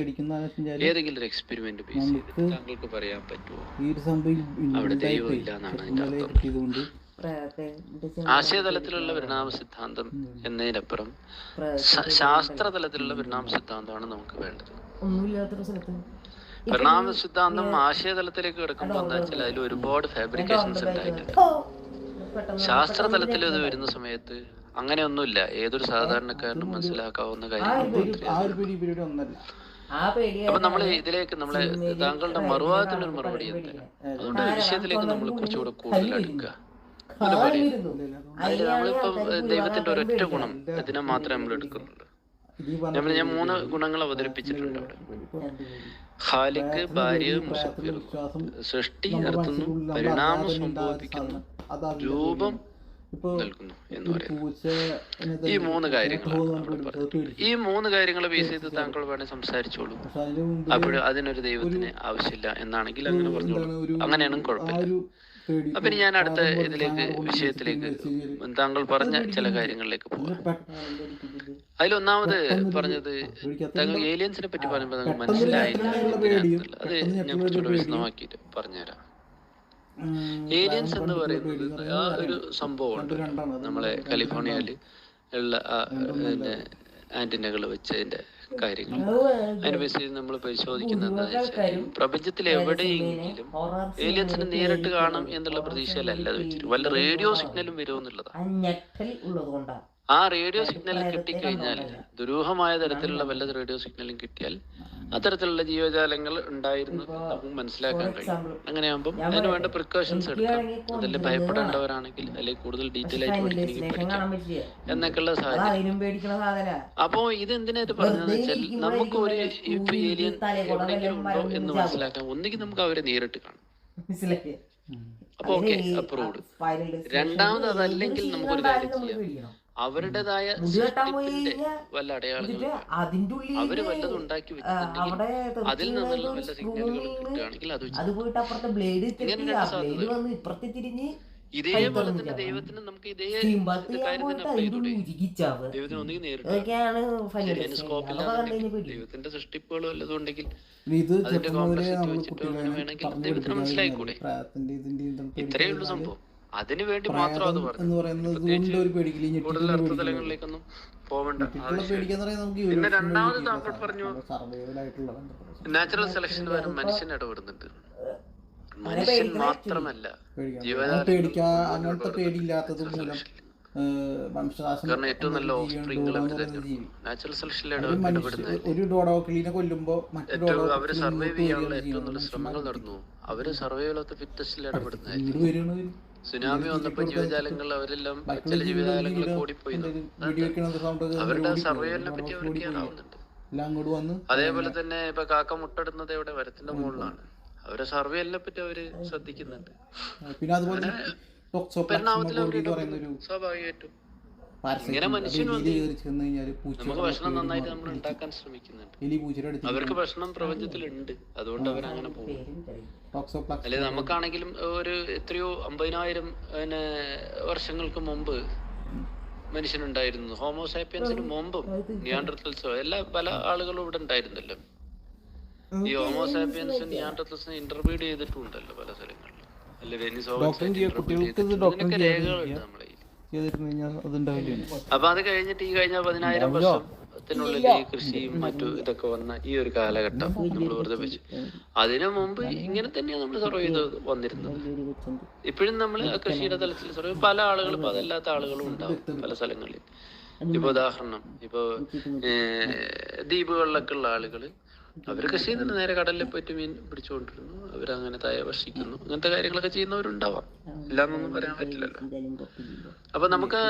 ഏതെങ്കിലും ഒരു എക്സ്പെരിമെന്റ് ബേസ് ചെയ്തിട്ട് താങ്കൾക്ക് പറയാൻ പറ്റുമോ അവിടെ ദൈവം ഇല്ല എന്നാണ് അതിന്റെ അർത്ഥം? ആശയതലത്തിലുള്ള പരിണാമ സിദ്ധാന്തം എന്നതിനപ്പുറം ശാസ്ത്രതലത്തിലുള്ള പരിണാമ സിദ്ധാന്തമാണ് നമുക്ക് വേണ്ടത്. പരിണാമ സിദ്ധാന്തം ആശയതലത്തിലേക്ക് കിടക്കുമ്പോൾ എന്താ വെച്ചാൽ അതിൽ ഒരുപാട് ഫാബ്രിക്കേഷൻസ് ഉണ്ടായിട്ടുണ്ട്. ശാസ്ത്രതലത്തിൽ ഇത് വരുന്ന സമയത്ത് അങ്ങനെയൊന്നുമില്ല, ഏതൊരു സാധാരണക്കാരനും മനസ്സിലാക്കാവുന്ന കാര്യങ്ങൾ. അപ്പൊ നമ്മൾ ഇതിലേക്ക് താങ്കളുടെ മറുവാദത്തിനൊരു മറുപടി എന്താ? അതുകൊണ്ട് വിഷയത്തിലേക്ക് നമ്മൾ കുറച്ചുകൂടെ കൂടുതൽ അടുക്കുക. അതിൽ നമ്മളിപ്പോ ദൈവത്തിന്റെ ഒരൊറ്റ ഗുണം ഇതിനെ മാത്രമേ നമ്മൾ എടുക്കുന്നുള്ളൂ. ഞാൻ 3 ഗുണങ്ങൾ അവതരിപ്പിച്ചിട്ടുണ്ട് അവിടെ. ഖാലിഖ്, ഭാര്യ, മുസഫിർ, സൃഷ്ടി നടത്തുന്നു, പരിണാമം സംഭവിക്കുന്നു, രൂപം നൽകുന്നു എന്ന് പറയുന്നു. ഈ 3 കാര്യങ്ങളാണ്. ഈ 3 കാര്യങ്ങളെ ബേസ് ചെയ്ത് താങ്കൾ വേണേൽ സംസാരിച്ചോളൂ. അപ്പോൾ അതിനൊരു ദൈവത്തിന് ആവശ്യമില്ല എന്നാണെങ്കിൽ അങ്ങനെ പറഞ്ഞോളൂ, അങ്ങനെയാണെങ്കിൽ കുഴപ്പമില്ല. അപ്പൊ ഇനി ഞാൻ അടുത്ത വിഷയത്തിലേക്ക് താങ്കൾ പറഞ്ഞ ചില കാര്യങ്ങളിലേക്ക് പോകാം. അതിലൊന്നാമത് പറഞ്ഞത് താങ്കൾ ഏലിയൻസിനെ പറ്റി പറയുമ്പോൾ താങ്കൾ മനസ്സിലായില്ല. അത് ഞാൻ കുറച്ചുകൂടെ വിശദമാക്കിയിട്ട് പറഞ്ഞുതരാം. ഏലിയൻസ് എന്ന് പറയുന്നത് ആ ഒരു സംഭവമുണ്ട്. നമ്മളെ കാലിഫോർണിയയിൽ ഉള്ള ആന്റിനകൾ വെച്ചതിന്റെ കാര്യങ്ങൾ അതിനെ ബേസ് ചെയ്ത് നമ്മൾ പരിശോധിക്കുന്നത് എന്താണെന്ന് വെച്ചാൽ, പ്രപഞ്ചത്തിൽ എവിടെയെങ്കിലും ഏലിയൻസിനെ നേരിട്ട് കാണും എന്നുള്ള പ്രതീക്ഷയിലല്ല അത് വെച്ചിട്ട് വല്ല റേഡിയോ സിഗ്നലും വരുമെന്നുള്ളതാണ്. ആ റേഡിയോ സിഗ്നൽ കിട്ടിക്കഴിഞ്ഞാൽ, ദുരൂഹമായ തരത്തിലുള്ള വല്ല റേഡിയോ സിഗ്നലും കിട്ടിയാൽ അത്തരത്തിലുള്ള ജീവജാലങ്ങൾ ഉണ്ടായിരുന്നു നമുക്ക് മനസ്സിലാക്കാൻ കഴിയും. അങ്ങനെയാകുമ്പോൾ അതിന് വേണ്ട പ്രിക്കോഷൻസ് എടുക്കാം. അതിൽ ഭയപ്പെടേണ്ടവരാണെങ്കിൽ അല്ലെങ്കിൽ കൂടുതൽ ഡീറ്റെയിൽ ആയിട്ട് പഠിക്കണം എന്നൊക്കെയുള്ള സാഹചര്യം. അപ്പോ ഇത് എന്തിനായിട്ട് പറഞ്ഞതെന്ന് വെച്ചാൽ, നമുക്ക് ഒരു ഏലിയൻ എവിടെയെങ്കിലും ഉണ്ടോ എന്ന് മനസ്സിലാക്കാൻ ഒന്നുകിൽ നമുക്ക് അവരെ നേരിട്ട് കാണാം. അപ്പൊ ഓക്കെ, അപ്രൂവ്ഡ്. രണ്ടാമത് അതല്ലെങ്കിൽ നമുക്കൊരു കാര്യം ചെയ്യാം, അവരുടേതായ സൃഷ്ടിപ്പിന്റെ വല്ല അടയാളങ്ങളും അവര് വല്ലതും ഉണ്ടാക്കി വെച്ചിട്ടുണ്ടെങ്കിൽ അതിൽ നിന്നുള്ള വല്ല സിഗ്നലുകൾ കിട്ടുകയാണെങ്കിൽ അത് വെച്ചിട്ട് ഇങ്ങനെ 2 സാധ്യത. ഇതേപോലെ തന്നെ ദൈവത്തിന് നമുക്ക് ഇതേ കാര്യം തന്നെ അപ്ലൈ ചെയ്തൂടെ? ദൈവത്തിന് ഒന്നുകിൽ നേരിട്ട് സ്കോപ്പില്ല, ദൈവത്തിന്റെ സൃഷ്ടിപ്പുകളോ വല്ലതും ഉണ്ടെങ്കിൽ അതിന്റെ കോംപ്ലക്സിറ്റി വെച്ചിട്ടോ അങ്ങനെ വേണമെങ്കിൽ ദൈവത്തിന് മനസ്സിലായിക്കൂടെ? ഇത്രയേ ഉള്ളൂ സംഭവം. അതിനു വേണ്ടി മാത്രം അത് പറഞ്ഞു, കൂടുതൽ അർത്ഥതലങ്ങളിലേക്കൊന്നും പോവേണ്ട. പിന്നെ രണ്ടാമത് താങ്കൾ പറഞ്ഞു നാച്ചുറൽ സെലക്ഷൻ വരെ മനുഷ്യൻ ഇടപെടുന്നുണ്ട്. മനുഷ്യൻ മാത്രമല്ല, കാരണം ഏറ്റവും നല്ല ഓഫ്സ്പ്രിംഗ് നാച്ചുറൽ സെലക്ഷനിൽ ഇടപെടുന്നത്. ഏറ്റവും അവര് സർവൈവ് ചെയ്യാനുള്ള ഏറ്റവും നല്ല ശ്രമങ്ങൾ നടന്നു. അവര് സർവൈവൽ ഓഫ് ദ ഫിറ്റസ്റ്റിൽ ഇടപെടുന്നതായിരിക്കും. സുനാമി വന്നപ്പോൾ ജീവജാലങ്ങൾ അവരെല്ലാം ചില ജീവജാലങ്ങൾ ഓടിപ്പോയി. അവരുടെ സർവൈവലിനെ പറ്റി അവർ കെയർ ആവുന്നുണ്ട്. അതേപോലെ തന്നെ ഇപ്പൊ കാക്ക മുട്ടടുന്നത് എവിടെ മരത്തിന്റെ മുകളിലാണ്. അവരുടെ സർവൈവലിനെ പറ്റി അവര് ശ്രദ്ധിക്കുന്നുണ്ട്. പരിണാമത്തിൽ അവർ സ്വാഭാവികമായിട്ടും ഇങ്ങനെ മനുഷ്യന് നമുക്ക് ഭക്ഷണം നന്നായിട്ട് നമ്മൾ ഉണ്ടാക്കാൻ ശ്രമിക്കുന്നുണ്ട്. അവർക്ക് ഭക്ഷണം പ്രപഞ്ചത്തിലുണ്ട്, അതുകൊണ്ട് അവരങ്ങനെ പോകും. അല്ലെ നമുക്കാണെങ്കിലും ഒരു എത്രയോ 50,000 വർഷങ്ങൾക്ക് മുമ്പ് മനുഷ്യനുണ്ടായിരുന്നു. ഹോമോസാപ്പിയൻസിന് മുമ്പും നിയാൻഡർത്തൽസോ പല ആളുകളും ഇവിടെ ഉണ്ടായിരുന്നല്ലോ. ഈ ഹോമോസാപ്പിയൻസും നിയാൻഡർത്തൽസിനെ ഇന്റർവ്യൂ ചെയ്തിട്ടുണ്ടല്ലോ പല സ്ഥലങ്ങളിലും. അല്ലെ ഇതിനൊക്കെ രേഖകളുണ്ട് നമ്മളെ. അപ്പൊ അത് കഴിഞ്ഞിട്ട് ഈ കഴിഞ്ഞ 10,000 വർഷത്തിനുള്ളിൽ ഈ കൃഷിയും മറ്റു ഇതൊക്കെ വന്ന ഈ ഒരു കാലഘട്ടം നമ്മൾ വെറുതെ വെച്ചു. അതിനു മുമ്പ് ഇങ്ങനെ തന്നെയാണ് നമ്മൾ സർവൈവ് ചെയ്ത് വന്നിരുന്നത്. ഇപ്പോഴും നമ്മൾ കൃഷിയുടെ തലത്തിൽ സർവൈവ്, പല ആളുകളും അതല്ലാത്ത ആളുകളും ഉണ്ടാവും പല സ്ഥലങ്ങളിൽ. ഇപ്പൊ ഉദാഹരണം, ഇപ്പൊ ദ്വീപുകളിലൊക്കെ ഉള്ള ആളുകള് അവര് കൃഷി ചെയ്യുന്നുണ്ട്. നേരെ കടലിൽ പോയിട്ട് മീൻ പിടിച്ചുകൊണ്ടിരുന്നു, അവരങ്ങനെ തായ ഭക്ഷിക്കുന്നു, അങ്ങനത്തെ കാര്യങ്ങളൊക്കെ ചെയ്യുന്നവരുണ്ടാവാം. ഇല്ലാന്നൊന്നും പറയാൻ പറ്റില്ലല്ലോ. അപ്പൊ നമുക്ക്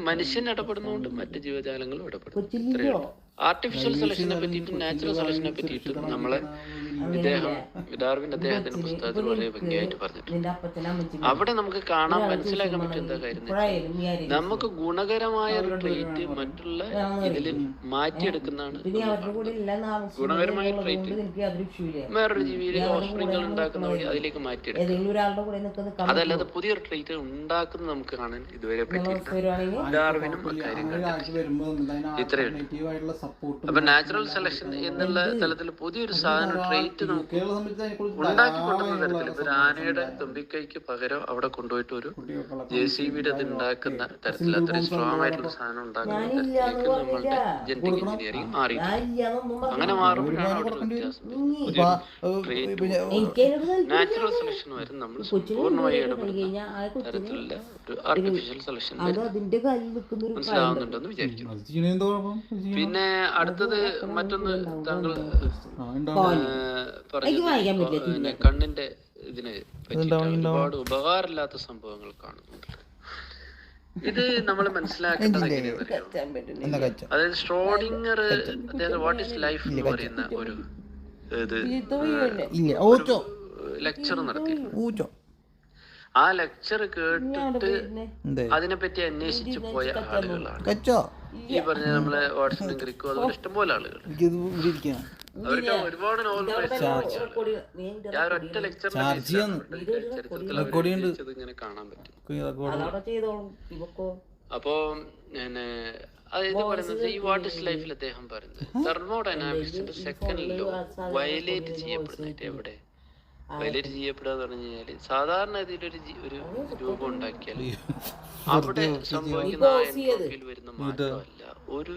മനുഷ്യൻ ഇടപെടുന്നതുകൊണ്ട് മറ്റു ജീവജാലങ്ങളും ഇടപെടും. ഇത്രയേ ഉള്ളൂ. ആർട്ടിഫിഷ്യൽ സെലക്ഷനെ പറ്റിയിട്ടും നാച്ചുറൽ സെലക്ഷനെ പറ്റിയിട്ടും നമ്മളെ ഡാർവിൻ അദ്ദേഹത്തിന്റെ പുസ്തകത്തിൽ വളരെ ഭംഗിയായിട്ട് പറഞ്ഞിട്ടുണ്ട്. അവിടെ നമുക്ക് കാണാൻ മനസ്സിലാക്കാൻ പറ്റും എന്താ കാര്യം, നമുക്ക് ഗുണകരമായ ഒരു ട്രേറ്റ് മറ്റുള്ള ഇതിൽ മാറ്റിയെടുക്കുന്നതാണ്. ഗുണകരമായ ട്രേറ്റ് വേറൊരു ജീവിയിൽ ഓഫ്സ്പ്രിങ്ങൾ ഉണ്ടാക്കുന്ന വഴി അതിലേക്ക് മാറ്റിയെടുക്കുക. അതല്ലാതെ പുതിയൊരു ട്രേറ്റ് ഉണ്ടാക്കുന്നത് നമുക്ക് കാണാൻ ഇതുവരെ പറ്റിയിട്ടില്ല. ഡാർവിനും കാര്യങ്ങൾ ഇത്രയുണ്ട്. അപ്പൊ നാച്ചുറൽ സെലക്ഷൻ എന്നുള്ള തലത്തിൽ പുതിയൊരു സാധനം ട്രേറ്റ് നമുക്ക് ഉണ്ടാക്കി കൊണ്ടുവന്ന തരത്തിൽ ഒരു ആനയുടെ തുമ്പിക്കൈക്ക് പകരം അവിടെ കൊണ്ടുപോയിട്ട് ഒരു JCBയുടെ അത് ഉണ്ടാക്കുന്ന തരത്തിൽ അത്രയും സ്ട്രോങ് ആയിട്ടുള്ള സാധനം ഉണ്ടാക്കുന്ന തരത്തിലേക്ക് നമ്മളുടെ ജനറ്റിക് എഞ്ചിനീയറിംഗ് മാറിയിട്ടുണ്ട്. അങ്ങനെ മാറുമ്പോഴാണ് അവിടെ വ്യത്യാസം. നാച്ചുറൽ സെലക്ഷൻ വരും നമ്മൾ പൂർണ്ണമായി ഇടപെടുന്ന തരത്തിലുള്ള ഒരു ആർട്ടിഫിഷ്യൽ സെലക്ഷൻ മനസ്സിലാവുന്നുണ്ടെന്ന് വിചാരിക്കുന്നു. പിന്നെ അടുത്തത് മറ്റൊന്ന് താങ്കൾ പറഞ്ഞു കണ്ണിന്റെ ഇതിനെ പറ്റി ഒരുപാട് ഉപകാരമില്ലാത്ത സംഭവങ്ങൾ കാണുന്നുണ്ട്. ഇത് നമ്മൾ മനസ്സിലാക്കേണ്ടത് എങ്ങനെയാണെന്നറിയാം. അതായത് സ്ട്രോഡിങ്ങർ അദ്ദേഹം വാട്ട് ഈസ് ലൈഫ് എന്ന് പറയുന്ന ഒരു ലെക്ചർ നടത്തിയിരുന്നു. ആ ലെക്ചർ കേട്ടിട്ട് അതിനെപ്പറ്റി അന്വേഷിച്ചു പോയ ആളുകളാണ് ഈ പറഞ്ഞ നമ്മളെ വാട്സണും ക്രിക്കും അതുപോലെ ഇഷ്ടംപോലെ ആളുകൾ. അവർക്ക് ഒരുപാട് നോവൽ ഞാൻ ഒറ്റ ലെക്ചറിൽ ഇങ്ങനെ കാണാൻ പറ്റും. അപ്പോ ഇത് പറയുന്നത് ഈ വാട്ട് ഇസ് ലൈഫിൽ അദ്ദേഹം പറയുന്നത് തെർമോഡൈനാമിക്സിന്റെ സെക്കൻഡ് ലോ വയലേറ്റ് ചെയ്യപ്പെടുന്നത് എവിടെ വയലേറ്റ് ചെയ്യപ്പെടുക എന്ന് പറഞ്ഞു കഴിഞ്ഞാല് സാധാരണ ഇതിലൊരു ഒരു രൂപം ഉണ്ടാക്കിയാൽ അവിടെ സംഭവിക്കുന്ന എൻട്രോപ്പിയിൽ വരുന്ന മാറ്റമല്ല ഒരു